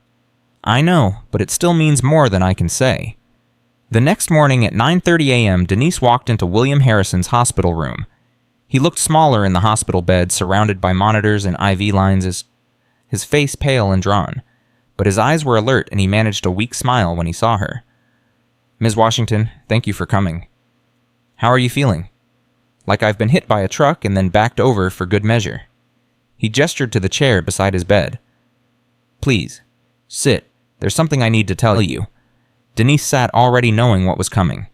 "I know, but it still means more than I can say." The next morning at 9:30 a.m., Denise walked into William Harrison's hospital room. He looked smaller in the hospital bed, surrounded by monitors and IV lines, his face pale and drawn. But his eyes were alert, and he managed a weak smile when he saw her. "Ms. Washington, thank you for coming. How are you feeling?" "Like I've been hit by a truck and then backed over for good measure." He gestured to the chair beside his bed. "Please, sit. There's something I need to tell you." Denise sat already knowing what was coming.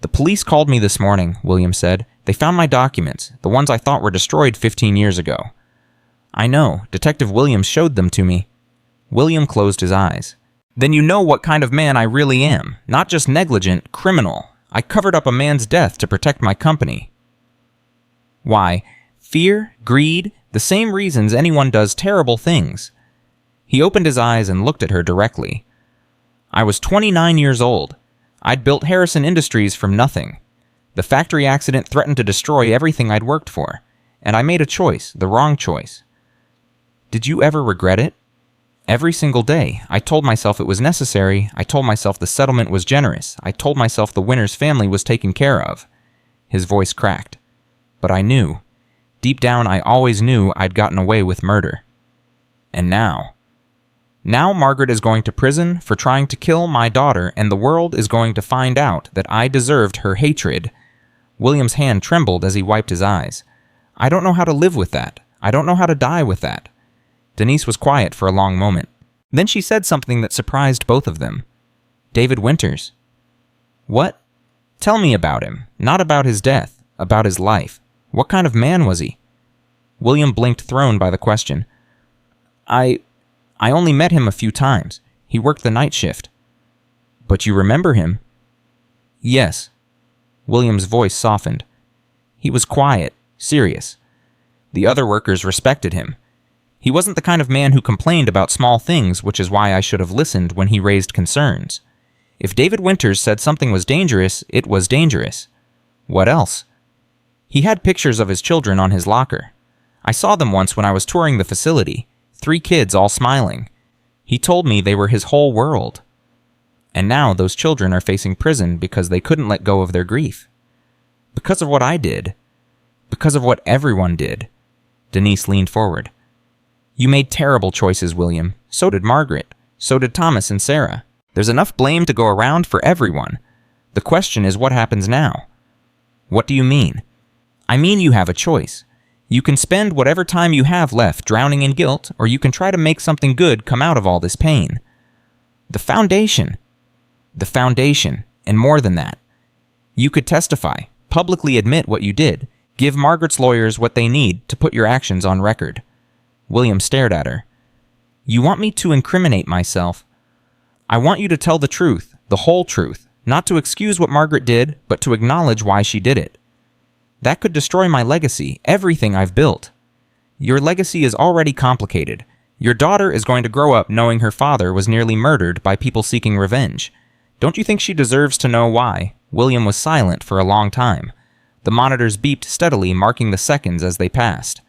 "The police called me this morning," William said. "They found my documents, the ones I thought were destroyed 15 years ago." "I know. Detective Williams showed them to me." William closed his eyes. "Then you know what kind of man I really am. Not just negligent, criminal. I covered up a man's death to protect my company." "Why? Fear? Greed? The same reasons anyone does terrible things." He opened his eyes and looked at her directly. "I was 29 years old. I'd built Harrison Industries from nothing. The factory accident threatened to destroy everything I'd worked for, and I made a choice, the wrong choice." "Did you ever regret it?" "Every single day. I told myself it was necessary. I told myself the settlement was generous. I told myself the winner's family was taken care of." His voice cracked. "But I knew. Deep down, I always knew I'd gotten away with murder. And now Margaret is going to prison for trying to kill my daughter, and the world is going to find out that I deserved her hatred." William's hand trembled as he wiped his eyes. "I don't know how to live with that. I don't know how to die with that." Denise was quiet for a long moment. Then she said something that surprised both of them. "David Winters." "What?" "Tell me about him. Not about his death. About his life. What kind of man was he?" William blinked, thrown by the question. I only met him a few times. He worked the night shift." "But you remember him?" "Yes." William's voice softened. He was quiet, serious. The other workers respected him. He wasn't the kind of man who complained about small things, which is why I should have listened when he raised concerns. If David Winters said something was dangerous, it was dangerous. What else? He had pictures of his children on his locker. I saw them once when I was touring the facility. 3 kids all smiling. He told me they were his whole world. And now those children are facing prison because they couldn't let go of their grief. Because of what I did. Because of what everyone did. Denise leaned forward. "You made terrible choices, William. So did Margaret. So did Thomas and Sarah. There's enough blame to go around for everyone. The question is what happens now." "What do you mean?" "I mean you have a choice. You can spend whatever time you have left drowning in guilt, or you can try to make something good come out of all this pain." The foundation, and more than that. You could testify, publicly admit what you did, give Margaret's lawyers what they need to put your actions on record. William stared at her. "You want me to incriminate myself? I want you to tell the truth, the whole truth, not to excuse what Margaret did, but to acknowledge why she did it. That could destroy my legacy, everything I've built. Your legacy is already complicated. Your daughter is going to grow up knowing her father was nearly murdered by people seeking revenge. Don't you think she deserves to know why?" William was silent for a long time. The monitors beeped steadily, marking the seconds as they passed.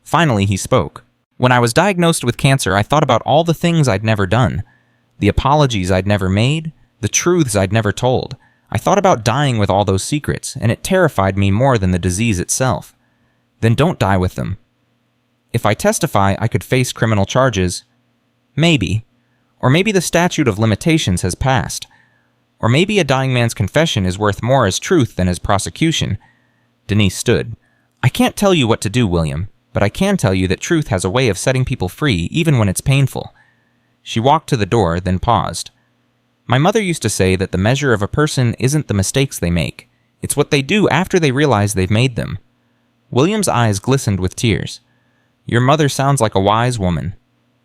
Finally, he spoke. "When I was diagnosed with cancer, I thought about all the things I'd never done. The apologies I'd never made, the truths I'd never told. I thought about dying with all those secrets, and it terrified me more than the disease itself. Then don't die with them. If I testify, I could face criminal charges. Maybe. Or maybe the statute of limitations has passed. Or maybe a dying man's confession is worth more as truth than as prosecution." Denise stood. "I can't tell you what to do, William, but I can tell you that truth has a way of setting people free, even when it's painful." She walked to the door, then paused. "My mother used to say that the measure of a person isn't the mistakes they make. It's what they do after they realize they've made them." William's eyes glistened with tears. "Your mother sounds like a wise woman."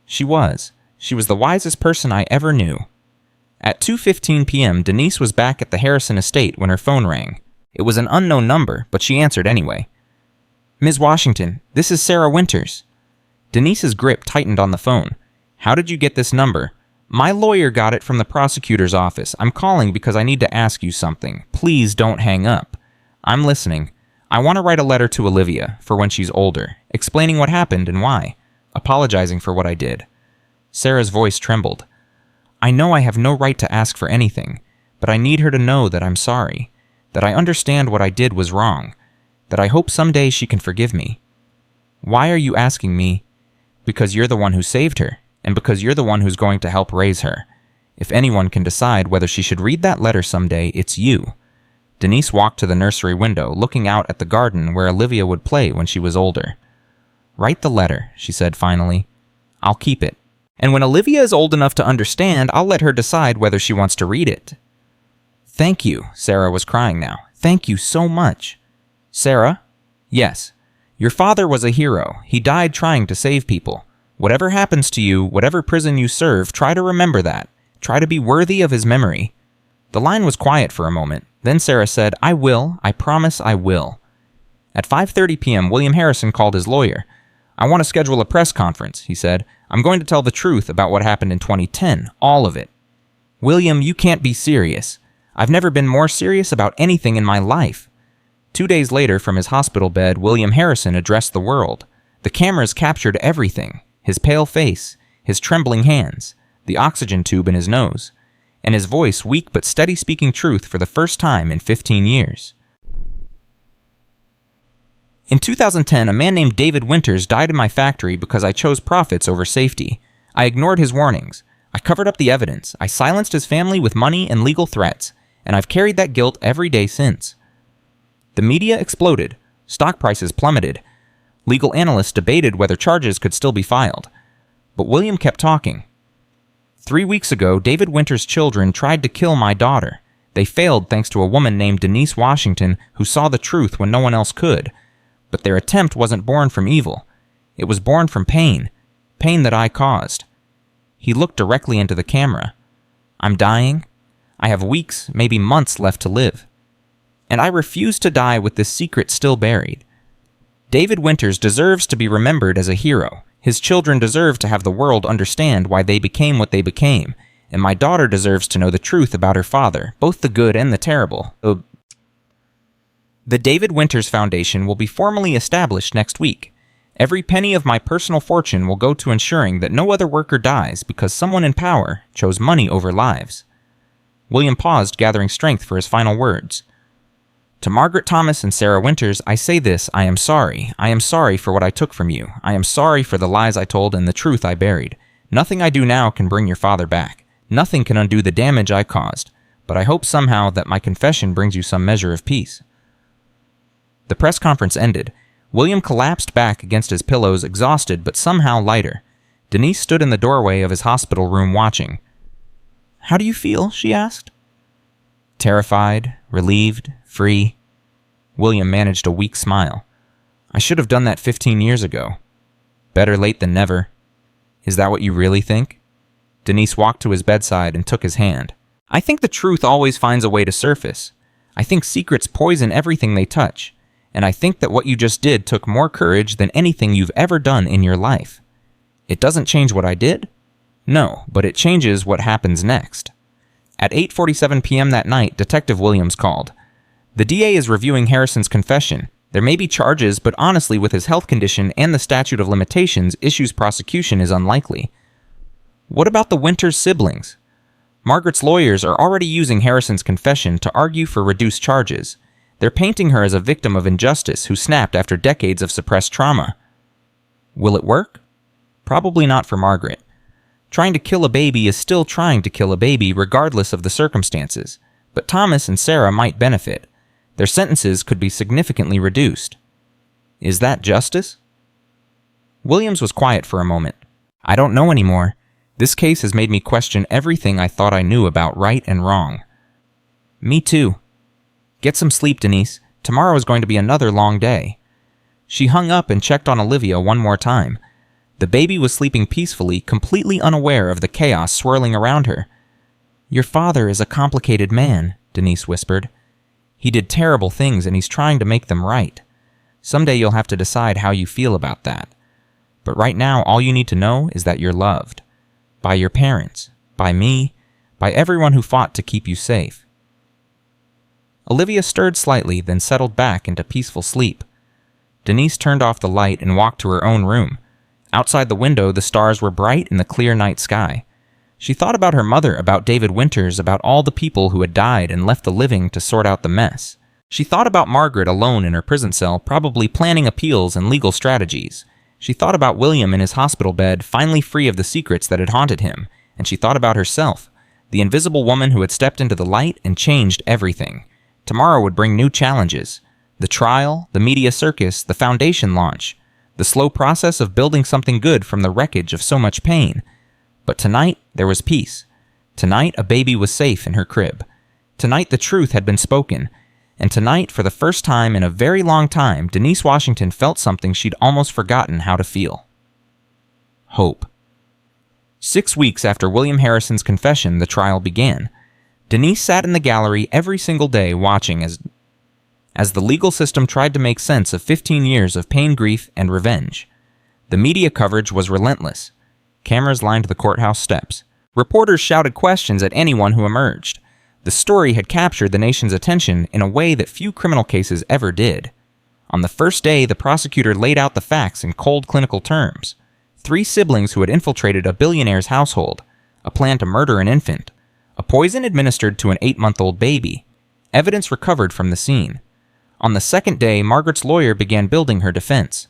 She was. She was the wisest person I ever knew. At 2:15 p.m., Denise was back at the Harrison estate when her phone rang. It was an unknown number, but she answered anyway. "Ms. Washington, this is Sarah Winters." Denise's grip tightened on the phone. "How did you get this number?" "My lawyer got it from the prosecutor's office. I'm calling because I need to ask you something. Please don't hang up." "I'm listening. I want to write a letter to Olivia for when she's older, explaining what happened and why, apologizing for what I did." Sarah's voice trembled. "I know I have no right to ask for anything, but I need her to know that I'm sorry, that I understand what I did was wrong, that I hope someday she can forgive me." "Why are you asking me?" "Because you're the one who saved her, and because you're the one who's going to help raise her. If anyone can decide whether she should read that letter someday, it's you." Denise walked to the nursery window, looking out at the garden where Olivia would play when she was older. "Write the letter," she said finally. "I'll keep it. And when Olivia is old enough to understand, I'll let her decide whether she wants to read it. Thank you, Sarah was crying now. Thank you so much. Sarah? Yes. Your father was a hero. He died trying to save people. Whatever happens to you, whatever prison you serve, try to remember that. Try to be worthy of his memory. The line was quiet for a moment. Then Sarah said, I will. I promise I will. At 5:30 p.m., William Harrison called his lawyer. I want to schedule a press conference, he said. I'm going to tell the truth about what happened in 2010, all of it. William, you can't be serious. I've never been more serious about anything in my life. 2 days later, from his hospital bed, William Harrison addressed the world. The cameras captured everything. His pale face, his trembling hands, the oxygen tube in his nose, and his voice weak but steady speaking truth for the first time in 15 years. In 2010, a man named David Winters died in my factory because I chose profits over safety. I ignored his warnings. I covered up the evidence. I silenced his family with money and legal threats, and I've carried that guilt every day since. The media exploded. Stock prices plummeted. Legal analysts debated whether charges could still be filed. But William kept talking. 3 weeks ago, David Winters' children tried to kill my daughter. They failed thanks to a woman named Denise Washington who saw the truth when no one else could. But their attempt wasn't born from evil. It was born from pain. Pain that I caused. He looked directly into the camera. I'm dying. I have weeks, maybe months left to live. And I refuse to die with this secret still buried. David Winters deserves to be remembered as a hero. His children deserve to have the world understand why they became what they became, and my daughter deserves to know the truth about her father, both the good and the terrible. The David Winters Foundation will be formally established next week. Every penny of my personal fortune will go to ensuring that no other worker dies because someone in power chose money over lives. William paused, gathering strength for his final words. To Margaret Thomas and Sarah Winters, I say this, I am sorry. I am sorry for what I took from you. I am sorry for the lies I told and the truth I buried. Nothing I do now can bring your father back. Nothing can undo the damage I caused. But I hope somehow that my confession brings you some measure of peace. The press conference ended. William collapsed back against his pillows, exhausted but somehow lighter. Denise stood in the doorway of his hospital room watching. How do you feel? She asked. Terrified, relieved, free. William managed a weak smile. I should have done that 15 years ago. Better late than never. Is that what you really think? Denise walked to his bedside and took his hand. I think the truth always finds a way to surface. I think secrets poison everything they touch. And I think that what you just did took more courage than anything you've ever done in your life. It doesn't change what I did? No, but it changes what happens next. At 8:47 p.m. that night, Detective Williams called. The DA is reviewing Harrison's confession. There may be charges, but honestly, with his health condition and the statute of limitations, Issue's prosecution is unlikely. What about the Winters siblings? Margaret's lawyers are already using Harrison's confession to argue for reduced charges. They're painting her as a victim of injustice who snapped after decades of suppressed trauma. Will it work? Probably not for Margaret. Trying to kill a baby is still trying to kill a baby regardless of the circumstances, but Thomas and Sarah might benefit. Their sentences could be significantly reduced. Is that justice? Williams was quiet for a moment. I don't know anymore. This case has made me question everything I thought I knew about right and wrong. Me too. Get some sleep, Denise. Tomorrow is going to be another long day. She hung up and checked on Olivia one more time. The baby was sleeping peacefully, completely unaware of the chaos swirling around her. Your father is a complicated man, Denise whispered. He did terrible things and he's trying to make them right. Someday you'll have to decide how you feel about that. But right now, all you need to know is that you're loved. By your parents, by me, by everyone who fought to keep you safe. Olivia stirred slightly, then settled back into peaceful sleep. Denise turned off the light and walked to her own room. Outside the window, the stars were bright in the clear night sky. She thought about her mother, about David Winters, about all the people who had died and left the living to sort out the mess. She thought about Margaret alone in her prison cell, probably planning appeals and legal strategies. She thought about William in his hospital bed, finally free of the secrets that had haunted him. And she thought about herself, the invisible woman who had stepped into the light and changed everything. Tomorrow would bring new challenges. The trial, the media circus, the foundation launch. The slow process of building something good from the wreckage of so much pain. But tonight, there was peace. Tonight, a baby was safe in her crib. Tonight, the truth had been spoken. And tonight, for the first time in a very long time, Denise Washington felt something she'd almost forgotten how to feel. Hope. 6 weeks after William Harrison's confession, the trial began. Denise sat in the gallery every single day watching as the legal system tried to make sense of 15 years of pain, grief, and revenge. The media coverage was relentless. Cameras lined the courthouse steps. Reporters shouted questions at anyone who emerged. The story had captured the nation's attention in a way that few criminal cases ever did. On the first day, the prosecutor laid out the facts in cold clinical terms. 3 siblings who had infiltrated a billionaire's household, a plan to murder an infant, a poison administered to an 8-month-old baby, evidence recovered from the scene. On the second day, Margaret's lawyer began building her defense.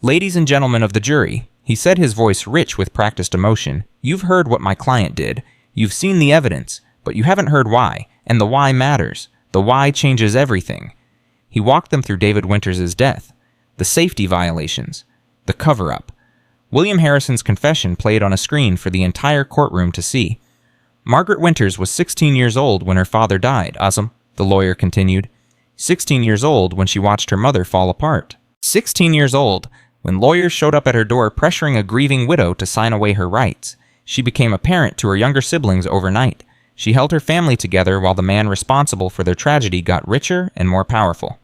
"Ladies and gentlemen of the jury," he said, his voice rich with practiced emotion, "you've heard what my client did. You've seen the evidence, but you haven't heard why, and the why matters. The why changes everything." He walked them through David Winters' death, the safety violations, the cover-up. William Harrison's confession played on a screen for the entire courtroom to see. "Margaret Winters was 16 years old when her father died, Azam," the lawyer continued. 16 years old when she watched her mother fall apart. 16 years old when lawyers showed up at her door pressuring a grieving widow to sign away her rights. She became a parent to her younger siblings overnight. She held her family together while the man responsible for their tragedy got richer and more powerful.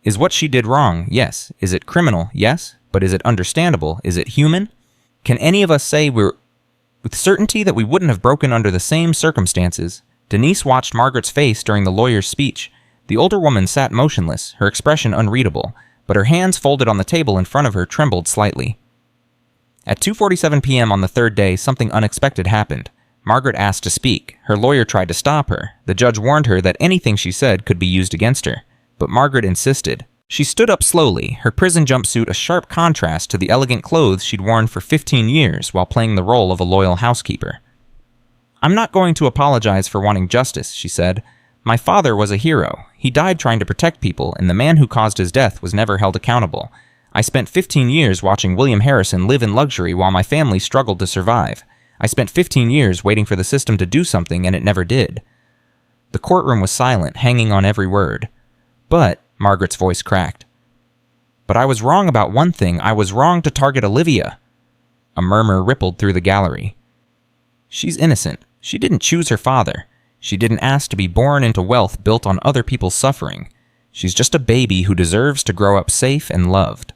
Is what she did wrong? Yes. Is it criminal? Yes. But is it understandable? Is it human? Can any of us say with certainty that we wouldn't have broken under the same circumstances? Denise watched Margaret's face during the lawyer's speech. The older woman sat motionless, her expression unreadable, but her hands folded on the table in front of her trembled slightly. At 2:47 p.m. on the third day, something unexpected happened. Margaret asked to speak. Her lawyer tried to stop her. The judge warned her that anything she said could be used against her. But Margaret insisted. She stood up slowly, her prison jumpsuit a sharp contrast to the elegant clothes she'd worn for 15 years while playing the role of a loyal housekeeper. "I'm not going to apologize for wanting justice," she said. "My father was a hero. He died trying to protect people, and the man who caused his death was never held accountable. I spent 15 years watching William Harrison live in luxury while my family struggled to survive. I spent 15 years waiting for the system to do something, and it never did." The courtroom was silent, hanging on every word. "But," Margaret's voice cracked, "but I was wrong about one thing. I was wrong to target Olivia." A murmur rippled through the gallery. "She's innocent. She didn't choose her father. She didn't ask to be born into wealth built on other people's suffering. She's just a baby who deserves to grow up safe and loved."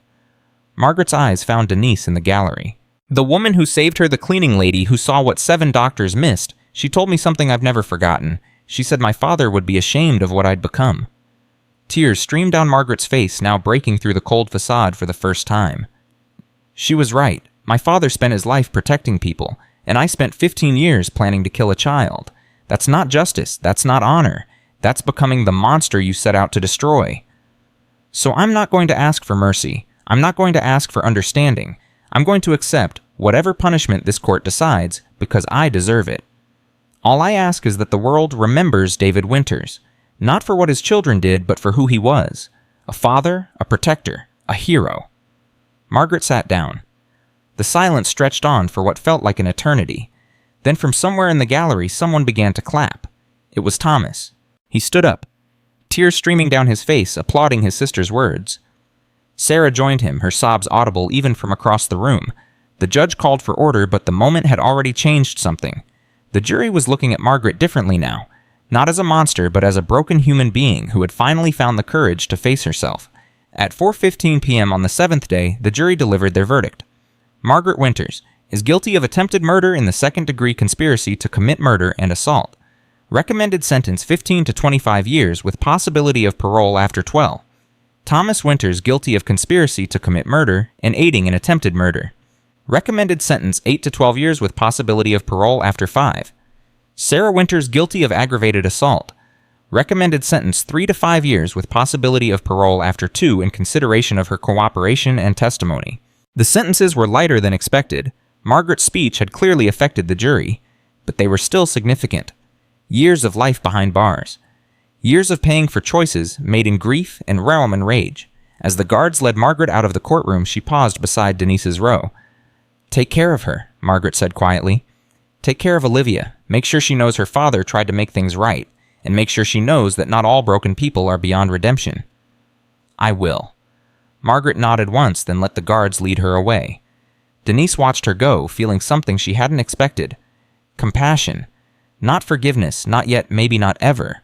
Margaret's eyes found Denise in the gallery. "The woman who saved her, the cleaning lady who saw what 7 doctors missed, she told me something I've never forgotten. She said my father would be ashamed of what I'd become." Tears streamed down Margaret's face, now breaking through the cold facade for the first time. She was right. My father spent his life protecting people, and I spent 15 years planning to kill a child. That's not justice. That's not honor. That's becoming the monster you set out to destroy. So I'm not going to ask for mercy. I'm not going to ask for understanding. I'm going to accept whatever punishment this court decides because I deserve it. All I ask is that the world remembers David Winters, not for what his children did, but for who he was. A father, a protector, a hero. Margaret sat down. The silence stretched on for what felt like an eternity. Then from somewhere in the gallery, someone began to clap. It was Thomas. He stood up, tears streaming down his face, applauding his sister's words. Sarah joined him, her sobs audible even from across the room. The judge called for order, but the moment had already changed something. The jury was looking at Margaret differently now, not as a monster, but as a broken human being who had finally found the courage to face herself. At 4:15 p.m. on the 7th day, the jury delivered their verdict. Margaret Winters is guilty of attempted murder in the second-degree conspiracy to commit murder and assault. Recommended sentence 15 to 25 years with possibility of parole after 12. Thomas Winters guilty of conspiracy to commit murder and aiding in attempted murder. Recommended sentence 8 to 12 years with possibility of parole after 5. Sarah Winters guilty of aggravated assault. Recommended sentence 3 to 5 years with possibility of parole after 2 in consideration of her cooperation and testimony. The sentences were lighter than expected. Margaret's speech had clearly affected the jury, but they were still significant. Years of life behind bars. Years of paying for choices made in grief and realm and rage. As the guards led Margaret out of the courtroom, she paused beside Denise's row. "Take care of her," Margaret said quietly. Take care of Olivia. Make sure she knows her father tried to make things right, and make sure she knows that not all broken people are beyond redemption. I will. Margaret nodded once, then let the guards lead her away. Denise watched her go, feeling something she hadn't expected. Compassion. Not forgiveness, not yet, maybe not ever,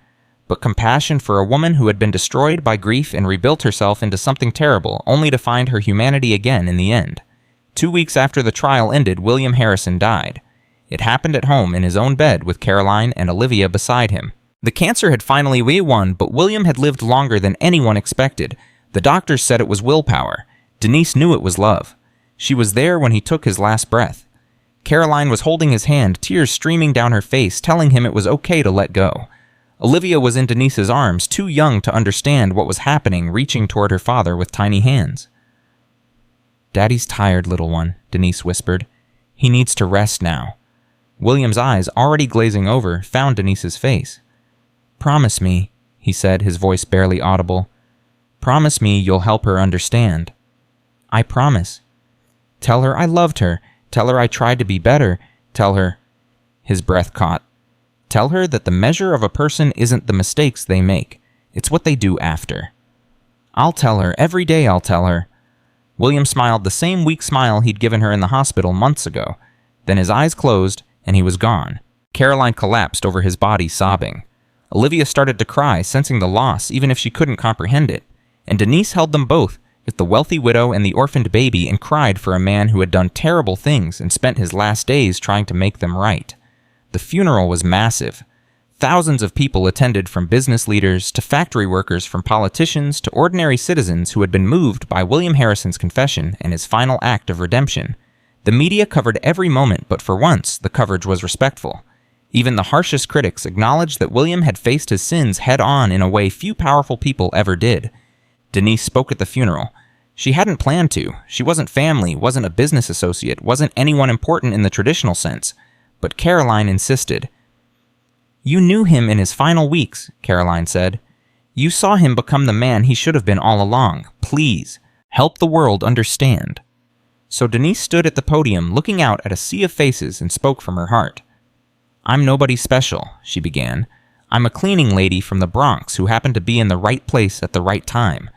but compassion for a woman who had been destroyed by grief and rebuilt herself into something terrible, only to find her humanity again in the end. 2 weeks after the trial ended, William Harrison died. It happened at home in his own bed with Caroline and Olivia beside him. The cancer had finally won, but William had lived longer than anyone expected. The doctors said it was willpower. Denise knew it was love. She was there when he took his last breath. Caroline was holding his hand, tears streaming down her face, telling him it was okay to let go. Olivia was in Denise's arms, too young to understand what was happening, reaching toward her father with tiny hands. Daddy's tired, little one, Denise whispered. He needs to rest now. William's eyes, already glazing over, found Denise's face. Promise me, he said, his voice barely audible. Promise me you'll help her understand. I promise. Tell her I loved her. Tell her I tried to be better. Tell her... His breath caught. Tell her that the measure of a person isn't the mistakes they make. It's what they do after. I'll tell her. Every day I'll tell her. William smiled the same weak smile he'd given her in the hospital months ago. Then his eyes closed, and he was gone. Caroline collapsed over his body, sobbing. Olivia started to cry, sensing the loss, even if she couldn't comprehend it. And Denise held them both, with the wealthy widow and the orphaned baby, and cried for a man who had done terrible things and spent his last days trying to make them right. The funeral was massive. Thousands of people attended, from business leaders to factory workers, from politicians to ordinary citizens who had been moved by William Harrison's confession and his final act of redemption. The media covered every moment, but for once, the coverage was respectful. Even the harshest critics acknowledged that William had faced his sins head-on in a way few powerful people ever did. Denise spoke at the funeral. She hadn't planned to. She wasn't family, wasn't a business associate, wasn't anyone important in the traditional sense. But Caroline insisted. You knew him in his final weeks, Caroline said. You saw him become the man he should have been all along. Please, help the world understand. So Denise stood at the podium, looking out at a sea of faces, and spoke from her heart. I'm nobody special, she began. I'm a cleaning lady from the Bronx who happened to be in the right place at the right time.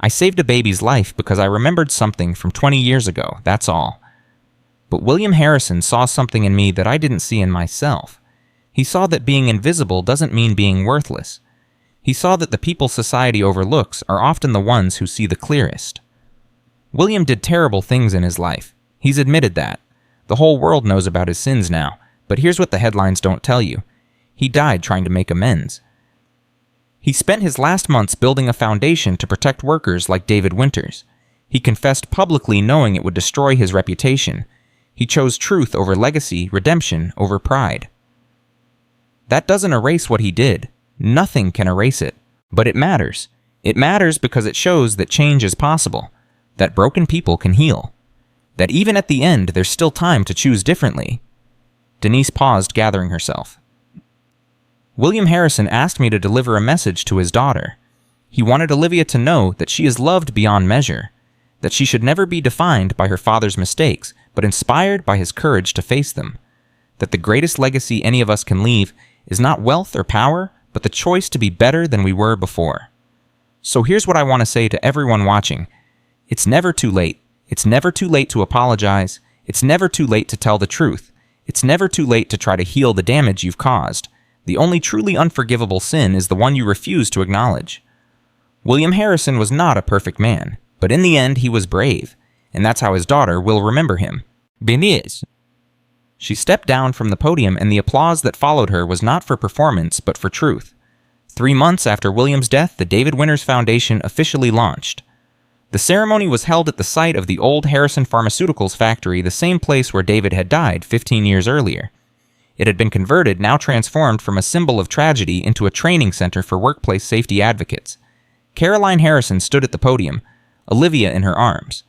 I saved a baby's life because I remembered something from 20 years ago, that's all. But William Harrison saw something in me that I didn't see in myself. He saw that being invisible doesn't mean being worthless. He saw that the people society overlooks are often the ones who see the clearest. William did terrible things in his life. He's admitted that. The whole world knows about his sins now, but here's what the headlines don't tell you. He died trying to make amends. He spent his last months building a foundation to protect workers like David Winters. He confessed publicly knowing it would destroy his reputation. He chose truth over legacy, redemption over pride. That doesn't erase what he did. Nothing can erase it. But it matters. It matters because it shows that change is possible, that broken people can heal, that even at the end there's still time to choose differently. Denise paused, gathering herself. William Harrison asked me to deliver a message to his daughter. He wanted Olivia to know that she is loved beyond measure, that she should never be defined by her father's mistakes, but inspired by his courage to face them, that the greatest legacy any of us can leave is not wealth or power, but the choice to be better than we were before. So here's what I want to say to everyone watching. It's never too late. It's never too late to apologize. It's never too late to tell the truth. It's never too late to try to heal the damage you've caused. The only truly unforgivable sin is the one you refuse to acknowledge. William Harrison was not a perfect man, but in the end he was brave, and that's how his daughter will remember him. Denise. She stepped down from the podium, and the applause that followed her was not for performance, but for truth. 3 months after William's death, the David Winters Foundation officially launched. The ceremony was held at the site of the old Harrison Pharmaceuticals factory, the same place where David had died 15 years earlier. It had been converted, now transformed from a symbol of tragedy into a training center for workplace safety advocates. Caroline Harrison stood at the podium, Olivia in her arms.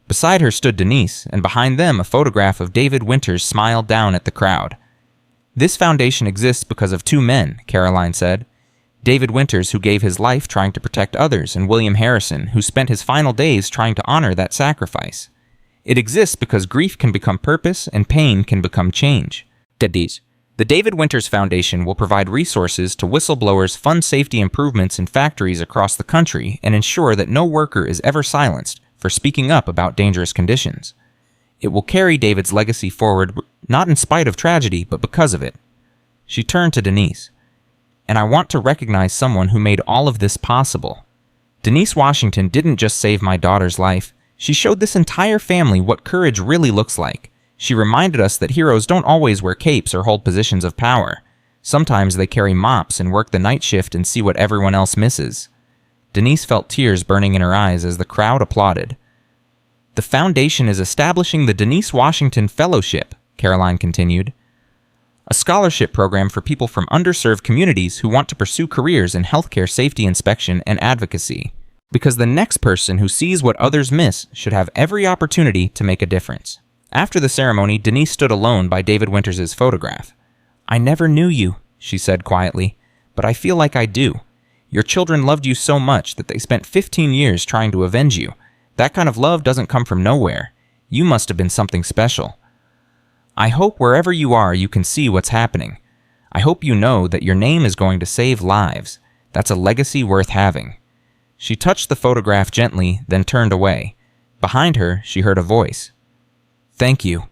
Beside her stood Denise, and behind them a photograph of David Winters smiled down at the crowd. This foundation exists because of 2 men, Caroline said. David Winters, who gave his life trying to protect others, and William Harrison, who spent his final days trying to honor that sacrifice. It exists because grief can become purpose and pain can become change. Denise. The David Winters Foundation will provide resources to whistleblowers, fund safety improvements in factories across the country, and ensure that no worker is ever silenced for speaking up about dangerous conditions. It will carry David's legacy forward, not in spite of tragedy, but because of it. She turned to Denise. And I want to recognize someone who made all of this possible. Denise Washington didn't just save my daughter's life. She showed this entire family what courage really looks like. She reminded us that heroes don't always wear capes or hold positions of power. Sometimes they carry mops and work the night shift and see what everyone else misses. Denise felt tears burning in her eyes as the crowd applauded. The foundation is establishing the Denise Washington Fellowship, Caroline continued. A scholarship program for people from underserved communities who want to pursue careers in healthcare safety inspection and advocacy. Because the next person who sees what others miss should have every opportunity to make a difference. After the ceremony, Denise stood alone by David Winters' photograph. I never knew you, she said quietly, but I feel like I do. Your children loved you so much that they spent 15 years trying to avenge you. That kind of love doesn't come from nowhere. You must have been something special. I hope wherever you are, you can see what's happening. I hope you know that your name is going to save lives. That's a legacy worth having. She touched the photograph gently, then turned away. Behind her, she heard a voice. Thank you.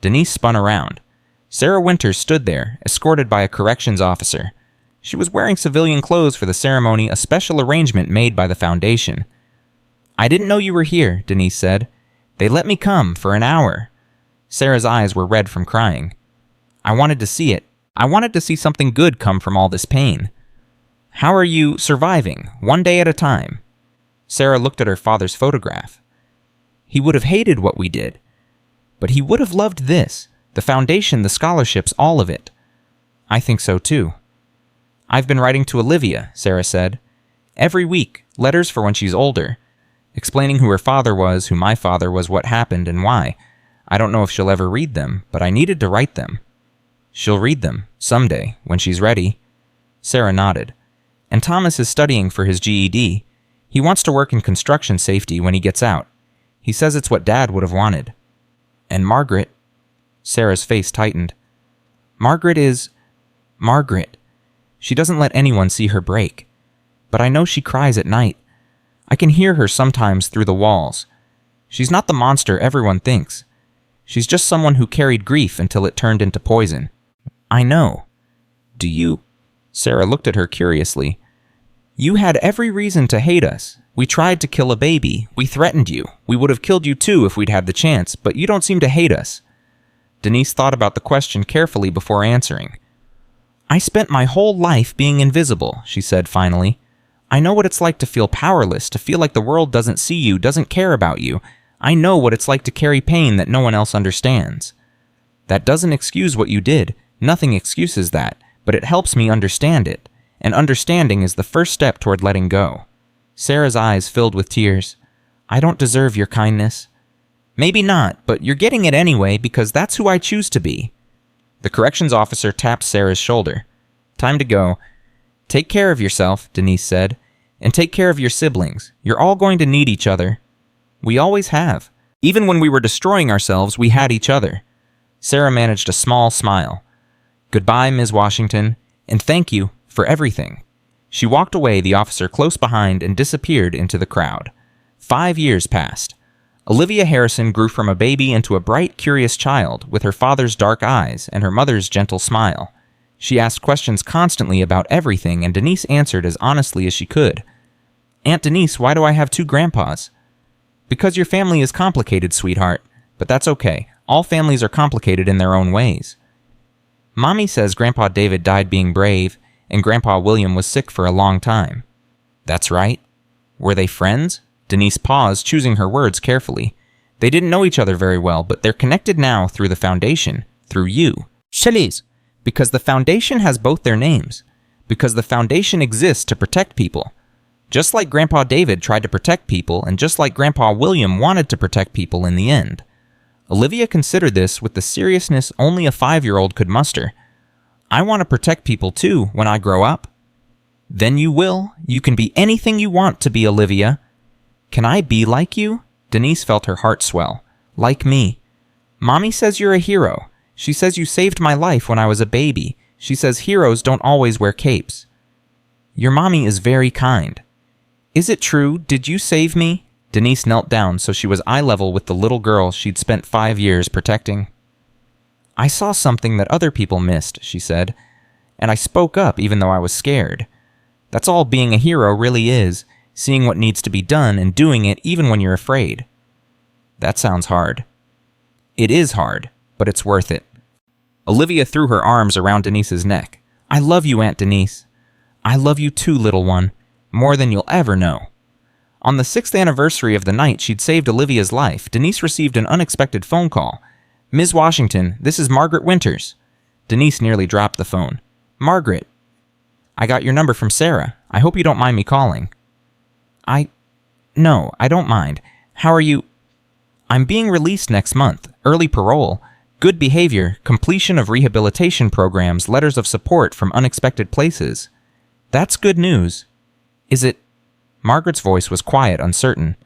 Denise spun around. Sarah Winters stood there, escorted by a corrections officer. She was wearing civilian clothes for the ceremony, a special arrangement made by the foundation. I didn't know you were here, Denise said. They let me come for an hour. Sarah's eyes were red from crying. I wanted to see it. I wanted to see something good come from all this pain. How are you surviving, one day at a time? Sarah looked at her father's photograph. He would have hated what we did. But he would have loved this, the foundation, the scholarships, all of it. I think so too. I've been writing to Olivia, Sarah said. Every week, letters for when she's older, explaining who her father was, who my father was, what happened, and why. I don't know if she'll ever read them, but I needed to write them. She'll read them, someday, when she's ready. Sarah nodded. And Thomas is studying for his GED. He wants to work in construction safety when he gets out. He says it's what Dad would have wanted. And Margaret, Sarah's face tightened. Margaret. She doesn't let anyone see her break. But I know she cries at night. I can hear her sometimes through the walls. She's not the monster everyone thinks. She's just someone who carried grief until it turned into poison. I know. Do you? Sarah looked at her curiously. You had every reason to hate us. We tried to kill a baby. We threatened you. We would have killed you too if we'd had the chance, but you don't seem to hate us. Denise thought about the question carefully before answering. I spent my whole life being invisible, she said finally. I know what it's like to feel powerless, to feel like the world doesn't see you, doesn't care about you. I know what it's like to carry pain that no one else understands. That doesn't excuse what you did. Nothing excuses that, but it helps me understand it. And understanding is the first step toward letting go. Sarah's eyes filled with tears. I don't deserve your kindness. Maybe not, but you're getting it anyway because that's who I choose to be. The corrections officer tapped Sarah's shoulder. Time to go. Take care of yourself, Denise said, and take care of your siblings. You're all going to need each other. We always have. Even when we were destroying ourselves, we had each other. Sarah managed a small smile. Goodbye, Ms. Washington, and thank you for everything. She walked away, the officer close behind, and disappeared into the crowd. 5 years passed. Olivia Harrison grew from a baby into a bright, curious child with her father's dark eyes and her mother's gentle smile. She asked questions constantly about everything, and Denise answered as honestly as she could. Aunt Denise, why do I have 2 grandpas? Because your family is complicated, sweetheart, but that's okay. All families are complicated in their own ways. Mommy says Grandpa David died being brave, and Grandpa William was sick for a long time. That's right. Were they friends? Denise paused, choosing her words carefully. They didn't know each other very well, but they're connected now through the foundation, through you. Chelis. Because the foundation has both their names. Because the foundation exists to protect people. Just like Grandpa David tried to protect people, and just like Grandpa William wanted to protect people in the end. Olivia considered this with the seriousness only a 5-year-old could muster. I want to protect people too when I grow up. Then you will. You can be anything you want to be, Olivia. Can I be like you? Denise felt her heart swell. Like me. Mommy says you're a hero. She says you saved my life when I was a baby. She says heroes don't always wear capes. Your mommy is very kind. Is it true? Did you save me? Denise knelt down so she was eye level with the little girl she'd spent 5 years protecting. I saw something that other people missed, she said, and I spoke up even though I was scared. That's all being a hero really is, seeing what needs to be done and doing it even when you're afraid. That sounds hard. It is hard, but it's worth it. Olivia threw her arms around Denise's neck. I love you, Aunt Denise. I love you too, little one, more than you'll ever know. On the 6th anniversary of the night she'd saved Olivia's life, Denise received an unexpected phone call. Ms. Washington, this is Margaret Winters. Denise nearly dropped the phone. Margaret. I got your number from Sarah. I hope you don't mind me calling. No, I don't mind. How are you? I'm being released next month. Early parole. Good behavior, completion of rehabilitation programs, letters of support from unexpected places. That's good news. Is it? Margaret's voice was quiet, uncertain.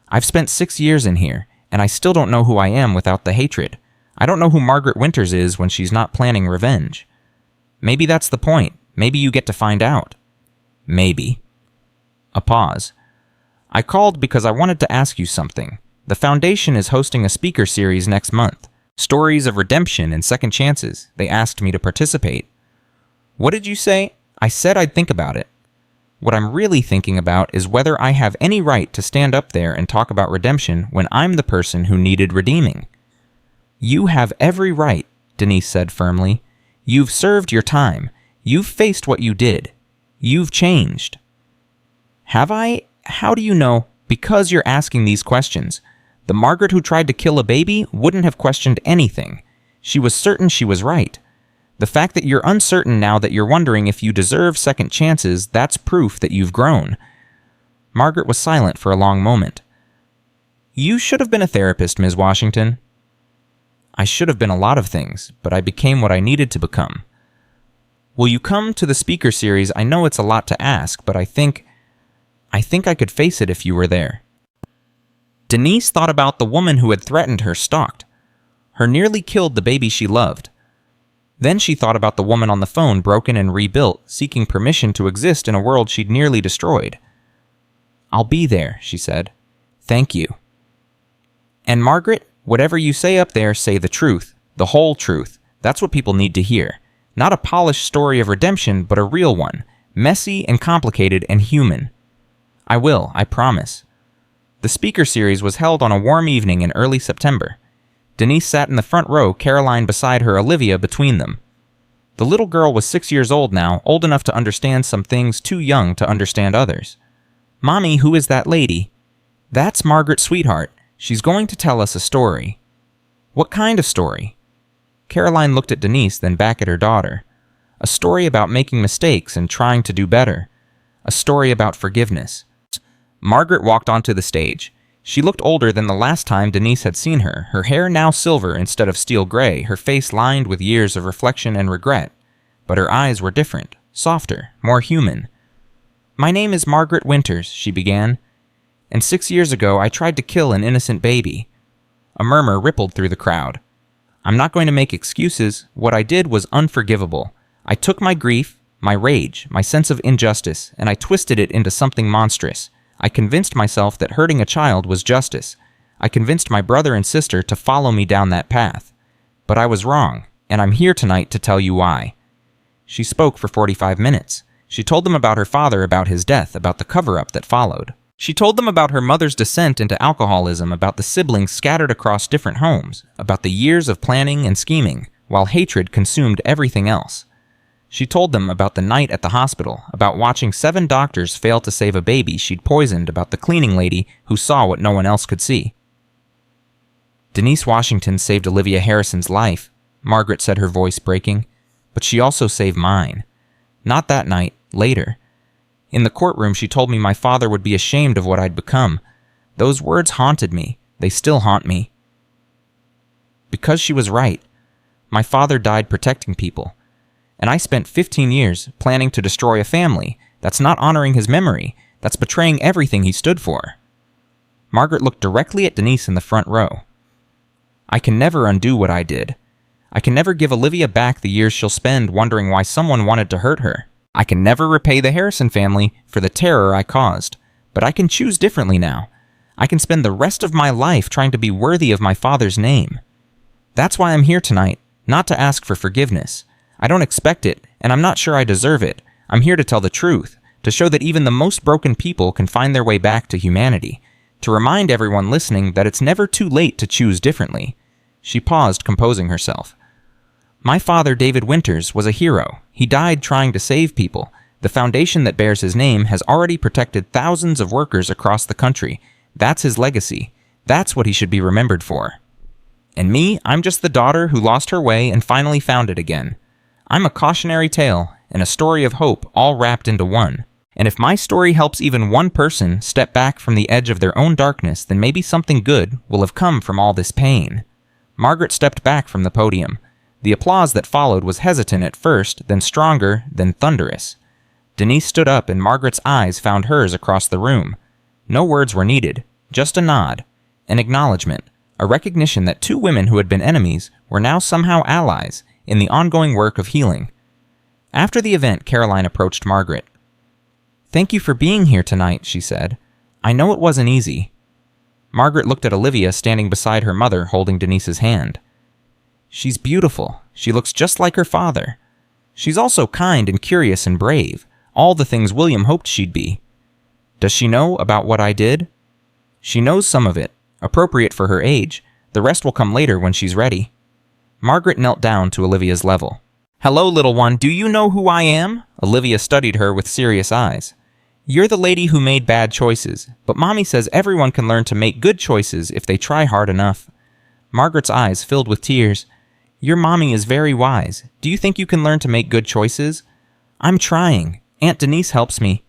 I've spent 6 years in here, and I still don't know who I am without the hatred. I don't know who Margaret Winters is when she's not planning revenge. Maybe that's the point. Maybe you get to find out. Maybe. A pause. I called because I wanted to ask you something. The Foundation is hosting a speaker series next month. Stories of redemption and second chances. They asked me to participate. What did you say? I said I'd think about it. What I'm really thinking about is whether I have any right to stand up there and talk about redemption when I'm the person who needed redeeming. You have every right, Denise said firmly. You've served your time. You've faced what you did. You've changed. Have I? How do you know? Because you're asking these questions. The Margaret who tried to kill a baby wouldn't have questioned anything. She was certain she was right. The fact that you're uncertain now that you're wondering if you deserve second chances, that's proof that you've grown. Margaret was silent for a long moment. You should have been a therapist, Ms. Washington. I should have been a lot of things, but I became what I needed to become. Will you come to the speaker series? I know it's a lot to ask, but I think I could face it if you were there. Denise thought about the woman who had threatened her, stalked her, nearly killed the baby she loved. Then she thought about the woman on the phone, broken and rebuilt, seeking permission to exist in a world she'd nearly destroyed. I'll be there, she said. Thank you. And Margaret, whatever you say up there, say the truth, the whole truth. That's what people need to hear. Not a polished story of redemption, but a real one, messy and complicated and human. I will, I promise. The speaker series was held on a warm evening in early September. Denise sat in the front row, Caroline beside her, Olivia between them. The little girl was 6 years old now, old enough to understand some things, too young to understand others. Mommy, who is that lady? That's Margaret, sweetheart. She's going to tell us a story. What kind of story? Caroline looked at Denise, then back at her daughter. A story about making mistakes and trying to do better. A story about forgiveness. Margaret walked onto the stage. She looked older than the last time Denise had seen her, her hair now silver instead of steel gray, her face lined with years of reflection and regret. But her eyes were different, softer, more human. My name is Margaret Winters, she began. And 6 years ago I tried to kill an innocent baby. A murmur rippled through the crowd. I'm not going to make excuses. What I did was unforgivable. I took my grief, my rage, my sense of injustice, and I twisted it into something monstrous. I convinced myself that hurting a child was justice. I convinced my brother and sister to follow me down that path. But I was wrong, and I'm here tonight to tell you why. She spoke for 45 minutes. She told them about her father, about his death, about the cover-up that followed. She told them about her mother's descent into alcoholism, about the siblings scattered across different homes, about the years of planning and scheming, while hatred consumed everything else. She told them about the night at the hospital, about watching 7 doctors fail to save a baby she'd poisoned, about the cleaning lady who saw what no one else could see. Denise Washington saved Olivia Harrison's life, Margaret said, her voice breaking, but she also saved mine. Not that night, later. In the courtroom, she told me my father would be ashamed of what I'd become. Those words haunted me. They still haunt me. Because she was right. My father died protecting people. And I spent 15 years planning to destroy a family. That's not honoring his memory. That's betraying everything he stood for. Margaret looked directly at Denise in the front row. I can never undo what I did. I can never give Olivia back the years she'll spend wondering why someone wanted to hurt her. I can never repay the Harrison family for the terror I caused. But I can choose differently now. I can spend the rest of my life trying to be worthy of my father's name. That's why I'm here tonight, not to ask for forgiveness. I don't expect it, and I'm not sure I deserve it. I'm here to tell the truth, to show that even the most broken people can find their way back to humanity, to remind everyone listening that it's never too late to choose differently. She paused, composing herself. My father, David Winters, was a hero. He died trying to save people. The foundation that bears his name has already protected thousands of workers across the country. That's his legacy. That's what he should be remembered for. And me, I'm just the daughter who lost her way and finally found it again. I'm a cautionary tale and a story of hope all wrapped into one. And if my story helps even one person step back from the edge of their own darkness, then maybe something good will have come from all this pain. Margaret stepped back from the podium. The applause that followed was hesitant at first, then stronger, then thunderous. Denise stood up and Margaret's eyes found hers across the room. No words were needed, just a nod, an acknowledgement, a recognition that two women who had been enemies were now somehow allies in the ongoing work of healing. After the event, Caroline approached Margaret. "Thank you for being here tonight," she said. "I know it wasn't easy." Margaret looked at Olivia standing beside her mother holding Denise's hand. "She's beautiful. She looks just like her father. She's also kind and curious and brave, all the things William hoped she'd be. Does she know about what I did?" "She knows some of it, appropriate for her age. The rest will come later when she's ready." Margaret knelt down to Olivia's level. "Hello, little one, do you know who I am?" Olivia studied her with serious eyes. "You're the lady who made bad choices, but Mommy says everyone can learn to make good choices if they try hard enough." Margaret's eyes filled with tears. "Your Mommy is very wise. Do you think you can learn to make good choices?" "I'm trying. Aunt Denise helps me."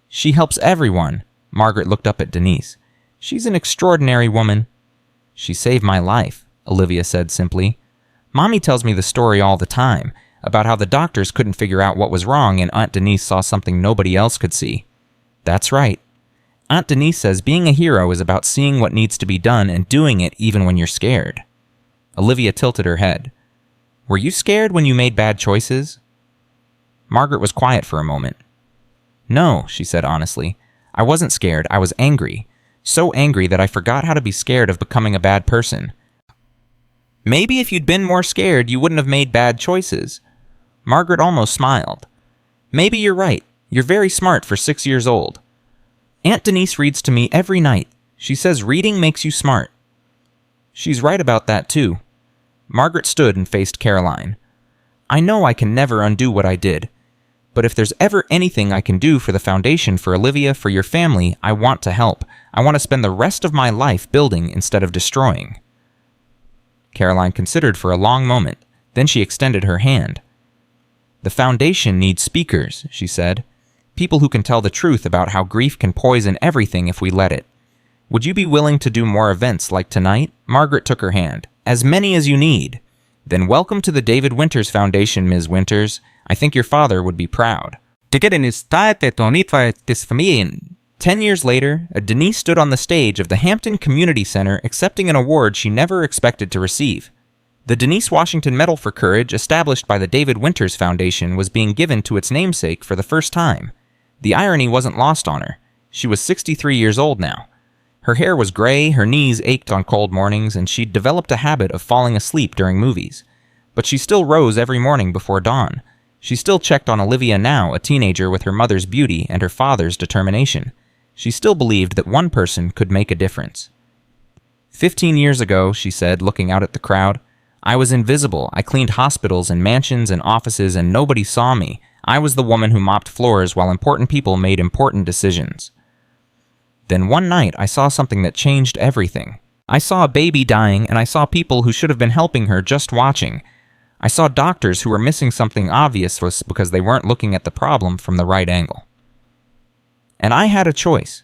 "She helps everyone." Margaret looked up at Denise. "She's an extraordinary woman." "She saved my life," Olivia said simply. "Mommy tells me the story all the time, about how the doctors couldn't figure out what was wrong and Aunt Denise saw something nobody else could see." "That's right. Aunt Denise says being a hero is about seeing what needs to be done and doing it even when you're scared." Olivia tilted her head. "Were you scared when you made bad choices?" Margaret was quiet for a moment. "No," she said honestly. "I wasn't scared. I was angry. So angry that I forgot how to be scared of becoming a bad person. Maybe if you'd been more scared, you wouldn't have made bad choices." Margaret almost smiled. "Maybe you're right. You're very smart for 6 years old. Aunt Denise reads to me every night. She says reading makes you smart." "She's right about that, too." Margaret stood and faced Caroline. "I know I can never undo what I did. But if there's ever anything I can do for the foundation, for Olivia, for your family, I want to help. I want to spend the rest of my life building instead of destroying." Caroline considered for a long moment. Then she extended her hand. "The foundation needs speakers," she said. "People who can tell the truth about how grief can poison everything if we let it. Would you be willing to do more events like tonight?" Margaret took her hand. "As many as you need." "Then welcome to the David Winters Foundation, Ms. Winters. I think your father would be proud." 10 years later, Denise stood on the stage of the Hampton Community Center accepting an award she never expected to receive. The Denise Washington Medal for Courage, established by the David Winters Foundation, was being given to its namesake for the first time. The irony wasn't lost on her. She was 63 years old now. Her hair was gray, her knees ached on cold mornings, and she'd developed a habit of falling asleep during movies. But she still rose every morning before dawn. She still checked on Olivia now, a teenager with her mother's beauty and her father's determination. She still believed that one person could make a difference. 15 years ago, she said, looking out at the crowd, I was invisible. I cleaned hospitals and mansions and offices and nobody saw me. I was the woman who mopped floors while important people made important decisions. Then one night, I saw something that changed everything. I saw a baby dying, and I saw people who should have been helping her just watching. I saw doctors who were missing something obvious because they weren't looking at the problem from the right angle. And I had a choice.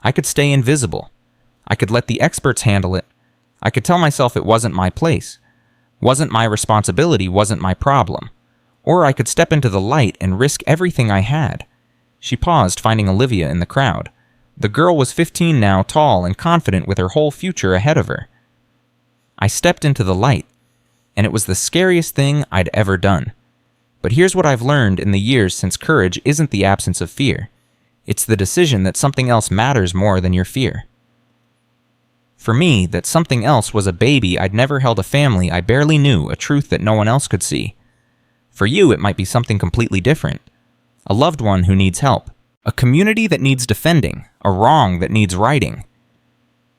I could stay invisible. I could let the experts handle it. I could tell myself it wasn't my place. Wasn't my responsibility, wasn't my problem. Or I could step into the light and risk everything I had. She paused, finding Olivia in the crowd. The girl was 15 now, tall and confident with her whole future ahead of her. I stepped into the light, and it was the scariest thing I'd ever done. But here's what I've learned in the years since courage isn't the absence of fear. It's the decision that something else matters more than your fear. For me, that something else was a baby I'd never held, a family I barely knew, a truth that no one else could see. For you, it might be something completely different. A loved one who needs help. A community that needs defending. A wrong that needs righting.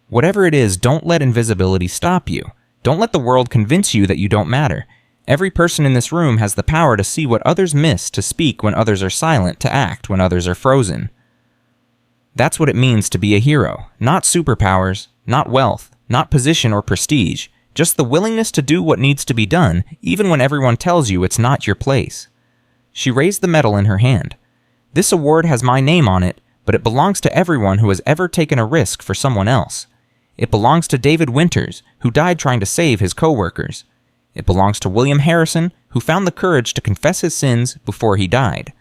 Whatever it is, don't let invisibility stop you. Don't let the world convince you that you don't matter. Every person in this room has the power to see what others miss, to speak when others are silent, to act when others are frozen. That's what it means to be a hero. Not superpowers, not wealth, not position or prestige, just the willingness to do what needs to be done, even when everyone tells you it's not your place. She raised the medal in her hand. This award has my name on it, but it belongs to everyone who has ever taken a risk for someone else. It belongs to David Winters, who died trying to save his co-workers. It belongs to William Harrison, who found the courage to confess his sins before he died.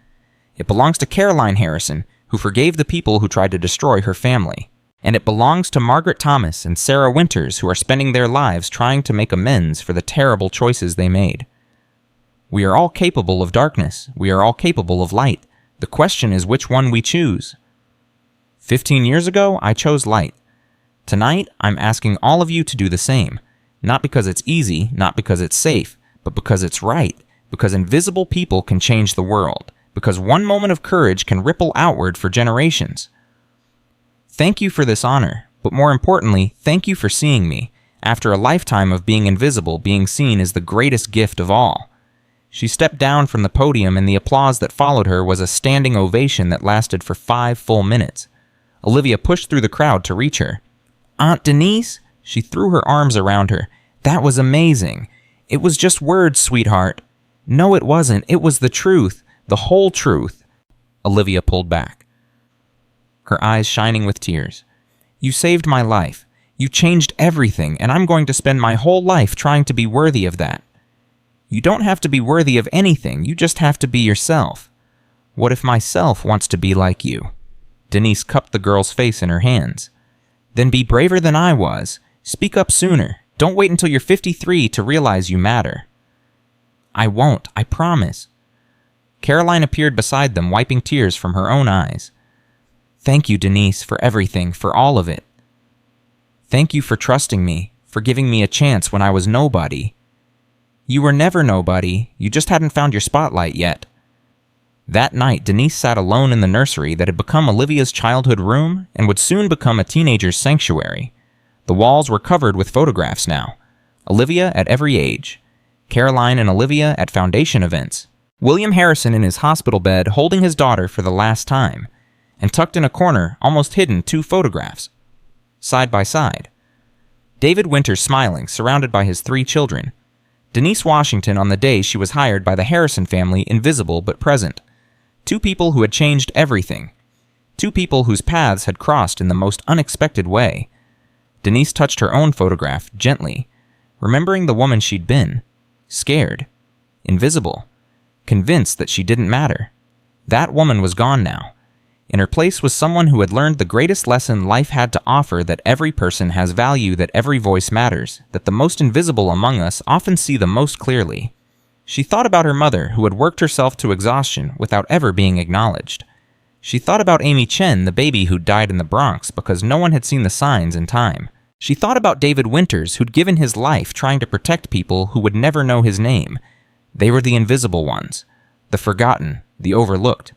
It belongs to Caroline Harrison, who forgave the people who tried to destroy her family. And it belongs to Margaret Thomas and Sarah Winters, who are spending their lives trying to make amends for the terrible choices they made. We are all capable of darkness. We are all capable of light. The question is which one we choose. 15 years ago, I chose light. Tonight, I'm asking all of you to do the same. Not because it's easy, not because it's safe, but because it's right. Because invisible people can change the world. Because one moment of courage can ripple outward for generations. Thank you for this honor, but more importantly, thank you for seeing me. After a lifetime of being invisible, being seen is the greatest gift of all. She stepped down from the podium, and the applause that followed her was a standing ovation that lasted for 5 full minutes. Olivia pushed through the crowd to reach her. Aunt Denise? She threw her arms around her. That was amazing. It was just words, sweetheart. No, it wasn't. It was the truth. The whole truth. Olivia pulled back, her eyes shining with tears. You saved my life. You changed everything, and I'm going to spend my whole life trying to be worthy of that. You don't have to be worthy of anything. You just have to be yourself. What if myself wants to be like you? Denise cupped the girl's face in her hands. Then be braver than I was. Speak up sooner. Don't wait until you're 53 to realize you matter. I won't, I promise. Caroline appeared beside them, wiping tears from her own eyes. Thank you, Denise, for everything, for all of it. Thank you for trusting me, for giving me a chance when I was nobody. You were never nobody, you just hadn't found your spotlight yet. That night, Denise sat alone in the nursery that had become Olivia's childhood room and would soon become a teenager's sanctuary. The walls were covered with photographs now. Olivia at every age. Caroline and Olivia at foundation events. William Harrison in his hospital bed holding his daughter for the last time. And tucked in a corner, almost hidden, 2 photographs. Side by side. David Winters smiling, surrounded by his 3 children. Denise Washington on the day she was hired by the Harrison family, invisible but present. 2 people who had changed everything. 2 people whose paths had crossed in the most unexpected way. Denise touched her own photograph, gently, remembering the woman she'd been. Scared. Invisible. Convinced that she didn't matter. That woman was gone now. In her place was someone who had learned the greatest lesson life had to offer, that every person has value, that every voice matters, that the most invisible among us often see the most clearly. She thought about her mother, who had worked herself to exhaustion without ever being acknowledged. She thought about Amy Chen, the baby who'd died in the Bronx because no one had seen the signs in time. She thought about David Winters, who'd given his life trying to protect people who would never know his name. They were the invisible ones, the forgotten, the overlooked.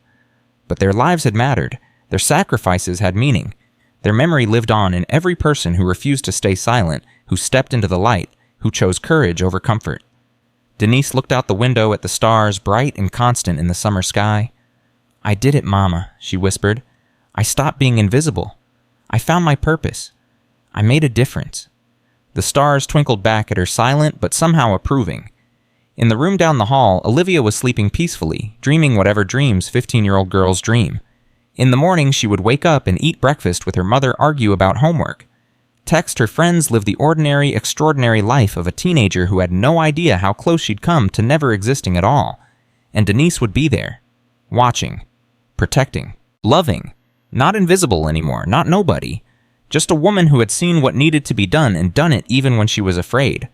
But their lives had mattered. Their sacrifices had meaning. Their memory lived on in every person who refused to stay silent, who stepped into the light, who chose courage over comfort. Denise looked out the window at the stars, bright and constant in the summer sky. I did it, Mama, she whispered. I stopped being invisible. I found my purpose. I made a difference. The stars twinkled back at her, silent but somehow approving. In the room down the hall, Olivia was sleeping peacefully, dreaming whatever dreams 15-year-old girls dream. In the morning, she would wake up and eat breakfast with her mother, argue about homework. Text her friends, live the ordinary, extraordinary life of a teenager who had no idea how close she'd come to never existing at all. And Denise would be there, watching, protecting, loving, not invisible anymore, not nobody, Just a woman who had seen what needed to be done and done it even when she was afraid.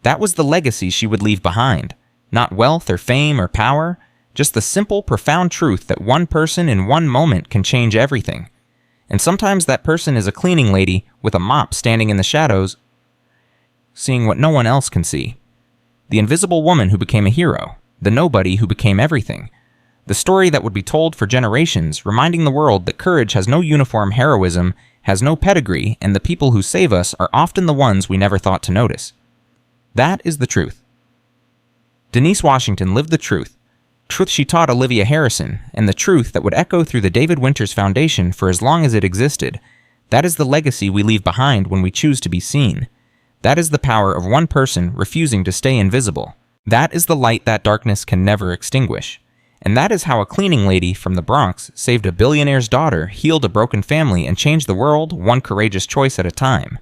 That was the legacy she would leave behind. Not wealth or fame or power, just the simple, profound truth that one person in one moment can change everything. And sometimes that person is a cleaning lady with a mop standing in the shadows, seeing what no one else can see. The invisible woman who became a hero, the nobody who became everything. The story that would be told for generations, reminding the world that courage has no uniform heroism, has no pedigree, and the people who save us are often the ones we never thought to notice. That is the truth. Denise Washington lived the truth she taught Olivia Harrison, and the truth that would echo through the David Winters Foundation for as long as it existed. That is the legacy we leave behind when we choose to be seen. That is the power of one person refusing to stay invisible. That is the light that darkness can never extinguish. And that is how a cleaning lady from the Bronx saved a billionaire's daughter, healed a broken family, and changed the world one courageous choice at a time.